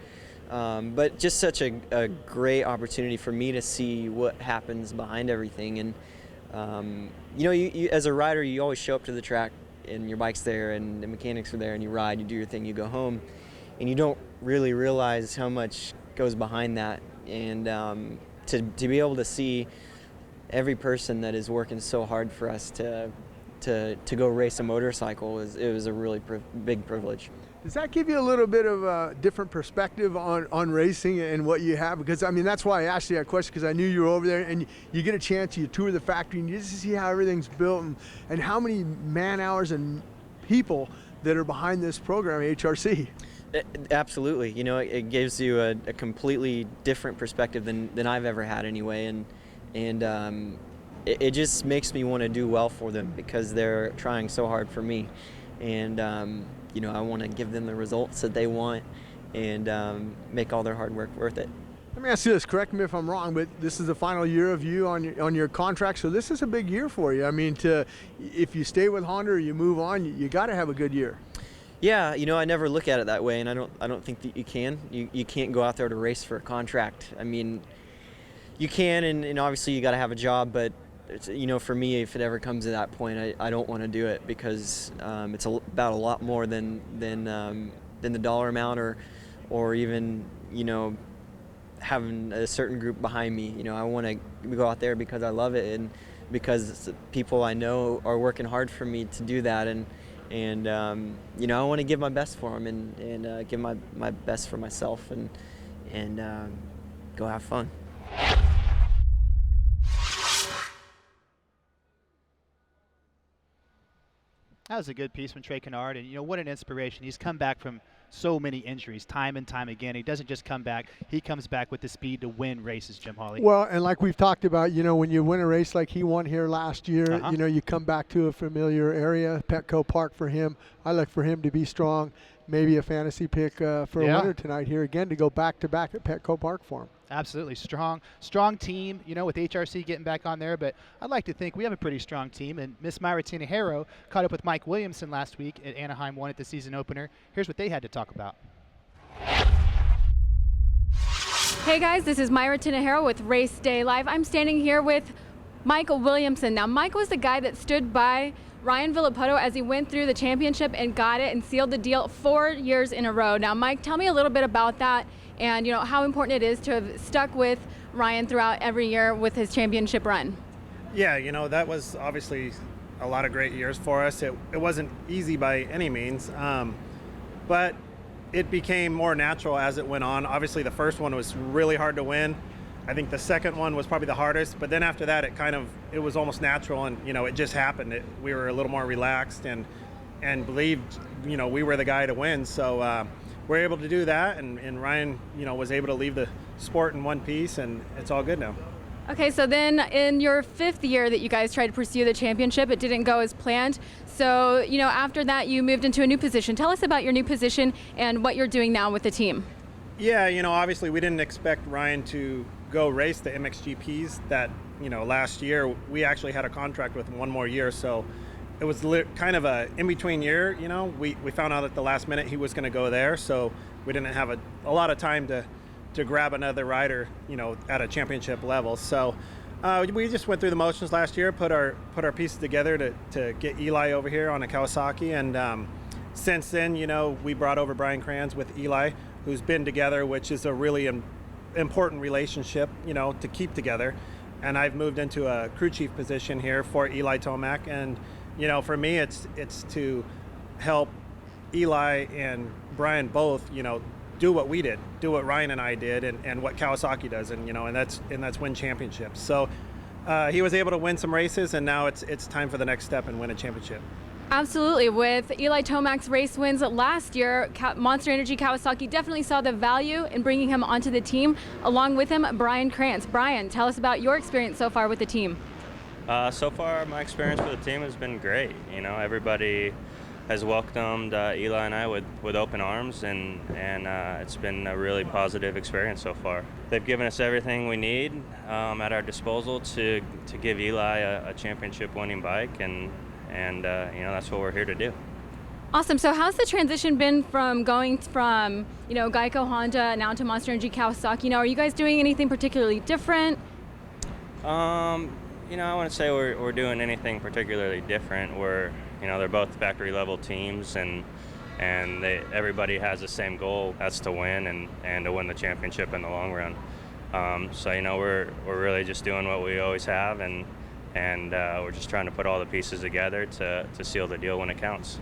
But just such a great opportunity for me to see what happens behind everything. And, you know, you as a rider, you always show up to the track and your bike's there and the mechanics are there and you ride, you do your thing, you go home. And you don't really realize how much goes behind that. And to be able to see every person that is working so hard for us to go race a motorcycle, it was a really big privilege. Does that give you a little bit of a different perspective on racing and what you have? Because, I mean, that's why I asked you that question, because I knew you were over there, and you get a chance, you tour the factory, and you just see how everything's built and how many man hours and people that are behind this program, HRC. Absolutely. You know, it gives you a completely different perspective than I've ever had anyway, and it just makes me want to do well for them because they're trying so hard for me, and you know, I want to give them the results that they want and make all their hard work worth it. Let me ask you this, correct me if I'm wrong, but this is the final year of you on your contract, so this is a big year for you. I mean, if you stay with Honda or you move on, you got to have a good year. Yeah, you know, I never look at it that way, and I don't think that you can. You can't go out there to race for a contract. I mean, you can, and obviously you got to have a job, but you know, for me, if it ever comes to that point, I don't want to do it because it's about a lot more than the dollar amount or even, you know, having a certain group behind me. You know, I want to go out there because I love it and because people I know are working hard for me to do that, and you know, I want to give my best for them and give my best for myself and go have fun. That was a good piece from Trey Canard, and you know, what an inspiration. He's come back from so many injuries time and time again. He doesn't just come back, he comes back with the speed to win races, Jim Holley. Well, and like we've talked about, you know, when you win a race like he won here last year, you know, you come back to a familiar area, Petco Park for him. I look for him to be strong, maybe a fantasy pick for a winner tonight here again to go back-to-back at Petco Park for him. Absolutely. Strong team, you know, with HRC getting back on there, but I'd like to think we have a pretty strong team, and Miss Mayra Tinajero caught up with Mike Williamson last week at Anaheim 1 at the season opener. Here's what they had to talk about. Hey guys, this is Mayra Tinajero with Race Day Live. I'm standing here with Michael Williamson. Now, Mike was the guy that stood by Ryan Villopoto as he went through the championship and got it and sealed the deal 4 years in a row. Now, Mike, tell me a little bit about that and, you know, how important it is to have stuck with Ryan throughout every year with his championship run? Yeah, you know, that was obviously a lot of great years for us. It wasn't easy by any means, but it became more natural as it went on. Obviously, the first one was really hard to win. I think the second one was probably the hardest, but then after that, it was almost natural, and, you know, it just happened. We were a little more relaxed and believed, you know, we were the guy to win. So we're able to do that, and Ryan, you know, was able to leave the sport in one piece, and it's all good now. Okay, so then in your 5th year that you guys tried to pursue the championship, it didn't go as planned. So, you know, after that, you moved into a new position. Tell us about your new position and what you're doing now with the team. Yeah, you know, obviously we didn't expect Ryan to go race the MXGPs that, you know, last year. We actually had a contract with him one more year, so it was kind of a in-between year, you know. We found out at the last minute he was going to go there, so we didn't have a lot of time to grab another rider, you know, at a championship level. So we just went through the motions last year, put our pieces together to get Eli over here on a Kawasaki, and since then, you know, we brought over Brian Kranz with Eli, who's been together, which is a really important relationship, you know, to keep together. And I've moved into a crew chief position here for Eli Tomac, and, you know, for me, it's to help Eli and Brian both, you know, do what we did, do what Ryan and I did, and what Kawasaki does, and, you know, and that's win championships. So he was able to win some races, and now it's time for the next step and win a championship. Absolutely. With Eli Tomac's race wins last year, Monster Energy Kawasaki definitely saw the value in bringing him onto the team. Along with him, Brian Kranz. Brian, tell us about your experience so far with the team. So far, my experience with the team has been great. You know, everybody has welcomed Eli and I with open arms, and it's been a really positive experience so far. They've given us everything we need at our disposal to give Eli a championship-winning bike, and you know, that's what we're here to do. Awesome. So how's the transition been from going from, you know, Geico Honda now to Monster Energy Kawasaki? You know, are you guys doing anything particularly different? You know, I wouldn't say we're doing anything particularly different. You know, they're both factory level teams, and everybody has the same goal. That's to win and to win the championship in the long run. So, you know, we're really just doing what we always have, and we're just trying to put all the pieces together to seal the deal when it counts.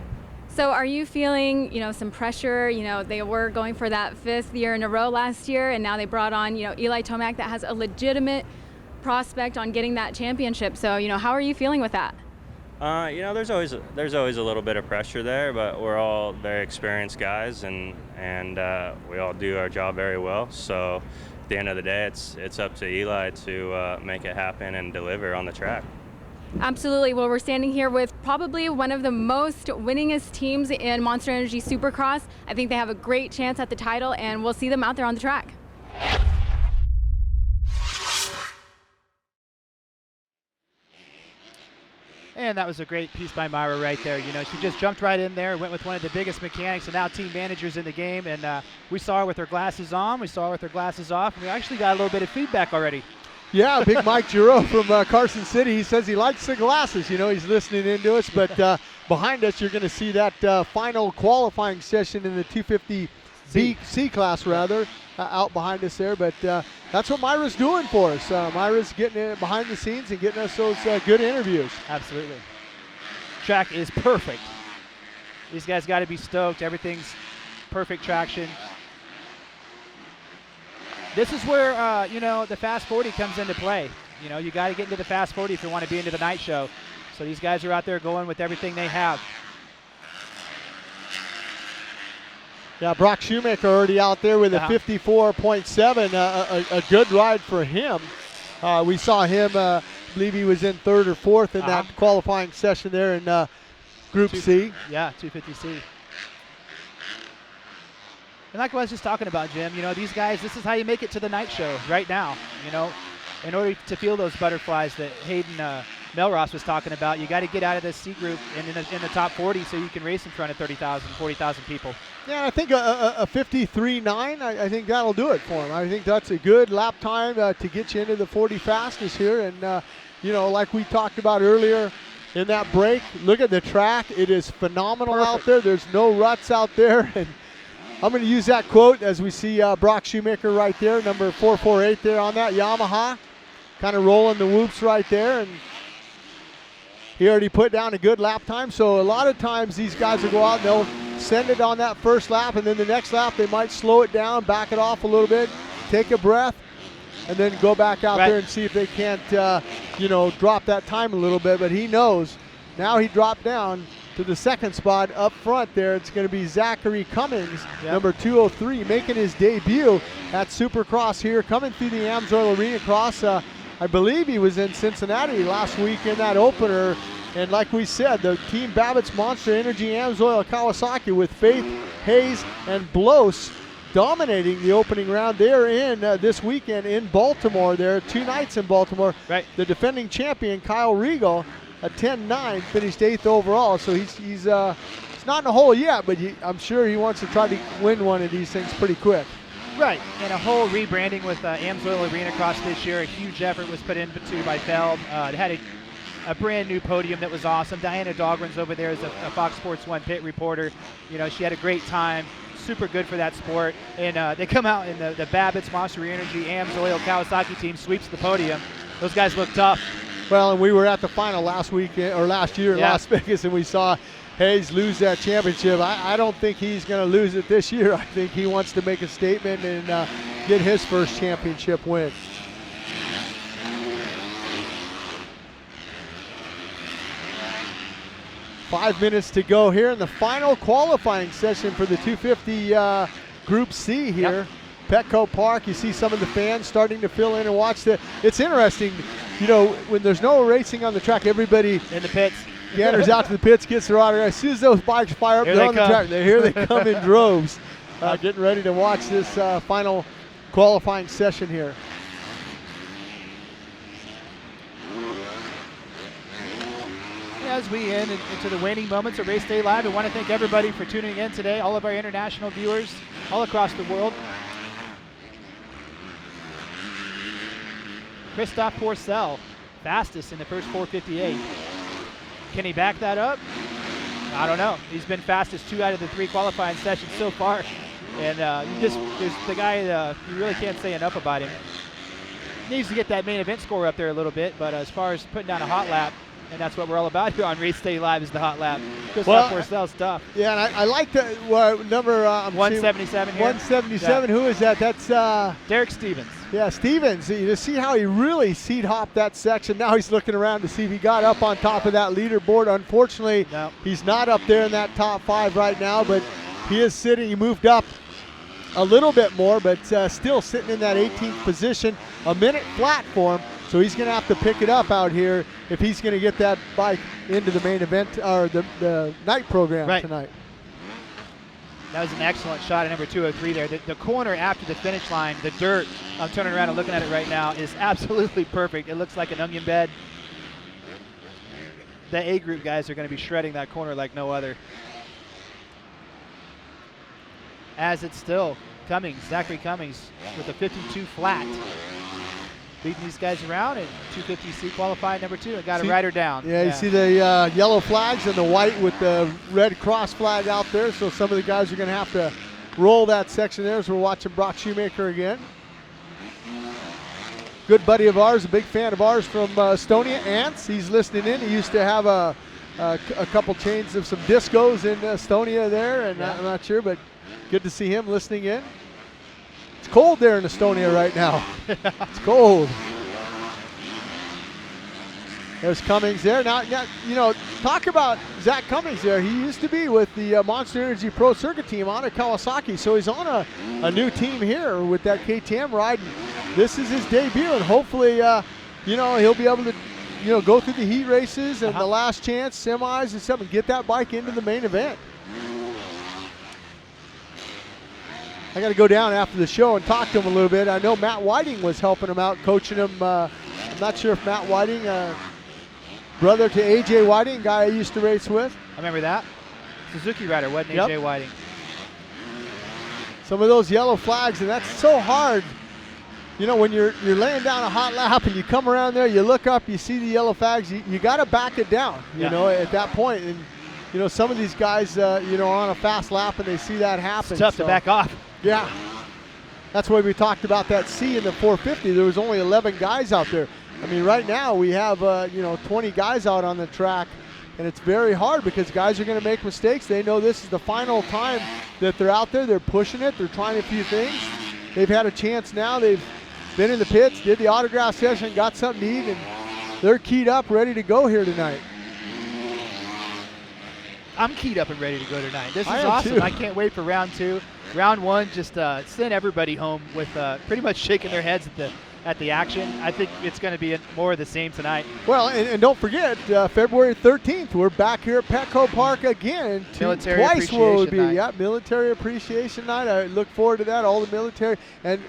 So are you feeling, you know, some pressure? You know, they were going for that 5th year in a row last year, and now they brought on, you know, Eli Tomac that has a legitimate prospect on getting that championship. So, you know, how are you feeling with that? You know, there's always a little bit of pressure there, but we're all very experienced guys, and we all do our job very well. So at the end of the day, it's up to Eli to make it happen and deliver on the track. Absolutely. Well, we're standing here with probably one of the most winningest teams in Monster Energy Supercross. I think they have a great chance at the title, and we'll see them out there on the track. And that was a great piece by Mayra right there. You know, she just jumped right in there, went with one of the biggest mechanics and now team managers in the game. And we saw her with her glasses on, we saw her with her glasses off, and we actually got a little bit of feedback already. Yeah, Big Mike Giroux from Carson City. He says he likes the glasses. You know, he's listening into us. But behind us, you're going to see that final qualifying session in the 250 C class, rather, out behind us there. But that's what Mayra's doing for us. Mayra's getting in behind the scenes and getting us those good interviews. Absolutely. Track is perfect. These guys got to be stoked. Everything's perfect traction. This is where, you know, the Fast 40 comes into play. You know, you got to get into the Fast 40 if you want to be into the night show. So these guys are out there going with everything they have. Yeah, Brock Shoemaker already out there with a 54.7, a good ride for him. We saw him, I believe he was in 3rd or 4th in that qualifying session there in Group C. Yeah, 250C. And like I was just talking about, Jim, you know, these guys, this is how you make it to the night show right now. You know, in order to feel those butterflies that Hayden Melross was talking about, you got to get out of this C group and in the top 40 so you can race in front of 30,000, 40,000 people. Yeah, I think a 53.9, I think that'll do it for him. I think that's a good lap time to get you into the 40 fastest here. And, you know, like we talked about earlier in that break, look at the track. It is phenomenal out there. There's no ruts out there. And I'm going to use that quote as we see Brock Shoemaker right there, number 448 there on that Yamaha. Kind of rolling the whoops right there, and he already put down a good lap time. So a lot of times these guys will go out and they'll send it on that first lap, and then the next lap they might slow it down, back it off a little bit, take a breath, and then go back out there and see if they can't, drop that time a little bit. But he knows now he dropped down to the second spot up front there. It's going to be Zachary Cummings, number 203, making his debut at Supercross here, coming through the Amsoil Arena Cross. I believe he was in Cincinnati last week in that opener. And like we said, the Team Babbitt's Monster Energy Amsoil Kawasaki with Faith, Hayes, and Blos dominating the opening round. They're in this weekend in Baltimore. There are 2 nights in Baltimore. Right. The defending champion, Kyle Regal, a 10-9, finished 8th overall. So he's not in the hole yet, but I'm sure he wants to try to win one of these things pretty quick. Right, and a whole rebranding with Amsoil Arena Cross this year. A huge effort was put into by Feld. They had a brand new podium that was awesome. Diana Dahlgren's over there as a Fox Sports 1 pit reporter. She had a great time. Super good for that sport. And they come out and the Babbitt's Monster Energy Amsoil Kawasaki team sweeps the podium. Those guys look tough. Well, and we were at the final last year in Las Vegas, and we saw Hayes lose that championship. I don't think he's going to lose it this year. I think he wants to make a statement and get his first championship win. Five minutes to go here in the final qualifying session for the 250 Group C here. Petco Park, you see some of the fans starting to fill in and watch it's interesting, when there's no racing on the track, everybody in the pits gathers out to the pits, gets their autograph. As soon as those bikes fire up, they're on the track. Here they come in droves, getting ready to watch this final qualifying session here. As we end into the waning moments of Race Day Live, I want to thank everybody for tuning in today, all of our international viewers all across the world. Christophe Porcel, fastest in the first 458. Can he back that up? I don't know. He's been fastest 2 out of the 3 qualifying sessions so far. And there's the guy, you really can't say enough about him. Needs to get that main event score up there a little bit, but as far as putting down a hot lap, and that's what we're all about here on Race Day Live is the hot lap. Christophe Porcel's tough. Yeah, and I like the number 177 here. 177. Who is that? That's Derek Stevens. Yeah, Stevens. You see how he really seat hopped that section. Now he's looking around to see if he got up on top of that leaderboard. Unfortunately, he's not up there in that top 5 right now, but he is sitting. He moved up a little bit more, but still sitting in that 18th position. A minute flat for him. So he's going to have to pick it up out here if he's going to get that bike into the main event or the night program tonight. That was an excellent shot at number 203 there. The corner after the finish line, the dirt, I'm turning around and looking at it right now, is absolutely perfect. It looks like an onion bed. The A group guys are going to be shredding that corner like no other. As it's still Cummings, Zachary Cummings with a 52 flat. Beating these guys around and 250C qualified number 2 and got a rider down. Yeah, you see the yellow flags and the white with the red cross flag out there. So some of the guys are going to have to roll that section there as we're watching Brock Shoemaker again. Good buddy of ours, a big fan of ours from Estonia, Ants. He's listening in. He used to have a couple chains of some discos in Estonia there, and I'm not sure, but good to see him listening in. It's cold there in Estonia right now. It's cold. There's Cummings there. Now, talk about Zach Cummings there. He used to be with the Monster Energy Pro Circuit team on a Kawasaki, so he's on a new team here with that KTM ride. This is his debut, and hopefully, he'll be able to, go through the heat races and the last chance semis and stuff and get that bike into the main event. I got to go down after the show and talk to him a little bit. I know Matt Whiting was helping him out, coaching him. I'm not sure if Matt Whiting, brother to AJ Whiting, guy I used to race with. I remember that. Suzuki rider, wasn't AJ Whiting? Some of those yellow flags, and that's so hard. When you're laying down a hot lap and you come around there, you look up, you see the yellow flags, you got to back it down, at that point. And you know, some of these guys, you know, are on a fast lap and they see that happen. It's tough to back off. Yeah. That's why we talked about that C in the 450. There was only 11 guys out there. I mean, right now we have, you know, 20 guys out on the track, and it's very hard because guys are going to make mistakes. They know this is the final time that they're out there. They're pushing it. They're trying a few things. They've had a chance now. They've been in the pits, did the autograph session, got something to eat, and they're keyed up, ready to go here tonight. I'm keyed up and ready to go tonight. This is I am awesome. too. I can't wait for round 2. Round 1, just send everybody home with pretty much shaking their heads at the action. I think it's going to be more of the same tonight. Well, and don't forget, February 13th, we're back here at Petco Park again. Military Twice what it would be. Appreciation Night. Yeah, Military Appreciation Night. I look forward to that. All the military and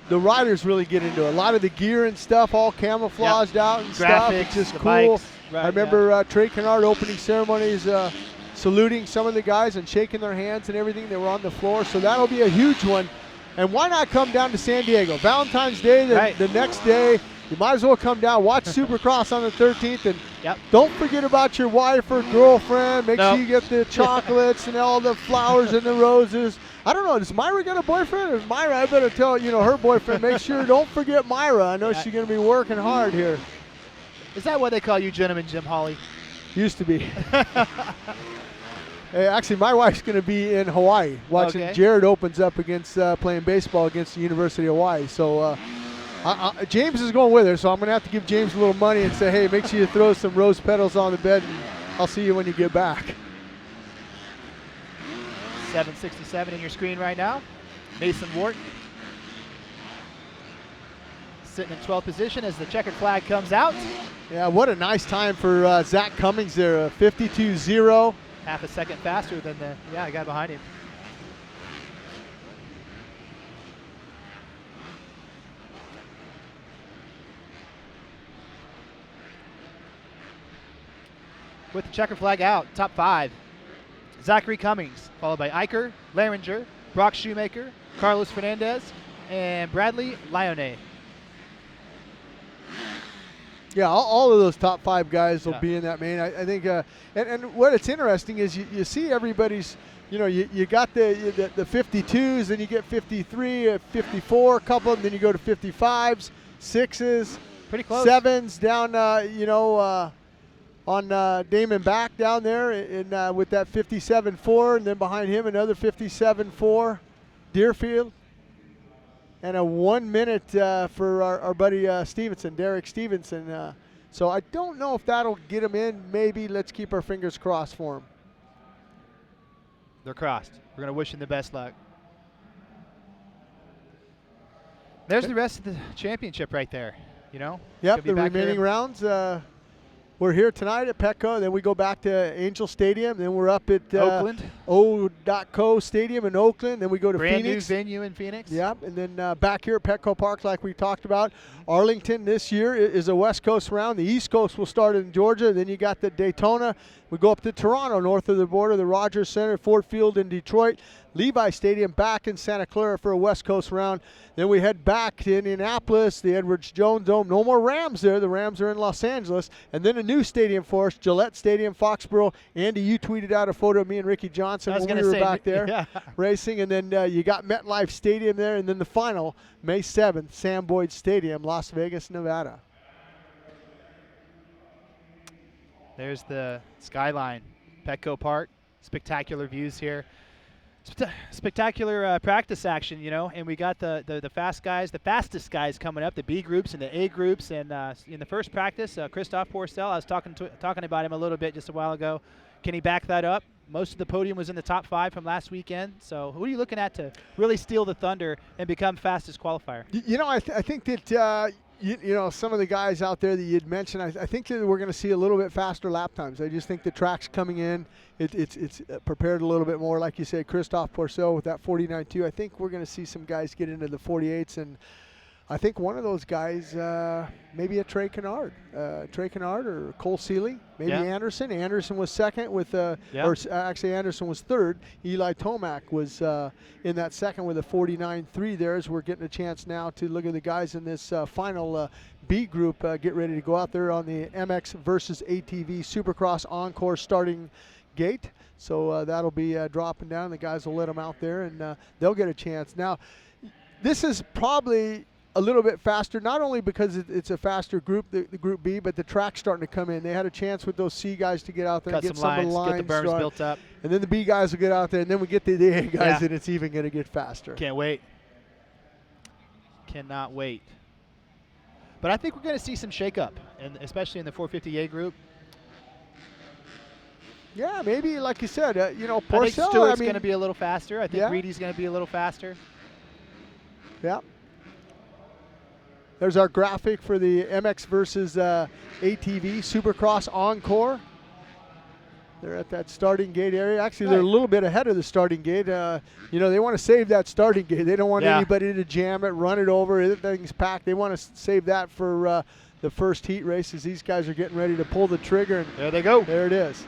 the riders really get into it. A lot of the gear and stuff all camouflaged out and stuff. Graphics, It's just the cool. bikes, right, I remember Trey Canard opening ceremonies, saluting some of the guys and shaking their hands and everything. They were on the floor, so that'll be a huge one. And why not come down to San Diego? Valentine's Day, the next day, you might as well come down, watch Supercross on the 13th, and don't forget about your wife or girlfriend. Make sure you get the chocolates and all the flowers and the roses. I don't know, does Mayra got a boyfriend? Or is Mayra, I better tell, you know, her boyfriend, make sure, don't forget Mayra. I know she's going to be working hard here. Is that what they call you gentlemen, Jim Holley? Used to be. Actually, my wife's going to be in Hawaii watching. Jared opens up against playing baseball against the University of Hawaii. So James is going with her, so I'm going to have to give James a little money and say, hey, make sure you throw some rose petals on the bed, and I'll see you when you get back. 767 in your screen right now. Mason Wharton sitting in 12th position as the checkered flag comes out. Yeah, what a nice time for Zach Cummings there, 52-0. Half a second faster than the guy behind him. With the checker flag out, top 5. Zachary Cummings, followed by Eicher, Laringer, Brock Shoemaker, Carlos Fernandez, and Bradley Lyonnais. Yeah, all of those top 5 guys will be in that main. I think, and what it's interesting is you see everybody's, you know, you got the 52s, then you get 53, 54, a couple of them, then you go to 55s, 6s, pretty close, 7s down, you know, on Damon back down there in, with that 57-4, and then behind him another 57-4, Deerfield. And a 1 minute for our buddy Stevenson, Derek Stevenson. So I don't know if that'll get him in. Maybe. Let's keep our fingers crossed for him. They're crossed. We're going to wish him the best luck. There's the rest of the championship right there, you know? Yep, the remaining rounds. We're here tonight at Petco, then we go back to Angel Stadium, then we're up at Oakland. O.Co Stadium in Oakland, then we go to Brand Phoenix. New venue in Phoenix. Yep, and then back here at Petco Park like we talked about. Arlington this year is a West Coast round. The East Coast will start in Georgia, then you got the Daytona. We go up to Toronto, north of the border, the Rogers Center, Ford Field in Detroit, Levi Stadium back in Santa Clara for a West Coast round. Then we head back to Indianapolis, the Edwards Jones Dome. No more Rams there. The Rams are in Los Angeles. And then a new stadium for us, Gillette Stadium, Foxborough. Andy, you tweeted out a photo of me and Ricky Johnson when we were back there racing. And then you got MetLife Stadium there. And then the final, May 7th, Sam Boyd Stadium, Las Vegas, Nevada. There's the skyline, Petco Park. Spectacular views here. Spectacular practice action, you know, and we got the fast guys, the fastest guys coming up, the B groups and the A groups. And in the first practice, Christophe Pourcel, I was talking about him a little bit just a while ago. Can he back that up? Most of the podium was in the top 5 from last weekend. So who are you looking at to really steal the thunder and become fastest qualifier? You know, I think that you know, some of the guys out there that you'd mentioned, I think that we're going to see a little bit faster lap times. I just think the track's coming in. It's prepared a little bit more. Like you said, Christophe Pourcel with that 49.2. I think we're going to see some guys get into the 48s. And I think one of those guys, maybe a Trey Canard. Trey Canard or Cole Seeley. Maybe Anderson. Anderson was second with, or actually Anderson was third. Eli Tomac was in that second with a 49.3 there, as we're getting a chance now to look at the guys in this final B group. Get ready to go out there on the MX versus ATV Supercross Encore starting gate. So that'll be dropping down. The guys will let them out there, and they'll get a chance. Now, this is probably a little bit faster, not only because it's a faster group, the Group B, but the track's starting to come in. They had a chance with those C guys to get out there and get some of the lines, get the berms built up. And then the B guys will get out there, and then we get the A guys, and it's even going to get faster. Can't wait. Cannot wait. But I think we're going to see some shakeup, and especially in the 450A group. Yeah, maybe, like you said, Porcel. I think Stewart's going to be a little faster. I think Reedy's going to be a little faster. Yeah. There's our graphic for the MX versus ATV Supercross Encore. They're at that starting gate area. Actually, they're a little bit ahead of the starting gate. They want to save that starting gate. They don't want anybody to jam it, run it over. Everything's packed. They want to save that for the first heat races. These guys are getting ready to pull the trigger. And there they go. There it is.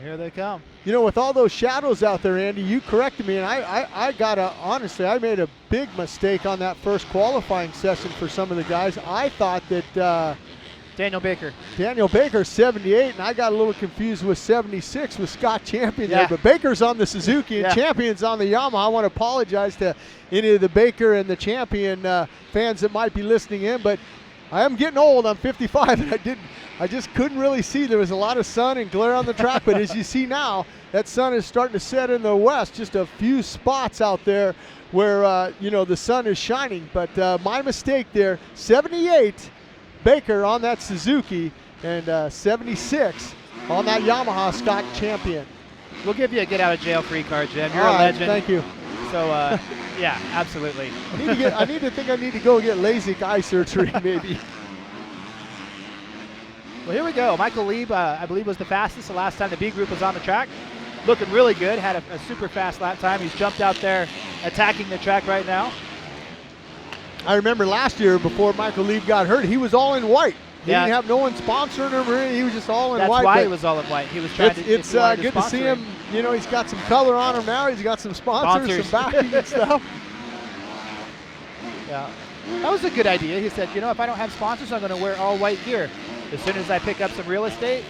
Here they come. With all those shadows out there, Andy, you corrected me, and I honestly, I made a big mistake on that first qualifying session for some of the guys. I thought that Daniel Baker, 78, and I got a little confused with 76 with Scott Champion there. But Baker's on the Suzuki and Champion's on the Yamaha. I want to apologize to any of the Baker and the Champion fans that might be listening in, but I am getting old. I'm 55, and I just couldn't really see. There was a lot of sun and glare on the track, but as you see now, that sun is starting to set in the west. Just a few spots out there where, the sun is shining. But my mistake there, 78 Baker on that Suzuki and 76 on that Yamaha Scott Champion. We'll give you a get-out-of-jail-free card, Jim. You're All a right, legend. Thank you. So, yeah, absolutely. I need to go get LASIK eye surgery, maybe. Well, here we go. Michael Lieb, I believe, was the fastest the last time the B group was on the track. Looking really good. Had a super fast lap time. He's jumped out there attacking the track right now. I remember last year before Michael Lieb got hurt, he was all in white. He didn't have no one sponsoring him or anything. He was just all in white. That's why he was all in white. He was trying to. It's good to see him. He's got some color on him now. He's got some sponsors. Some backing and stuff. Yeah, that was a good idea. He said, if I don't have sponsors, I'm going to wear all white gear. As soon as I pick up some real estate,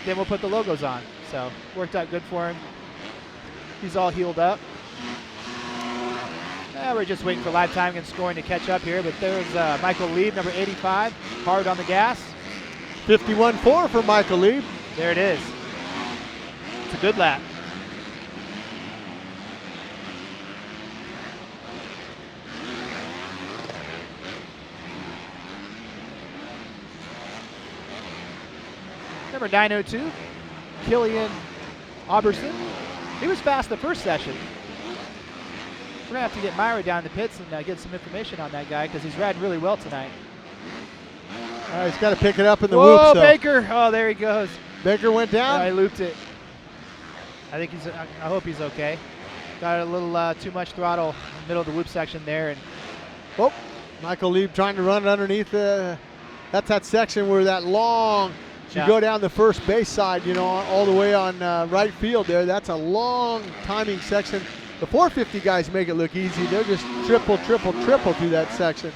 then we'll put the logos on. So worked out good for him. He's all healed up. We're just waiting for live timing and scoring to catch up here, but there's Michael Lieb, number 85, hard on the gas. 51.4 for Michael Lieb. There it is. It's a good lap. Number 902, Killian Auberson. He was fast the first session. We're going to have to get Mayra down the pits and get some information on that guy because he's riding really well tonight. All right, he's got to pick it up in the whoops. whoops. Oh, Baker. Oh, there he goes. Baker went down? I looped it. I think I hope he's okay. Got a little too much throttle in the middle of the whoop section there. And Michael Lieb trying to run it underneath. That's that section where that long, you go down the first base side, all the way on right field there. That's a long timing section. The 450 guys make it look easy. They're just triple through that section.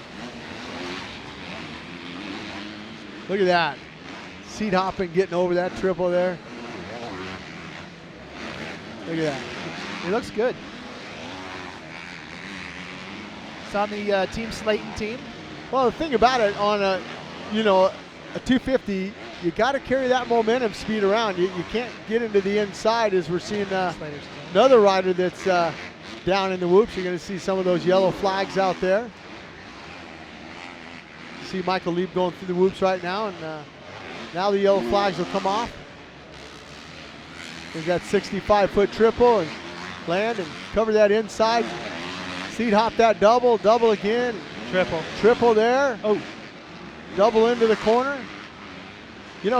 Look at that. Seat hopping, getting over that triple there. Look at that. He looks good. It's on the Team Slayton team. Well, the thing about it, on a 250, you got to carry that momentum speed around. You can't get into the inside, as we're seeing another rider that's down in the whoops. You're going to see some of those yellow flags out there. You see Michael Lieb going through the whoops right now, and now the yellow flags will come off. We've got 65-foot triple and land and cover that inside. Seat hop that double again. Triple there. Oh. Double into the corner.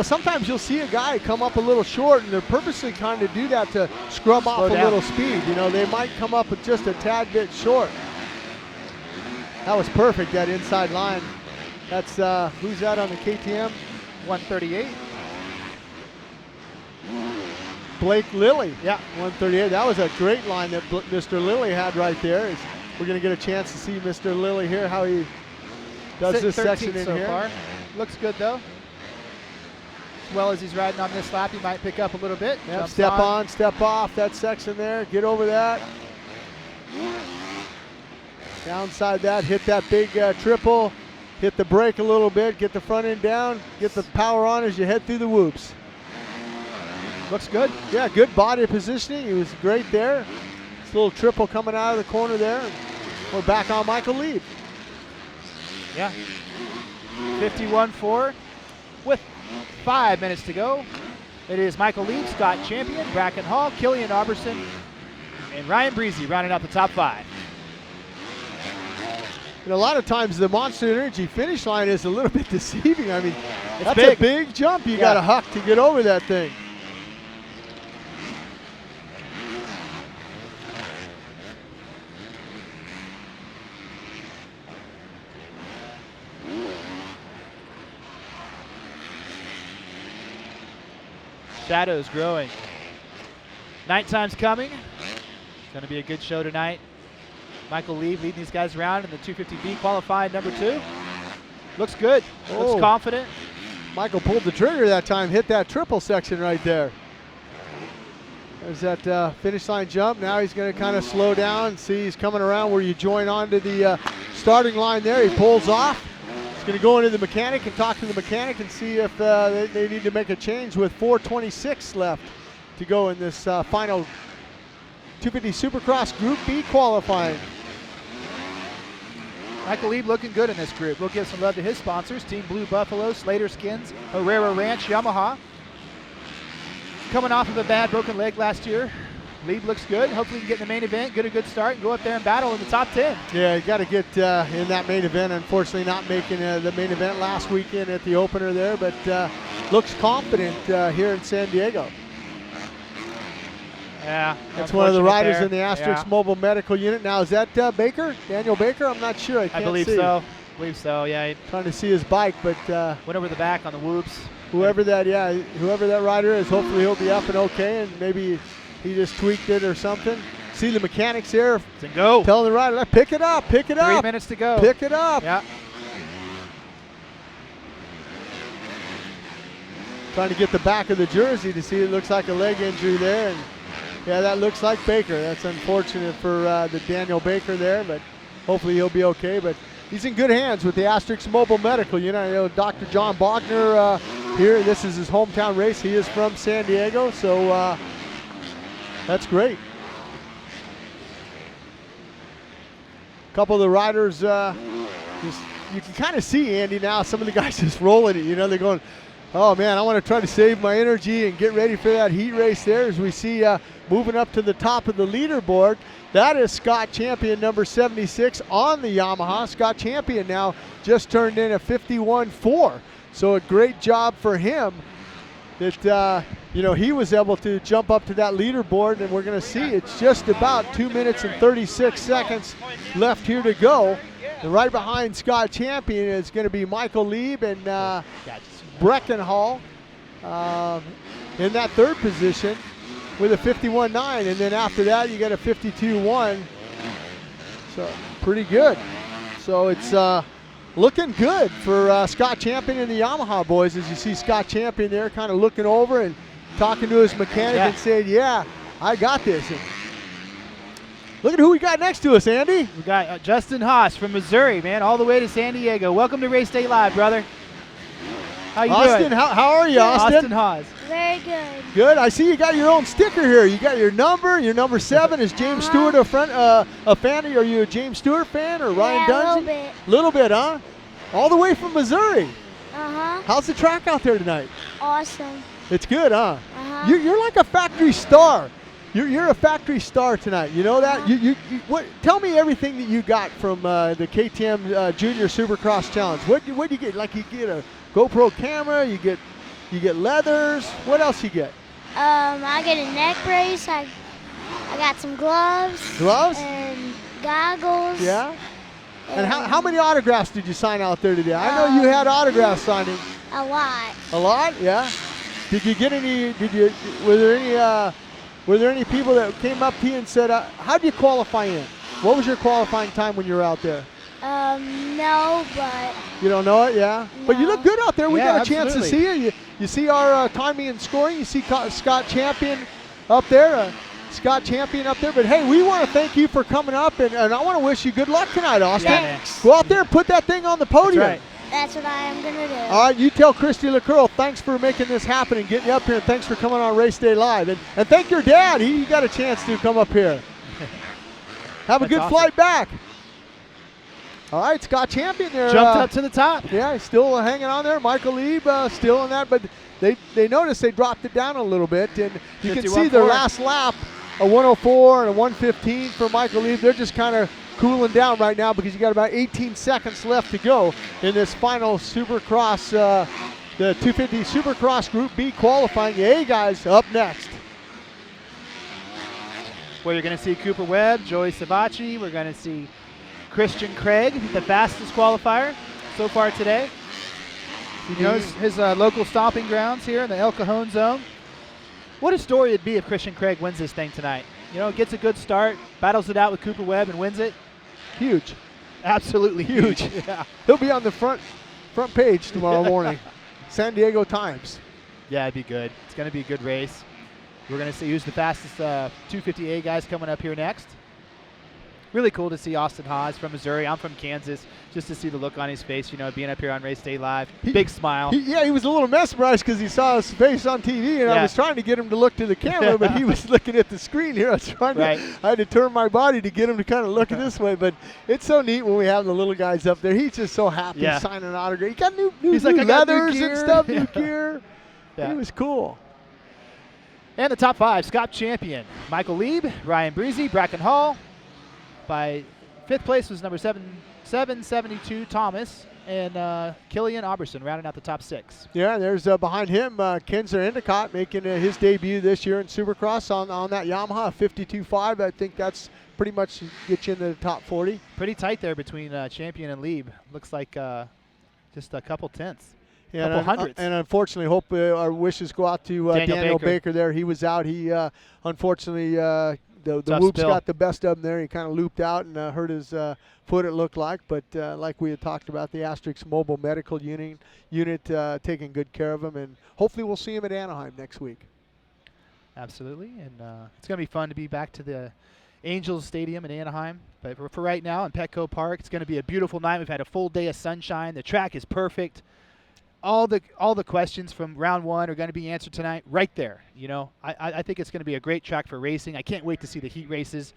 Sometimes you'll see a guy come up a little short, and they're purposely trying to do that to scrub off a little speed. They might come up with just a tad bit short. That was perfect, that inside line. That's, who's that on the KTM? 138. Blake Lilly. Yeah. 138. That was a great line that Mr. Lilly had right there. We're going to get a chance to see Mr. Lilly here, how he does this section in so here. Far. Looks good, though. well as he's riding on this lap. He might pick up a little bit. Yep, step on, step off that section there. Get over that. Downside that, hit that big triple. Hit the brake a little bit, get the front end down, get the power on as you head through the whoops. Looks good. Yeah, good body positioning. He was great there. This little triple coming out of the corner there. We're back on Michael Lieb. Yeah. 51-4 with 5 minutes to go. It is Michael Lieb, Scott Champion, Bracken Hall, Killian Arberson, and Ryan Breezy rounding out the top 5. And a lot of times the Monster Energy finish line is a little bit deceiving. I mean, that's big. a big jump you got to huck to get over that thing. Shadows growing. Nighttime's coming. It's going to be a good show tonight. Michael Lieb leading these guys around in the 250B qualified number 2. Looks good. Looks confident. Michael pulled the trigger that time, hit that triple section right there. There's that finish line jump. Now he's going to kind of slow down. See, he's coming around where you join onto the starting line there. He pulls off. He's going to go into the mechanic and talk to the mechanic and see if they need to make a change with 4:26 left to go in this final 250 Supercross Group B qualifying. Michael Lieb looking good in this group. We'll give some love to his sponsors, Team Blue Buffalo, Slater Skins, Herrera Ranch, Yamaha. Coming off of a bad broken leg last year. Lieb looks good. Hopefully he can get in the main event, get a good start, and go up there and battle in the top 10. Yeah, you got to get in that main event. Unfortunately, not making the main event last weekend at the opener there, but looks confident here in San Diego. Yeah, that's one of the riders in the Asterix Mobile Medical Unit. Now, is that Baker? Daniel Baker? I'm not sure. I can't believe see. so. I believe so, yeah. Trying to see his bike, but went over the back on the whoops. Whoever that rider is, hopefully he'll be up and okay, and maybe he just tweaked it or something. See the mechanics here. Go. Telling the rider, pick it up, pick it up. 3 minutes to go. Pick it up. Yeah. Trying to get the back of the jersey to see it looks like a leg injury there. And yeah, that looks like Baker. That's unfortunate for the Daniel Baker there, but hopefully he'll be okay. But he's in good hands with the Asterix Mobile Medical Unit. I know Dr. John Bogner here. This is his hometown race. He is from San Diego, so that's great. A couple of the riders, you can kind of see, Andy, now some of the guys just rolling it. You know, they're going, oh man, I want to try to save my energy and get ready for that heat race there. As we see moving up to the top of the leaderboard, that is Scott Champion, number 76 on the Yamaha. Scott Champion now just turned in a 51.4. So a great job for him that, he was able to jump up to that leaderboard, and we're going to see it's just about 2 minutes and 36 seconds left here to go. And right behind Scott Champion is going to be Michael Lieb and Bracken Hall in that third position with a 51.9, and then after that you got a 52.1. So pretty good. So it's looking good for Scott Champion and the Yamaha boys, as you see Scott Champion there kind of looking over and talking to his mechanic and saying, yeah, I got this. And look at who we got next to us, Andy. We got Justin Haas from Missouri, man, all the way to San Diego. Welcome to Race Day Live, brother. How you Austin, doing? How are you, Austin? Austin Haas. Very good. Good. I see you got your own sticker here. You got your number. Your number 7. Is James Stewart a fan? Are you a James Stewart fan or Ryan Dungey? A little bit. Little bit, huh? All the way from Missouri. Uh-huh. How's the track out there tonight? Awesome. It's good, huh? Uh-huh. You're like a factory star. You're a factory star tonight. You know that? What? Tell me everything that you got from the KTM Junior Supercross Challenge. What do you get? Like you get a GoPro camera. You get leathers. What else you get? I get a neck brace. I got some gloves. Gloves? And goggles. Yeah. And how many autographs did you sign out there today? I know you had autograph signing. A lot. A lot? Yeah. Did you get any? Were there any people that came up to you and said, how'd you qualify in? What was your qualifying time when you were out there? No, but... You don't know it, yeah? No. But you look good out there. We got a chance to see you. You see our timing and scoring. You see Scott Champion up there. Scott Champion up there. But, hey, we want to thank you for coming up, and I want to wish you good luck tonight, Austin. Yeah, go out there and put that thing on the podium. That's right. That's what I am going to do. All right, you tell Christy LaCurl, thanks for making this happen and getting you up here, and thanks for coming on Race Day Live. And thank your dad. He got a chance to come up here. Have a good flight back. All right, Scott Champion there. Jumped up to the top. Yeah, he's still hanging on there. Michael Lieb still in that, but they noticed they dropped it down a little bit, and you can see their last lap, a 104 and a 115 for Michael Lieb. They're just kind of cooling down right now because you got about 18 seconds left to go in this final Supercross, the 250 Supercross Group B qualifying. The A guys up next. Well, you're going to see Cooper Webb, Joey Savacci. We're going to see Christian Craig, the fastest qualifier so far today. You know, his local stomping grounds here in the El Cajon zone. What a story it'd be if Christian Craig wins this thing tonight. You know, gets a good start, battles it out with Cooper Webb and wins it. Huge. Absolutely huge. Yeah. He'll be on the front page tomorrow morning. San Diego Times. Yeah, it'd be good. It's going to be a good race. We're going to see who's the fastest 250A guys coming up here next. Really cool to see Austin Haas from Missouri. I'm from Kansas. Just to see the look on his face, you know, being up here on Race Day Live. Big smile. He was a little mesmerized because he saw his face on TV, and I was trying to get him to look to the camera, but he was looking at the screen here. I had to turn my body to get him to kind of look this way, but it's so neat when we have the little guys up there. He's just so happy signing autographs. He got new leathers and stuff, new gear. He was cool. And the top 5, Scott Champion, Michael Lieb, Ryan Breezy, Bracken Hall. By 5th place was number 772 Thomas, and Killian Auberson rounding out the top 6. Yeah, there's behind him Kensler Endicott making his debut this year in Supercross on that Yamaha 52.5. I think that's pretty much get you into the top 40. Pretty tight there between Champion and Lieb. Looks like just a couple tenths. Yeah, couple hundreds. And unfortunately, hope our wishes go out to Daniel Baker there. He was out. He unfortunately the whoops got the best of him there. He kind of looped out and hurt his foot, it looked like. But like we had talked about, the Asterix Mobile Medical Unit taking good care of him. And hopefully we'll see him at Anaheim next week. Absolutely. And it's going to be fun to be back to the Angels Stadium in Anaheim. But for right now in Petco Park, it's going to be a beautiful night. We've had a full day of sunshine. The track is perfect. All the questions from round 1 are going to be answered tonight right there. You know, I think it's going to be a great track for racing. I can't wait to see the heat races,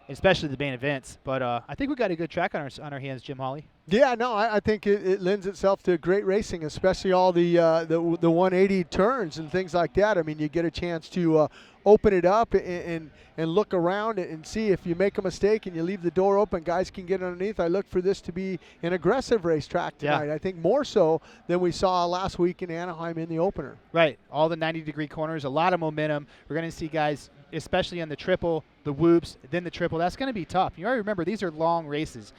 especially the main events. But I think we've got a good track on our hands, Jim Holley. Yeah, no, I think it lends itself to great racing, especially all the 180 turns and things like that. I mean, you get a chance to open it up and look around and see if you make a mistake and you leave the door open, guys can get underneath. I look for this to be an aggressive racetrack tonight. Yeah. I think more so than we saw last week in Anaheim in the opener. Right, all the 90-degree corners, a lot of momentum. We're going to see guys, especially on the triple, the whoops, then the triple. That's going to be tough. You already remember, these are long races.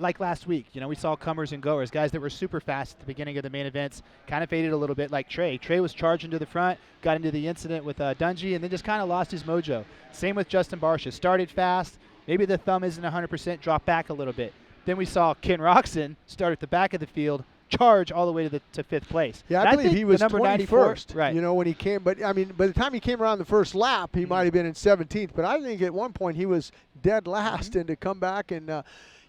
Like last week, you know, we saw comers and goers, guys that were super fast at the beginning of the main events, kind of faded a little bit like Trey. Trey was charging to the front, got into the incident with Dungey, and then just kind of lost his mojo. Same with Justin Barsha. Started fast, maybe the thumb isn't 100%, drop back a little bit. Then we saw Ken Roxon start at the back of the field, charge all the way to 5th place. Yeah, I believe he was number 21st, right. You know, when he came. But, I mean, by the time he came around the first lap, he might have been in 17th. But I think at one point he was dead last, and to come back and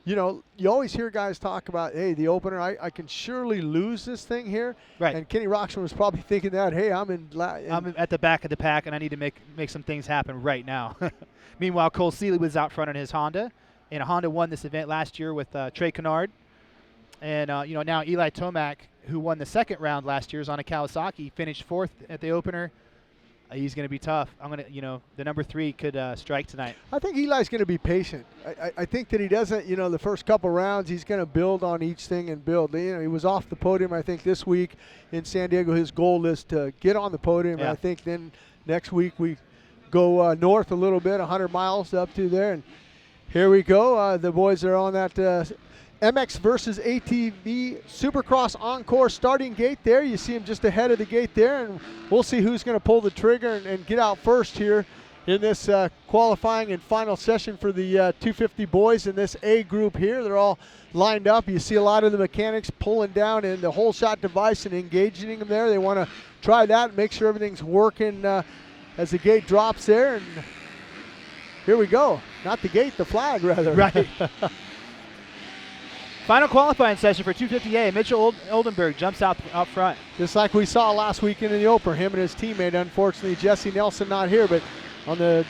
you know, you always hear guys talk about, hey, the opener, I can surely lose this thing here. Right. And Kenny Roxon was probably thinking that, hey, I'm at the back of the pack, and I need to make some things happen right now. Meanwhile, Cole Seeley was out front on his Honda, and Honda won this event last year with Trey Canard. And, you know, now Eli Tomac, who won the second round last year, is on a Kawasaki, finished 4th at the opener. He's going to be tough. The number 3 could strike tonight. I think Eli's going to be patient. I think that he doesn't, you know, the first couple rounds, he's going to build on each thing and build. You know, he was off the podium, I think, this week in San Diego. His goal is to get on the podium. Yeah. And I think then next week we go north a little bit, 100 miles up to there. And here we go. The boys are on that MX versus ATV Supercross Encore starting gate there. You see him just ahead of the gate there, and we'll see who's going to pull the trigger and get out first here in this qualifying and final session for the 250 boys in this A group here. They're all lined up. You see a lot of the mechanics pulling down in the whole shot device and engaging them there. They want to try that and make sure everything's working as the gate drops there. And here we go. Not the gate, the flag rather. Right. Final qualifying session for 250A. Mitchell Oldenburg jumps out front. Just like we saw last weekend in the opener, him and his teammate, unfortunately, Jesse Nelson not here, but on the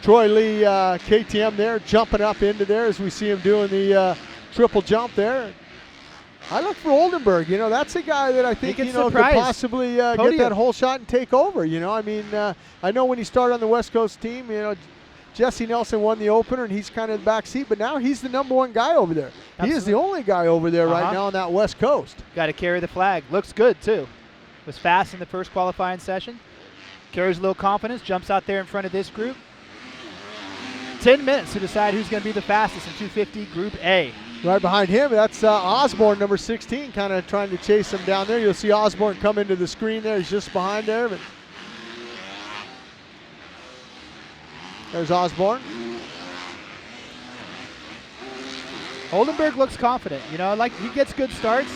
Troy Lee KTM there, jumping up into there as we see him doing the triple jump there. I look for Oldenburg. You know, that's a guy that I think, could possibly get that whole shot and take over. You know, I mean, I know when he started on the West Coast team, you know, Jesse Nelson won the opener, and he's kind of in the back seat, but now he's the number one guy over there. Absolutely. He is the only guy over there right now on that West Coast. Got to carry the flag. Looks good, too. Was fast in the first qualifying session. Carries a little confidence, jumps out there in front of this group. 10 minutes to decide who's going to be the fastest in 250 Group A. Right behind him, that's Osborne, number 16, kind of trying to chase him down there. You'll see Osborne come into the screen there. He's just behind there. But there's Osborne. Oldenburg looks confident. You know, like he gets good starts.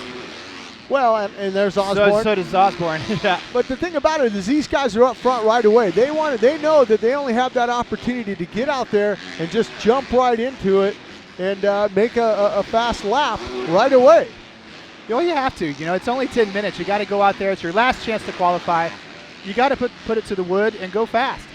Well, and there's Osborne. So does Osborne. Yeah. But the thing about it is these guys are up front right away. They know that they only have that opportunity to get out there and just jump right into it and make a fast lap right away. Well, you have to. You know, it's only 10 minutes. You got to go out there. It's your last chance to qualify. You got to put it to the wood and go fast.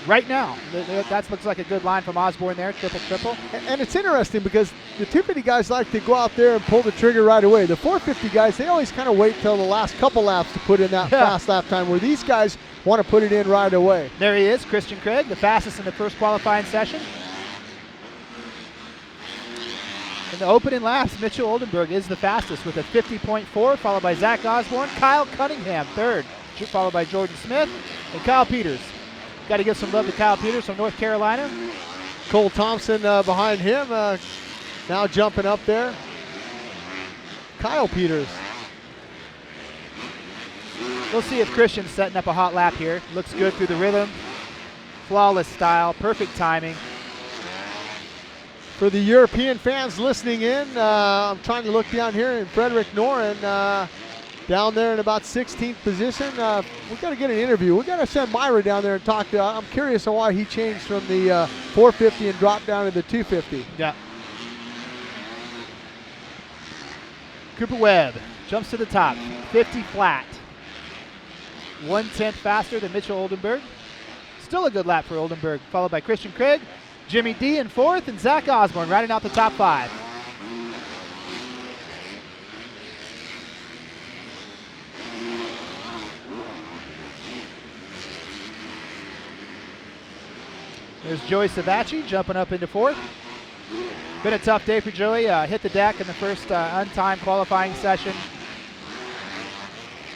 Right now. That looks like a good line from Osborne there, triple. And it's interesting because the 250 guys like to go out there and pull the trigger right away. The 450 guys, they always kind of wait till the last couple laps to put in that fast lap time, where these guys want to put it in right away. There he is, Christian Craig, the fastest in the first qualifying session. In the opening laps, Mitchell Oldenburg is the fastest with a 50.4, followed by Zach Osborne, Kyle Cunningham, third, followed by Jordan Smith, and Kyle Peters. Got to give some love to Kyle Peters from North Carolina. Cole Thompson behind him, now jumping up there. Kyle Peters. We'll see if Christian's setting up a hot lap here. Looks good through the rhythm. Flawless style, perfect timing. For the European fans listening in, I'm trying to look down here, and Frederick Noren down there in about 16th position. We've got to get an interview. We've got to send Mayra down there and talk to I'm curious on why he changed from the 450 and dropped down to the 250. Yeah. Cooper Webb jumps to the top, 50 flat. 1/10 faster than Mitchell Oldenburg. Still a good lap for Oldenburg, followed by Christian Craig, Jimmy D in fourth, and Zach Osborne riding out the top five. There's Joey Savachi jumping up into fourth. Been a tough day for Joey. Hit the deck in the first untimed qualifying session.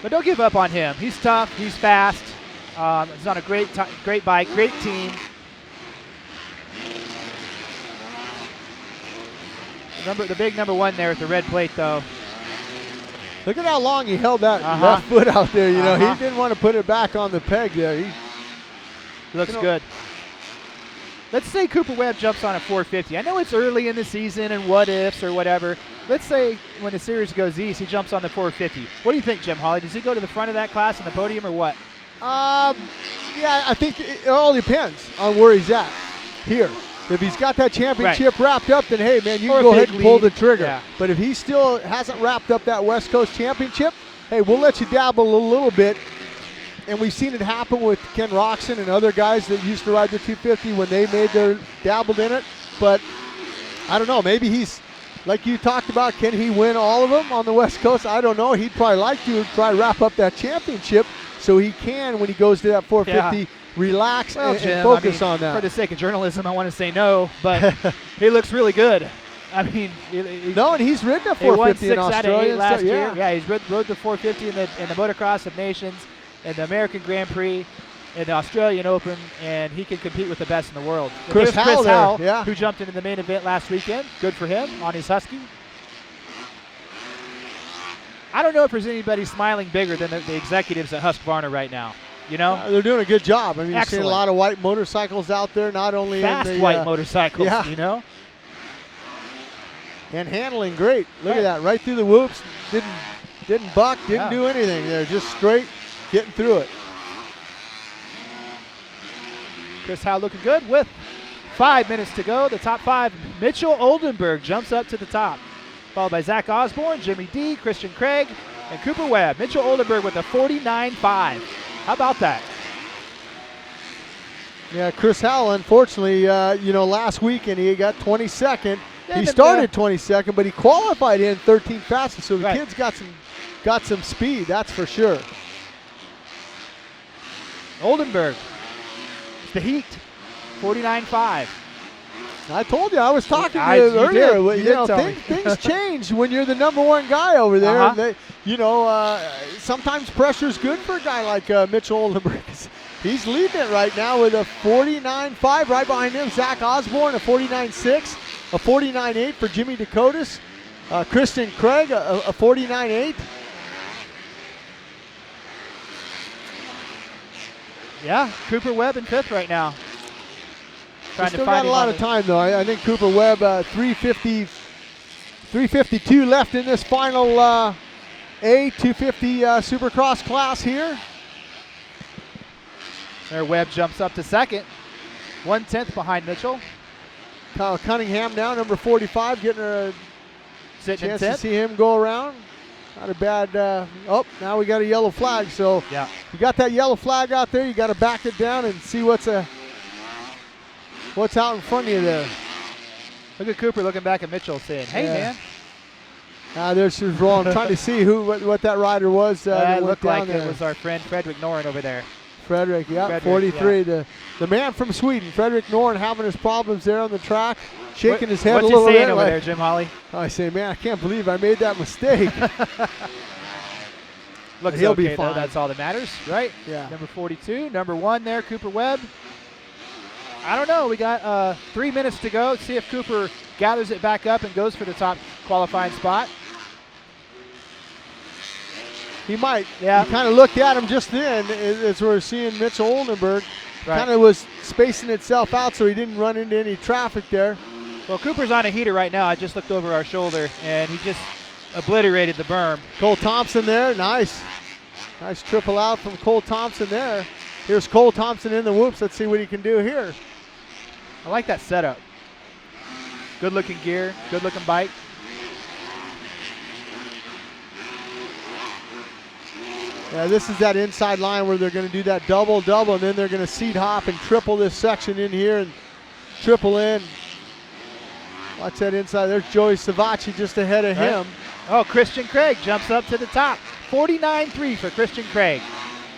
But don't give up on him. He's tough. He's fast. He's on a great bike, great team. The big number one there with the red plate, though. Look at how long he held that left foot out there. You know, he didn't want to put it back on the peg there. He looks good. Let's say Cooper Webb jumps on a 450. I know it's early in the season and what ifs or whatever. Let's say when the series goes east, he jumps on the 450. What do you think, Jim Holley? Does he go to the front of that class on the podium or what? Yeah, I think it all depends on where he's at here. If he's got that championship wrapped up, then hey, man, you can go ahead and pull the trigger. Yeah. But if he still hasn't wrapped up that West Coast championship, hey, we'll let you dabble a little bit. And we've seen it happen with Ken Roxon and other guys that used to ride the 250 when they dabbled in it. But I don't know, maybe he's, like you talked about, can he win all of them on the West Coast? I don't know. He'd probably like to try to wrap up that championship so he can, when he goes to that 450, relax and focus on that. For the sake of journalism, I want to say no, but he looks really good. I mean, no, and he's ridden a 450 in Australia. He won 6 out of 8 last year. Yeah, he's rode the 450 in the Motocross of Nations, in the American Grand Prix, in the Australian Open, and he can compete with the best in the world. Chris Howell, who jumped into the main event last weekend. Good for him on his Husky. I don't know if there's anybody smiling bigger than the executives at Husqvarna right now. You know, they're doing a good job. I mean, you're seeing a Excellent. lot of white motorcycles out there, not only fast in the white motorcycles. yeah. You know, and handling great. Look at that, right through the whoops. Didn't buck, didn't do anything. They're just straight getting through it. Chris Howe looking good with 5 minutes to go. The top 5, Mitchell Oldenburg jumps up to the top, followed by Zach Osborne, Jimmy D, Christian Craig, and Cooper Webb. Mitchell Oldenburg with a 49.5. How about that? Yeah, Chris Howell, unfortunately, last weekend he got 22nd. Yeah, He but, started 22nd, but he qualified in 13 fastest, so the Right. kid's got some speed, that's for sure. Oldenburg, the heat, 49.5 I told you, I was talking to you you earlier. did. You did tell me. Things change when you're the number one guy over there. Uh-huh. And sometimes pressure's good for a guy like Mitchell Oldenburg. He's leading it right now with a 49.5. Right behind him, Zach Osborne, a 49.6, a 49.8 for Jimmy Dakotas. Christian Craig, a 49.8. Yeah, Cooper Webb in 5th right now. Trying Still to got find a him lot on of time, though. I think Cooper Webb, 352 left in this final A250 Supercross class here. There, Webb jumps up to 2nd, 1/10 behind Mitchell. Kyle Cunningham now, number 45, getting a Sitting in chance to 10th. see him go around. Not a bad, now we got a yellow flag. So yeah, you got that yellow flag out there. You got to back it down and see what's out in front of you there. Look at Cooper looking back at Mitchell saying, hey, man. There's his roll. I'm trying to see what that rider was. That It went looked like down there. it was our friend Frederick Noren over there. Frederick, yeah, Frederick, 43. yeah. The man from Sweden, Frederick Noren, having his problems there on the track, shaking his head What's a little he saying bit. over like, there, Jim Holley? I say, man, I can't believe I made that mistake. Looks He'll okay, be fine. though. That's all that matters, right? Yeah. Number 42, number 1 there, Cooper Webb. I don't know. We got 3 minutes to go. See if Cooper gathers it back up and goes for the top qualifying spot. He might. Yeah. You kind of looked at him just then as we're seeing Mitchell Oldenburg. Right. Kind of was spacing itself out so he didn't run into any traffic there. Well, Cooper's on a heater right now. I just looked over our shoulder, and he just obliterated the berm. Cole Thompson there. Nice. Nice triple out from Cole Thompson there. Here's Cole Thompson in the whoops. Let's see what he can do here. I like that setup. Good-looking gear, good-looking bike. Yeah, this is that inside line where they're going to do that double-double, and then they're going to seat hop and triple this section in here and triple in. Watch that inside. There's Joey Savacci just ahead of him. Oh, Christian Craig jumps up to the top. 49.3 for Christian Craig.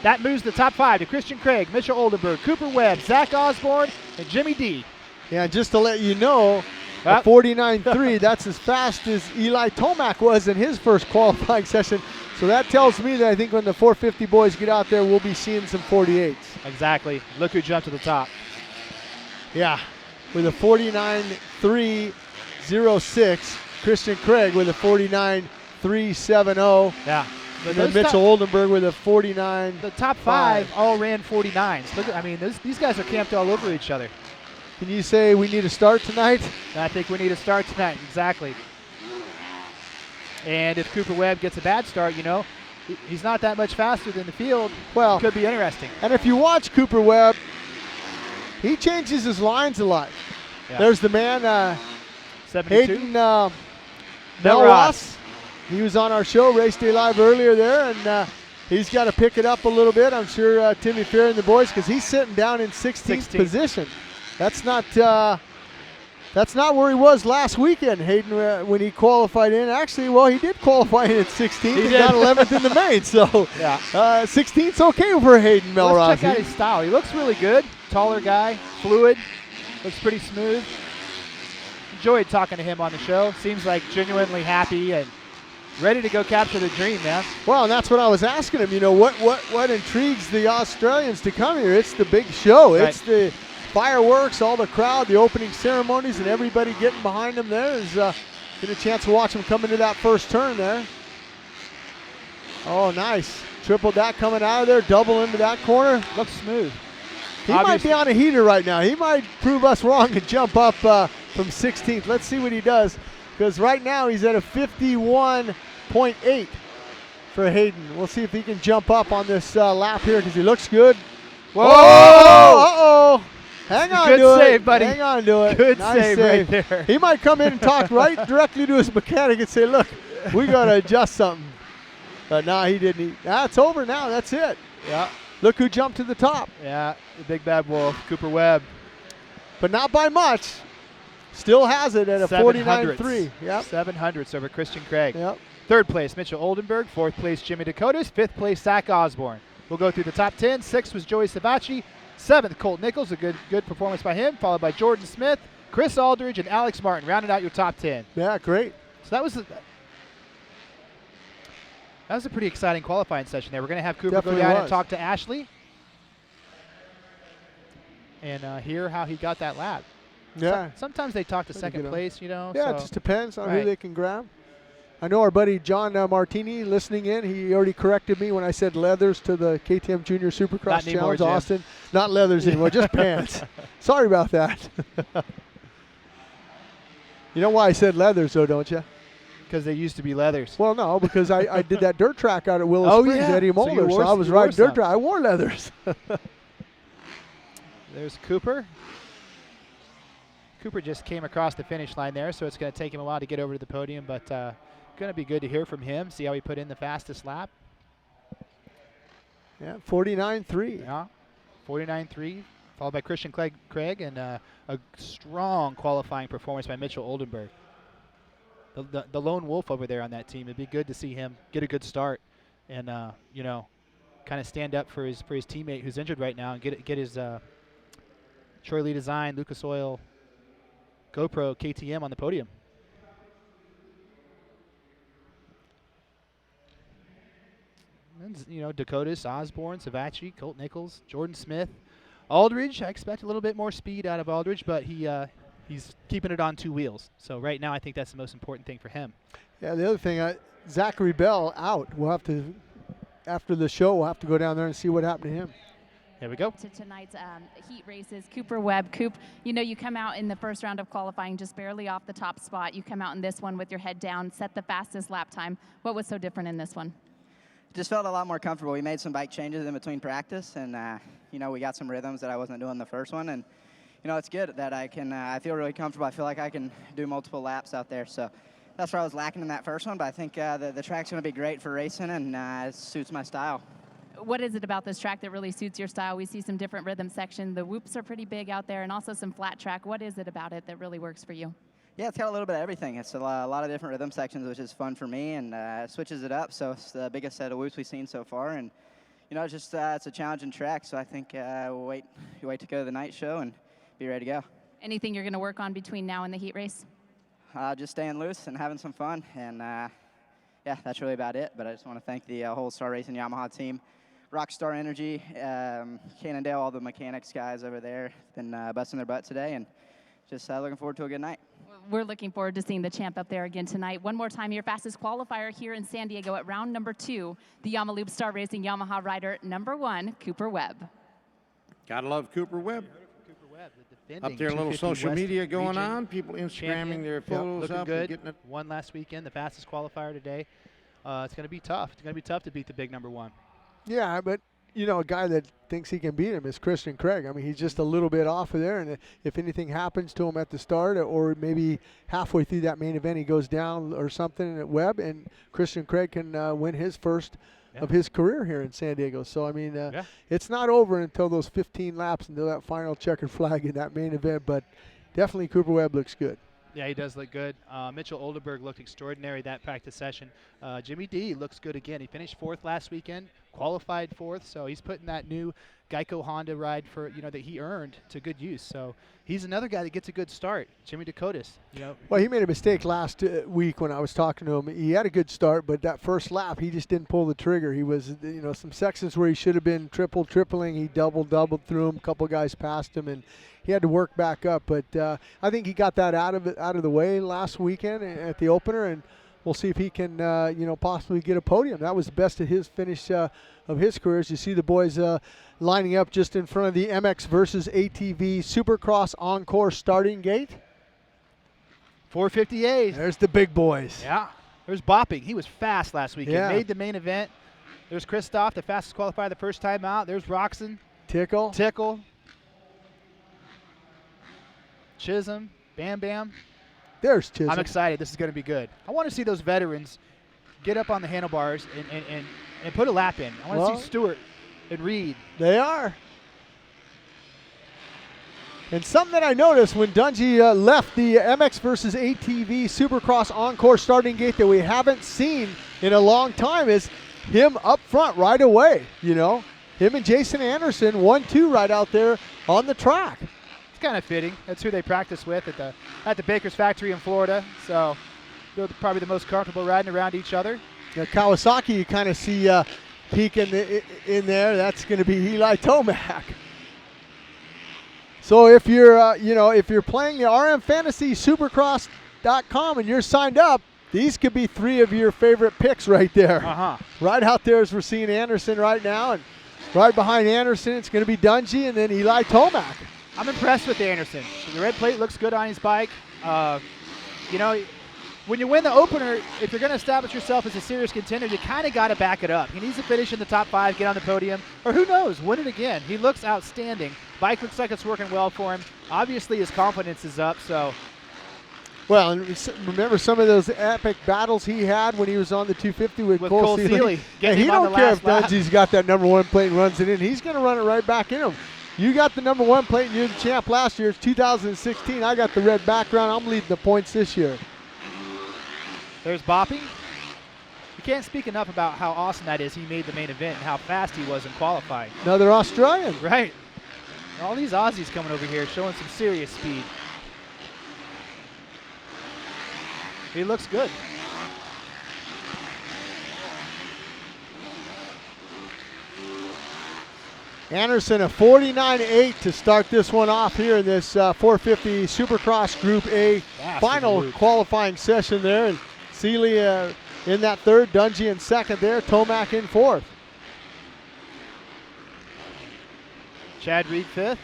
That moves the top 5 to Christian Craig, Mitchell Oldenburg, Cooper Webb, Zach Osborne, and Jimmy D. Yeah, just to let you know, a 49.3, that's as fast as Eli Tomac was in his first qualifying session. So that tells me that I think when the 450 boys get out there, we'll be seeing some 48s. Exactly. Look who jumped to the top. Yeah, with a 49.306, Christian Craig with a 49.370. Yeah. And then Mitchell Oldenburg with a 49. The top 5 all ran 49s. Look, these guys are camped all over each other. Can you say we need a start tonight? I think we need a start tonight, exactly. And if Cooper Webb gets a bad start, he's not that much faster than the field. Well, it could be interesting. And if you watch Cooper Webb, he changes his lines a lot. Yeah. There's the man, 72. Hayden Melross. He was on our show, Race Day Live, earlier there, and he's got to pick it up a little bit. I'm sure Timmy Fair and the boys, because he's sitting down in 16th position. That's not where he was last weekend, Hayden, when he qualified in. Actually, well, he did qualify in at 16th and got 11th in the main. So 16th's okay for Hayden Melross. Let's check out his style. He looks really good. Taller guy, fluid, looks pretty smooth. Enjoyed talking to him on the show. Seems like genuinely happy and ready to go capture the dream, man. Well, and that's what I was asking him. What intrigues the Australians to come here? It's the big show. Right. It's the fireworks, all the crowd, the opening ceremonies, and everybody getting behind them there. Is get a chance to watch him come into that first turn there. Oh, nice. tripled that coming out of there, double into that corner. Looks smooth. He might be on a heater right now. He might prove us wrong and jump up from 16th. Let's see what he does, because right now he's at a 51.8 for Hayden. We'll see if he can jump up on this lap here, because he looks good. Whoa! Uh-oh! Hang on to it. Good save, buddy. Hang on to it. Good nice save right there. He might come in and talk right directly to his mechanic and say, look, we got to adjust something. But no, he didn't. That's over now. That's it. Yeah. Look who jumped to the top. Yeah, the big bad wolf, Cooper Webb. But not by much. Still has it at a 49.3. Yep. 700 over Christian Craig. Yep. Third place, Mitchell Oldenburg. Fourth place, Jimmy Dakotas. Fifth place, Zach Osborne. We'll go through the top 10. Sixth was Joey Savacci. Seventh, Colt Nichols. A good performance by him, followed by Jordan Smith, Chris Aldridge, and Alex Martin, rounding out your top 10. Yeah, great. So that was a pretty exciting qualifying session there. We're going to have Cooper Definitely go down was. and talk to Ashley and hear how he got that lap. Yeah. Sometimes they talk to second place, you know. Yeah, so. it just depends on Right. who they can grab. I know our buddy John Martini listening in. He already corrected me when I said leathers to the KTM Junior Supercross Not anymore, Challenge, Jim. Austin. Not leathers anymore, just pants. Sorry about that. You know why I said leathers, though, don't you? Because they used to be leathers. Well, no, because I did that dirt track out at Willow Oh, Springs, yeah. Eddie So you Moeller, wore- so I was you wore riding dirt some. track. I wore leathers. There's Cooper. Cooper just came across the finish line there, so it's going to take him a while to get over to the podium, but going to be good to hear from him, see how he put in the fastest lap. Yeah, 49.3. Yeah, 49.3, followed by Christian Craig, and a strong qualifying performance by Mitchell Oldenburg. The lone wolf over there on that team. It'd be good to see him get a good start and, you know, kind of stand up for his teammate who's injured right now and get his Troy Lee Design, Lucas Oil, GoPro, KTM on the podium. And, you know, Dakotas, Osborne, Savacci, Colt Nichols, Jordan Smith, Aldridge. I expect a little bit more speed out of Aldridge, but he's keeping it on two wheels. So right now I think that's the most important thing for him. Yeah, the other thing, Zachary Bell out. We'll have to, after the show, we'll have to go down there and see what happened to him. Here we go. To tonight's heat races, Cooper Webb. Coop, you know, you come out in the first round of qualifying just barely off the top spot. You come out in this one with your head down, set the fastest lap time. What was so different in this one? Just felt a lot more comfortable. We made some bike changes in between practice, and you know, we got some rhythms that I wasn't doing the first one, and you know, it's good that I can. I feel really comfortable. I feel like I can do multiple laps out there. So that's where I was lacking in that first one, but I think the track's going to be great for racing, and it suits my style. What is it about this track that really suits your style? We see some different rhythm section. The whoops are pretty big out there, and also some flat track. What is it about it that really works for you? Yeah, it's got a little bit of everything. It's a lot of different rhythm sections, which is fun for me, and switches it up. So it's the biggest set of whoops we've seen so far, and you know, it's just it's a challenging track. So I think we'll wait to go to the night show and be ready to go. Anything you're going to work on between now and the heat race? Just staying loose and having some fun, and yeah, that's really about it. But I just want to thank the whole Star Racing Yamaha team, Rockstar Energy, Cannondale, all the mechanics guys over there. Been busting their butt today, and just looking forward to a good night. We're looking forward to seeing the champ up there again tonight. One more time, your fastest qualifier here in San Diego at round number 2, the Yamaloop Star Racing Yamaha rider number 1, Cooper Webb. Gotta love Cooper Webb. Defending Up there, a little 250 social West media going region on. People Instagramming champion. their photos looking up good. and getting it. Won last weekend, the fastest qualifier today. It's going to be tough. It's going to be tough to beat the big number 1. Yeah, but you know, a guy that thinks he can beat him is Christian Craig. I mean, he's just a little bit off of there, and if anything happens to him at the start or maybe halfway through that main event, he goes down or something at Webb, and Christian Craig can win his first of his career here in San Diego. So, I mean, it's not over until those 15 laps, until that final checkered flag in that main event, but definitely Cooper Webb looks good. Yeah, he does look good. Mitchell Oldenburg looked extraordinary that practice session. Jimmy D looks good again. He finished 4th last weekend, qualified 4th, so he's putting that new Geico Honda ride for that he earned to good use. So he's another guy that gets a good start. Jimmy Dakotas, Well, he made a mistake last week when I was talking to him. He had a good start, but that first lap he just didn't pull the trigger. He was, some sections where he should have been tripling. He doubled through him. A couple guys passed him, and he had to work back up. But I think he got that out of the way last weekend at the opener, and we'll see if he can, possibly get a podium. That was the best of his finish of his career. As you see the boys lining up just in front of the MX versus ATV Supercross Encore starting gate. 458. There's the big boys. Yeah. There's Bopping. He was fast last weekend. Yeah. Made the main event. There's Christoph, the fastest qualifier the first time out. There's Roxon. Tickle. Chisholm. Bam Bam. There's Chisholm. I'm excited. This is going to be good. I want to see those veterans get up on the handlebars and put a lap in. I want to see Stewart and Reed. They are. And something that I noticed when Dungey left the MX versus ATV Supercross Encore starting gate that we haven't seen in a long time is him up front right away. Him and Jason Anderson, 1-2 right out there on the track. It's kind of fitting. That's who they practice with at the Baker's factory in Florida. So they're probably the most comfortable riding around each other. Now Kawasaki, you kind of see peeking in there. That's going to be Eli Tomac. So if you're playing the rmfantasysupercross.com and you're signed up, these could be 3 of your favorite picks right there. Right out there as we're seeing Anderson right now, and right behind Anderson it's going to be Dungey and then Eli Tomac. I'm impressed with Anderson. The red plate looks good on his bike. When you win the opener, if you're going to establish yourself as a serious contender, you kind of got to back it up. He needs to finish in the top 5, get on the podium, or who knows, win it again. He looks outstanding. Bike looks like it's working well for him. Obviously, his confidence is up. So, well, and remember some of those epic battles he had when he was on the 250 with Cole Seeley. Yeah, he don't care if Dungey's got that number 1 plate and runs it in. He's going to run it right back in him. You got the number 1 plate and you're the champ last year. It's 2016. I got the red background. I'm leading the points this year. There's Bopping. You can't speak enough about how awesome that is. He made the main event and how fast he was in qualifying. Another Australian. Right. All these Aussies coming over here showing some serious speed. He looks good. Anderson a 49.8 to start this one off here in this 450 Supercross Group A final qualifying session there. And Seeley in that third, Dungey in second there, Tomac in fourth. Chad Reed fifth.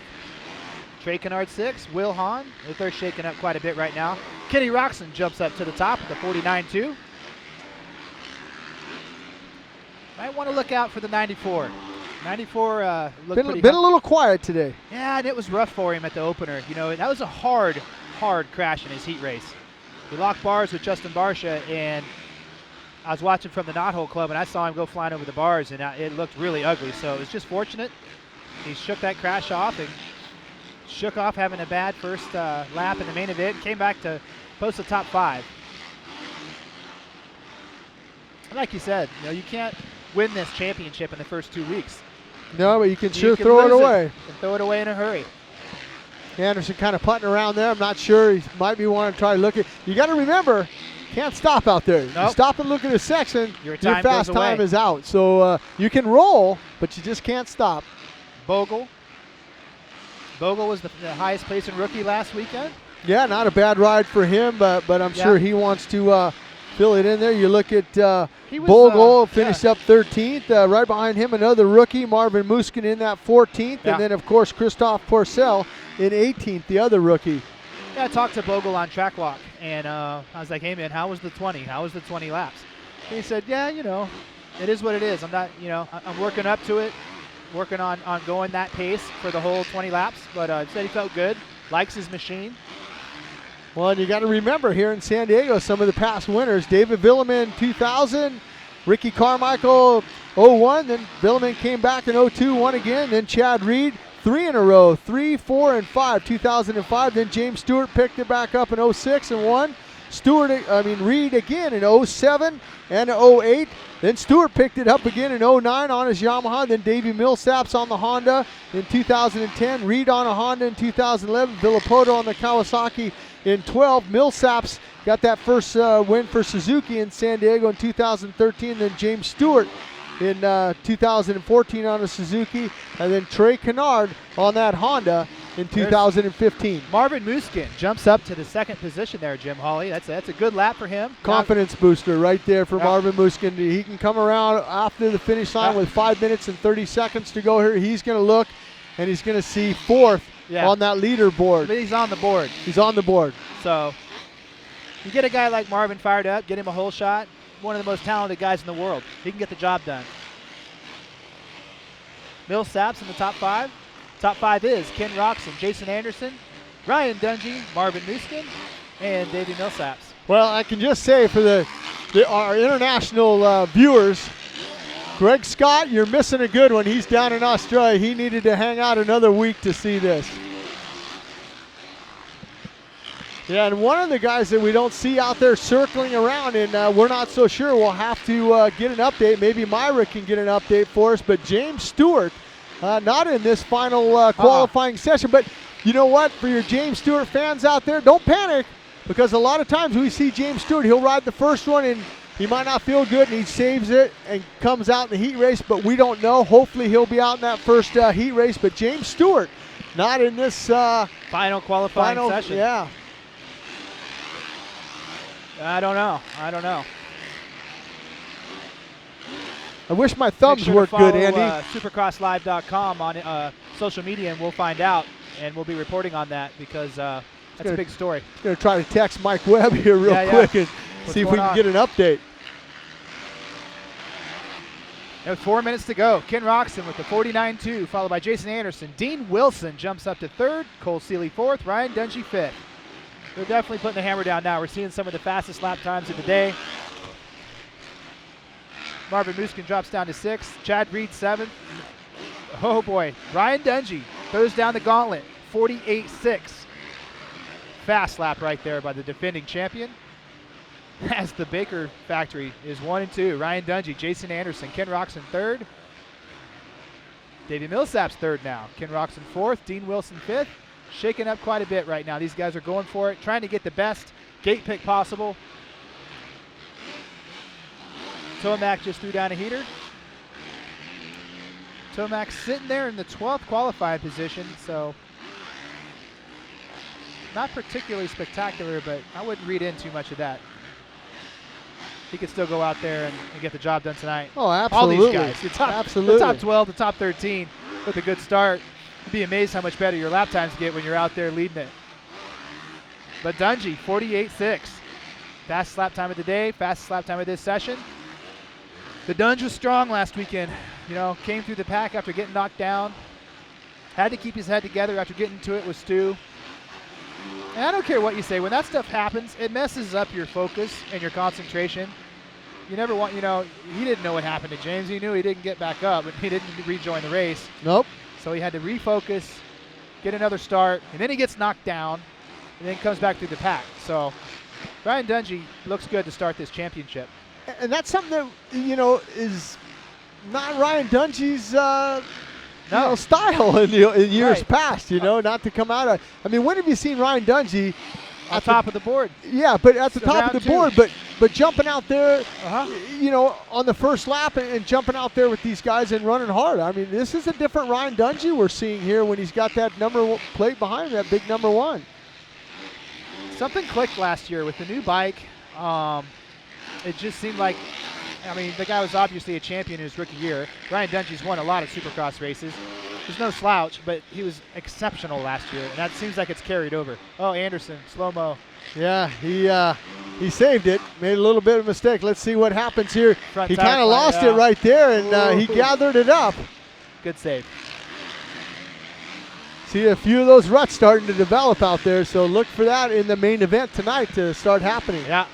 Trey Canard sixth. Will Hahn, they're shaking up quite a bit right now. Kenny Roxon jumps up to the top with the 49.2. Might want to look out for the 94. 94 looked pretty been a little quiet today. Yeah, and it was rough for him at the opener. That was a hard crash in his heat race. He locked bars with Justin Barsha, and I was watching from the Knothole Club, and I saw him go flying over the bars, and it looked really ugly. So it was just fortunate. He shook that crash off and shook off having a bad first lap in the main event, came back to post the top 5. Like you said, you can't win this championship in the first 2 weeks. No, but you can throw it away. And throw it away in a hurry. Anderson kind of putting around there. I'm not sure. He might be wanting to try to look at. You got to remember, can't stop out there. Nope. You stop and look at a section, your fast goes time away. is out. So you can roll, but you just can't stop. Bogle was the highest placing rookie last weekend. Yeah, not a bad ride for him, but I'm sure he wants to fill it in there. You look at Bogle finished up 13th. Right behind him, another rookie, Marvin Muskin in that 14th. And then, of course, Christoph Porcel in 18th, the other rookie. Yeah, I talked to Bogle on track walk, and I was like, hey, man, how was the 20? How was the 20 laps? And he said, yeah, it is what it is. I'm not, I'm working up to it, working on going that pace for the whole 20 laps. But he said he felt good, likes his machine. Well, and you got to remember here in San Diego, some of the past winners, David Villeman 2000, Ricky Carmichael 01, then Villeman came back in 02, won again, then Chad Reed 3 in a row, 3, 4, and 5, 2005, then James Stewart picked it back up in 06 and won. Reed again in 07 and 08. Then Stewart picked it up again in 09 on his Yamaha. Then Davey Millsaps on the Honda in 2010. Reed on a Honda in 2011. Villapoto on the Kawasaki in 12. Millsaps got that first win for Suzuki in San Diego in 2013. Then James Stewart in 2014 on a Suzuki. And then Trey Canard on that Honda in 2015. Marvin Muskin jumps up to the second position there, Jim Holley. That's a good lap for him. Confidence booster right there for Yeah. Marvin Muskin. He can come around after the finish line with 5 minutes and 30 seconds to go here. He's going to look, and he's going to see fourth on that leaderboard. But he's on the board. He's on the board. So you get a guy like Marvin fired up, get him a whole shot. One of the most talented guys in the world. He can get the job done. Millsaps in the top 5. Top 5 is Ken Roxon, Jason Anderson, Ryan Dungey, Marvin Muskin, and Davey Millsaps. Well, I can just say for our international viewers, Greg Scott, you're missing a good one. He's down in Australia. He needed to hang out another week to see this. Yeah, and one of the guys that we don't see out there circling around, and we're not so sure, we'll have to get an update. Maybe Mayra can get an update for us, but James Stewart, not in this final qualifying session. But you know what? For your James Stewart fans out there, don't panic, because a lot of times we see James Stewart, he'll ride the first one, and he might not feel good, and he saves it and comes out in the heat race, but we don't know. Hopefully he'll be out in that first heat race. But James Stewart, not in this final qualifying session. Yeah. I don't know. I wish my thumbs Make sure worked to follow, good, Andy. Supercrosslive.com on social media, and we'll find out, and we'll be reporting on that because that's a big story. Going to try to text Mike Webb here real quick and see if we can get an update. There's 4 minutes to go. Ken Roxon with the 49.2, followed by Jason Anderson. Dean Wilson jumps up to third. Cole Seeley fourth. Ryan Dungey fifth. They're definitely putting the hammer down now. We're seeing some of the fastest lap times of the day. Marvin Muskin drops down to sixth. Chad Reed seventh. Oh boy. Ryan Dungey throws down the gauntlet. 48.6. Fast lap right there by the defending champion. As the Baker factory is 1 and 2. Ryan Dungey, Jason Anderson, Ken Roxon third. Davey Millsaps third now. Ken Roxon fourth. Dean Wilson fifth. Shaking up quite a bit right now. These guys are going for it, trying to get the best gate pick possible. Tomac just threw down a heater. Tomac sitting there in the 12th qualifying position, so not particularly spectacular, but I wouldn't read in too much of that. He could still go out there and get the job done tonight. Oh, absolutely. All these guys. Absolutely. The top 12, the top 13 with a good start. You'd be amazed how much better your lap times get when you're out there leading it. But Dungey, 48.6. Fastest lap time of the day, fastest lap time of this session. The Dunge was strong last weekend. You know, came through the pack after getting knocked down. Had to keep his head together after getting to it with Stu. And I don't care what you say. When that stuff happens, it messes up your focus and your concentration. You never want, you know, he didn't know what happened to James. He knew he didn't get back up, but he didn't rejoin the race. Nope. So he had to refocus, get another start, and then he gets knocked down, and then comes back through the pack. So Ryan Dungey looks good to start this championship. And that's something that, you know, is not Ryan Dungey's you know, style in years past, you know, not to come out of. I mean, when have you seen Ryan Dungey on top of the board? Yeah, but at the top of the board, but jumping out there, you know, on the first lap and jumping out there with these guys and running hard. I mean, this is a different Ryan Dungey we're seeing here when he's got that number plate behind him, that big number 1. Something clicked last year with the new bike. It just seemed like, I mean, the guy was obviously a champion in his rookie year. Ryan Dungey's won a lot of Supercross races. There's no slouch, but he was exceptional last year, and that seems like it's carried over. Oh, Anderson, slow-mo. Yeah, he saved it, made a little bit of a mistake. Let's see what happens here. He kind of lost it right there, and he gathered it up. Good save. See a few of those ruts starting to develop out there, so look for that in the main event tonight to start happening. Yeah.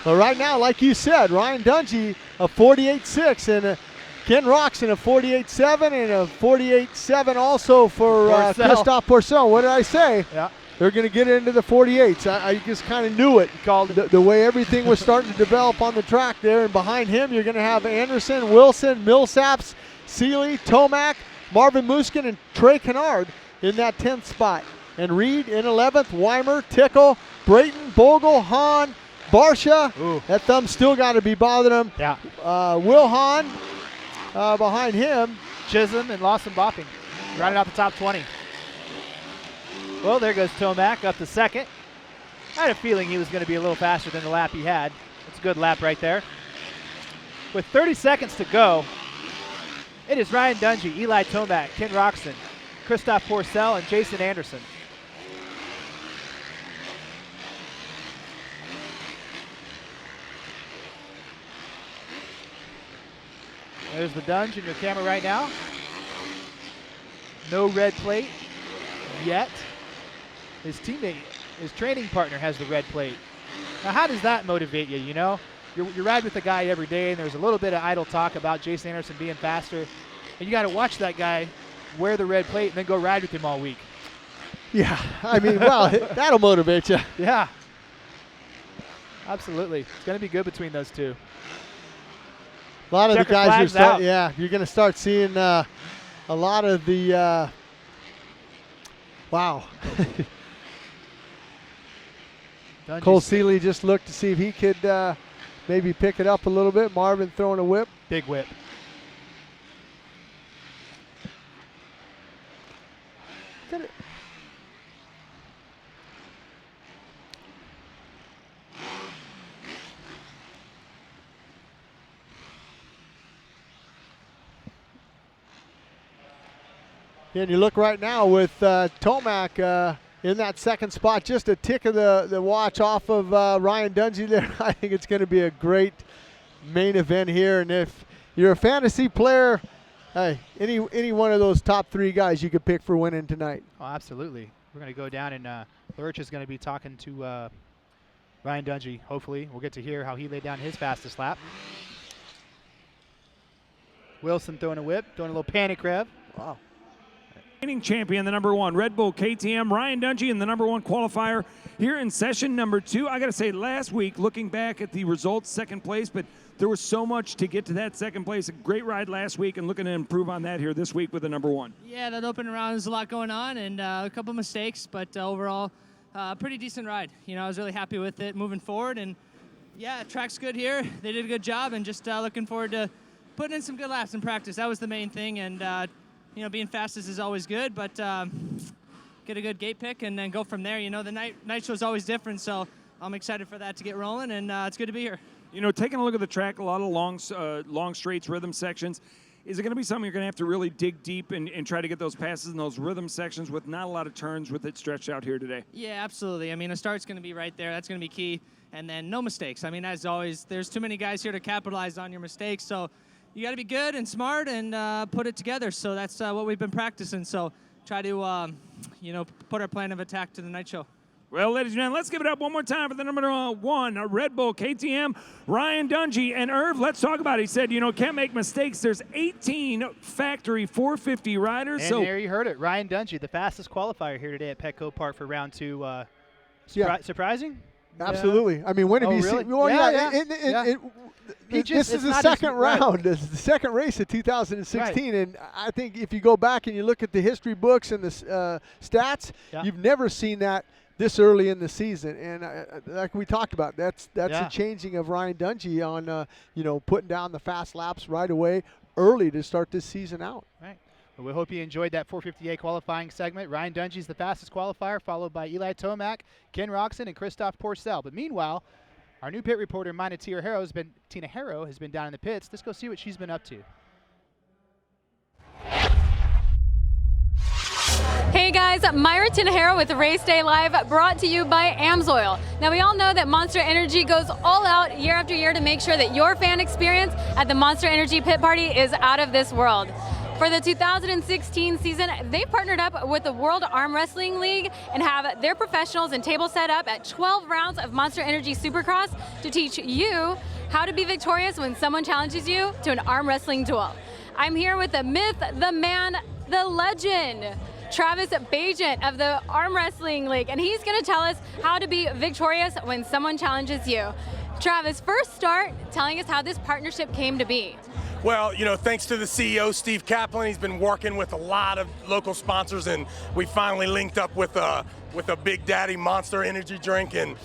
So right now, like you said, Ryan Dungey, a 48.6, and Ken Roxon, a 48.7, and a 48.7 also for Christophe Pourcel. What did I say? Yeah. They're going to get into the 48s. I just kind of knew it. Called the way everything was starting to develop on the track there. And behind him, you're going to have Anderson, Wilson, Millsaps, Seeley, Tomac, Marvin Muskin, and Trey Canard in that 10th spot. And Reed in 11th, Weimer, Tickle, Brayton, Bogle, Hahn, Barsha. Ooh. That thumb's still got to be bothering him. Yeah. Will Hahn behind him. Chisholm and Lawson Bopping. Rounding out the top 20. Well, there goes Tomac up to second. I had a feeling he was going to be a little faster than the lap he had. It's a good lap right there. With 30 seconds to go, it is Ryan Dungey, Eli Tomac, Ken Roxon, Christoph Porcel, and Jason Anderson. There's the Dunge in your camera right now. No red plate yet. His teammate, his training partner has the red plate. Now, how does that motivate you, you know? You ride with the guy every day, and there's a little bit of idle talk about Jason Anderson being faster, and you got to watch that guy wear the red plate and then go ride with him all week. Yeah, I mean, well, that'll motivate you. Yeah, absolutely. It's going to be good between those two. A lot of Checker the guys flags are you're going to start seeing a lot of the wow. Cole Seeley just looked to see if he could maybe pick it up a little bit. Marvin throwing a whip. Big whip. And you look right now with Tomac in that second spot, just a tick of the watch off of Ryan Dungey there. I think it's going to be a great main event here. And if you're a fantasy player, hey, any one of those top three guys you could pick for winning tonight. Oh, absolutely. We're going to go down, and Lurch is going to be talking to Ryan Dungey. Hopefully, we'll get to hear how he laid down his fastest lap. Wilson throwing a whip, doing a little panic rev. Wow. Reigning champion, the number 1 Red Bull KTM, Ryan Dungey, and the number 1 qualifier here in session number 2. I got to say, last week, looking back at the results, second place, but there was so much to get to that second place. A great ride last week, and looking to improve on that here this week with the number 1. Yeah, that opening round was a lot going on, and a couple mistakes, but overall, pretty decent ride. You know, I was really happy with it moving forward, and yeah, track's good here. They did a good job, and just looking forward to putting in some good laps in practice. That was the main thing, and you know, being fastest is always good, but get a good gate pick and then go from there. You know, the night show is always different, so I'm excited for that to get rolling, and it's good to be here. You know, taking a look at the track, a lot of long straights, rhythm sections. Is it going to be something you're going to have to really dig deep and try to get those passes in those rhythm sections with not a lot of turns with it stretched out here today? Yeah, absolutely. I mean, a start's going to be right there. That's going to be key. And then no mistakes. I mean, as always, there's too many guys here to capitalize on your mistakes, so you got to be good and smart and put it together. So that's what we've been practicing. So try to, you know, put our plan of attack to the night show. Well, ladies and gentlemen, let's give it up one more time for the number 1 Red Bull KTM, Ryan Dungey. And Irv, let's talk about it. He said, you know, can't make mistakes. There's 18 factory 450 riders. And there you heard it. Ryan Dungey, the fastest qualifier here today at Petco Park for round 2. Surprising? Absolutely. I mean, when have you really? seen? Well, Yeah. This is the second round. This is the second race of 2016, and I think if you go back and you look at the history books and the stats, you've never seen that this early in the season. And like we talked about, that's a changing of Ryan Dungey on you know, putting down the fast laps right away early to start this season out. Right. Well, we hope you enjoyed that 450A qualifying segment. Ryan Dungey's the fastest qualifier, followed by Eli Tomac, Ken Roxon, and Christoph Porcel. But meanwhile, our new pit reporter, Tina Harrow, has been down in the pits. Let's go see what she's been up to. Hey guys, Mayra Tinajero with Race Day Live, brought to you by Amsoil. Now we all know that Monster Energy goes all out year after year to make sure that your fan experience at the Monster Energy Pit Party is out of this world. For the 2016 season, they partnered up with the World Arm Wrestling League and have their professionals and table set up at 12 rounds of Monster Energy Supercross to teach you how to be victorious when someone challenges you to an arm wrestling duel. I'm here with the myth, the man, the legend, Travis Bajent of the Arm Wrestling League, and he's going to tell us how to be victorious when someone challenges you. Travis, first start telling us how this partnership came to be. Well, you know, thanks to the CEO, Steve Kaplan. He's been working with a lot of local sponsors, and we finally linked up with a Big Daddy Monster Energy drink, and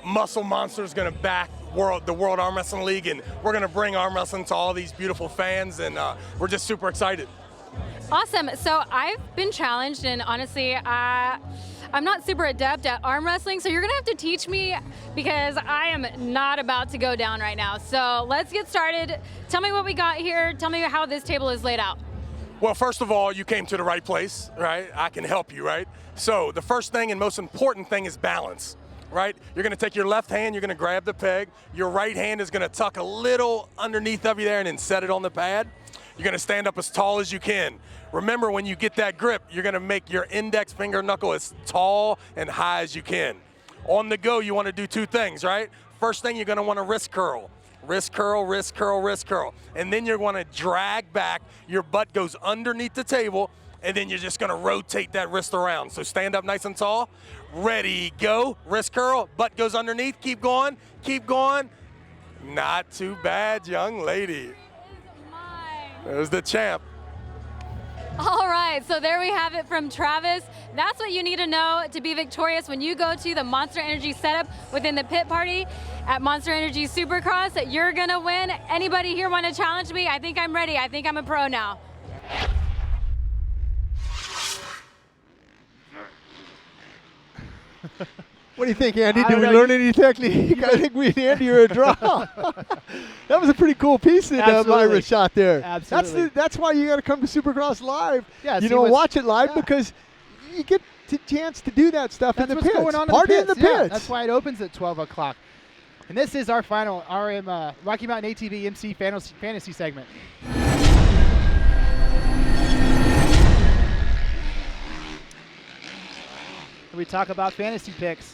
Muscle Monster is going to back the World Arm Wrestling League, and we're going to bring arm wrestling to all these beautiful fans, and we're just super excited. Awesome. So I've been challenged, and honestly, I'm not super adept at arm wrestling, so you're going to have to teach me because I am not about to go down right now. So let's get started. Tell me what we got here. Tell me how this table is laid out. Well, first of all, you came to the right place, right? I can help you, right? So the first thing and most important thing is balance, right? You're going to take your left hand, you're going to grab the peg. Your right hand is going to tuck a little underneath of you there and then set it on the pad. You're going to stand up as tall as you can. Remember, when you get that grip, you're going to make your index finger knuckle as tall and high as you can. On the go, you want to do two things, right? First thing, you're going to want to wrist curl. Wrist curl, wrist curl, wrist curl. And then you're going to drag back. Your butt goes underneath the table, and then you're just going to rotate that wrist around. So stand up nice and tall. Ready, go. Wrist curl, butt goes underneath. Keep going, keep going. Not too bad, young lady. There's the champ. All right, so there we have it from Travis. That's what you need to know to be victorious when you go to the Monster Energy setup within the pit party at Monster Energy Supercross. You're gonna win. Anybody here want to challenge me? I think I'm ready. I think I'm a pro now. What do you think, Andy? Did we learn any technique? I think we and Andy are a draw. That was a pretty cool piece that Mayra shot there. Absolutely. That's why you got to come to Supercross live. Yeah, watch it live because you get the chance to do that stuff in the pits. Going on Party in the pits. Yeah, that's why it opens at 12 o'clock. And this is our final RM Rocky Mountain ATV MC fantasy segment. We talk about fantasy picks.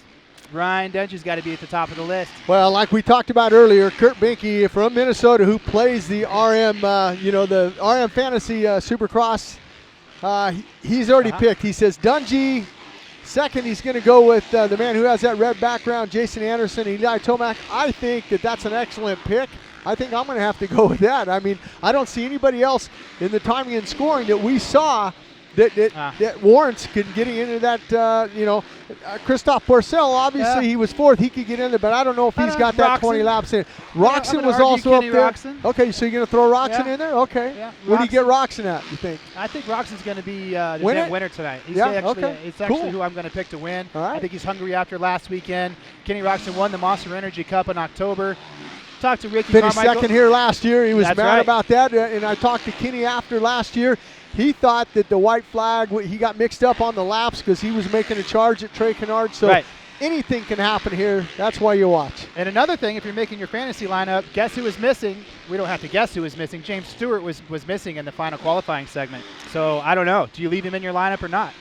Ryan Dungey's got to be at the top of the list. Well, like we talked about earlier, Kurt Binke from Minnesota, who plays the RM, the RM Fantasy Supercross, he's already picked. He says Dungey. Second, he's going to go with the man who has that red background, Jason Anderson, Eli Tomac. I think that's an excellent pick. I think I'm going to have to go with that. I mean, I don't see anybody else in the timing and scoring that we saw that warrants getting into that, Christophe Porcel, obviously he was fourth. He could get in there, but I don't know if he's got that 20 laps in. Roxon was also up there. Roxon. Okay, so you're going to throw Roxon in there? Okay. Yeah, Where do you get Roxon at, you think? I think Roxon's going to be the winner tonight. He's It's actually who I'm going to pick to win. All right. I think he's hungry after last weekend. Kenny Roxon won the Monster Energy Cup in October. Talked to Ricky Finished Carmichael. second here last year. He was That's mad right. about that, and I talked to Kenny after last year. He thought that the white flag, he got mixed up on the laps because he was making a charge at Trey Canard. So anything can happen here. That's why you watch. And another thing, if you're making your fantasy lineup, guess who was missing? We don't have to guess who was missing. James Stewart was missing in the final qualifying segment. So I don't know. Do you leave him in your lineup or not?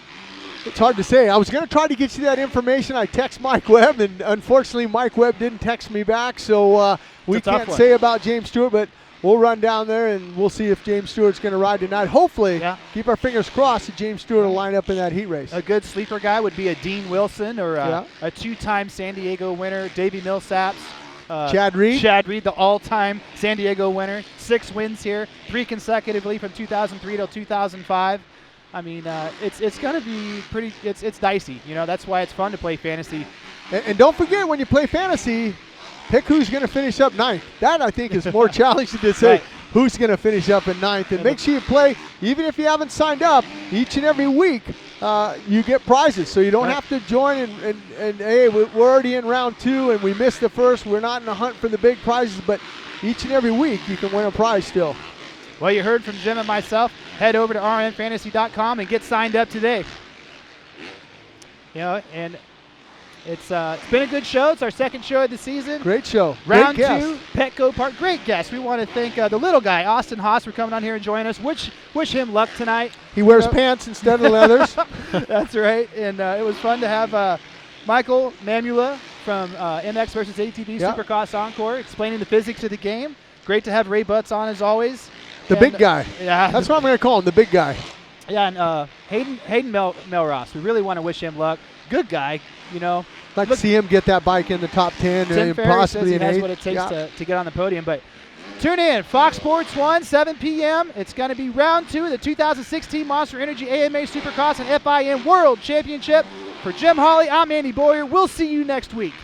It's hard to say. I was going to try to get you that information. I text Mike Webb, and unfortunately Mike Webb didn't text me back. So we can't say about James Stewart, but we'll run down there and we'll see if James Stewart's going to ride tonight. Hopefully, keep our fingers crossed that James Stewart will line up in that heat race. A good sleeper guy would be a Dean Wilson or a two-time San Diego winner, Davey Millsaps. Chad Reed. Chad Reed, the all-time San Diego winner. 6 wins here, 3 consecutively from 2003 till 2005. I mean, it's going to be pretty. It's dicey. That's why it's fun to play fantasy. And don't forget, when you play fantasy, pick who's going to finish up ninth. That, I think, is more challenging to say who's going to finish up in ninth. And make sure you play, even if you haven't signed up, each and every week you get prizes. So you don't have to join and hey, we're already in round 2 and we missed the first. We're not in the hunt for the big prizes, but each and every week you can win a prize still. Well, you heard from Jim and myself. Head over to rnfantasy.com and get signed up today. And it's been a good show. It's our second show of the season. Great show. Round Great 2, Petco Park. Great guest. We want to thank the little guy, Austin Haas, for coming on here and joining us. Wish him luck tonight. He wears pants instead of leathers. That's right. And it was fun to have Michael Mamula from MX versus ATV Supercross Encore explaining the physics of the game. Great to have Ray Butts on as always. The big guy. Yeah. That's what I'm going to call him, the big guy. Yeah, and Hayden Melross. We really want to wish him luck. Good guy, Like to see him get that bike in the top 10 and possibly an 8. He has what it takes to get on the podium. But tune in, Fox Sports 1, 7 p.m. It's going to be round 2 of the 2016 Monster Energy AMA Supercross and FIM World Championship. For Jim Holley, I'm Andy Bowyer. We'll see you next week.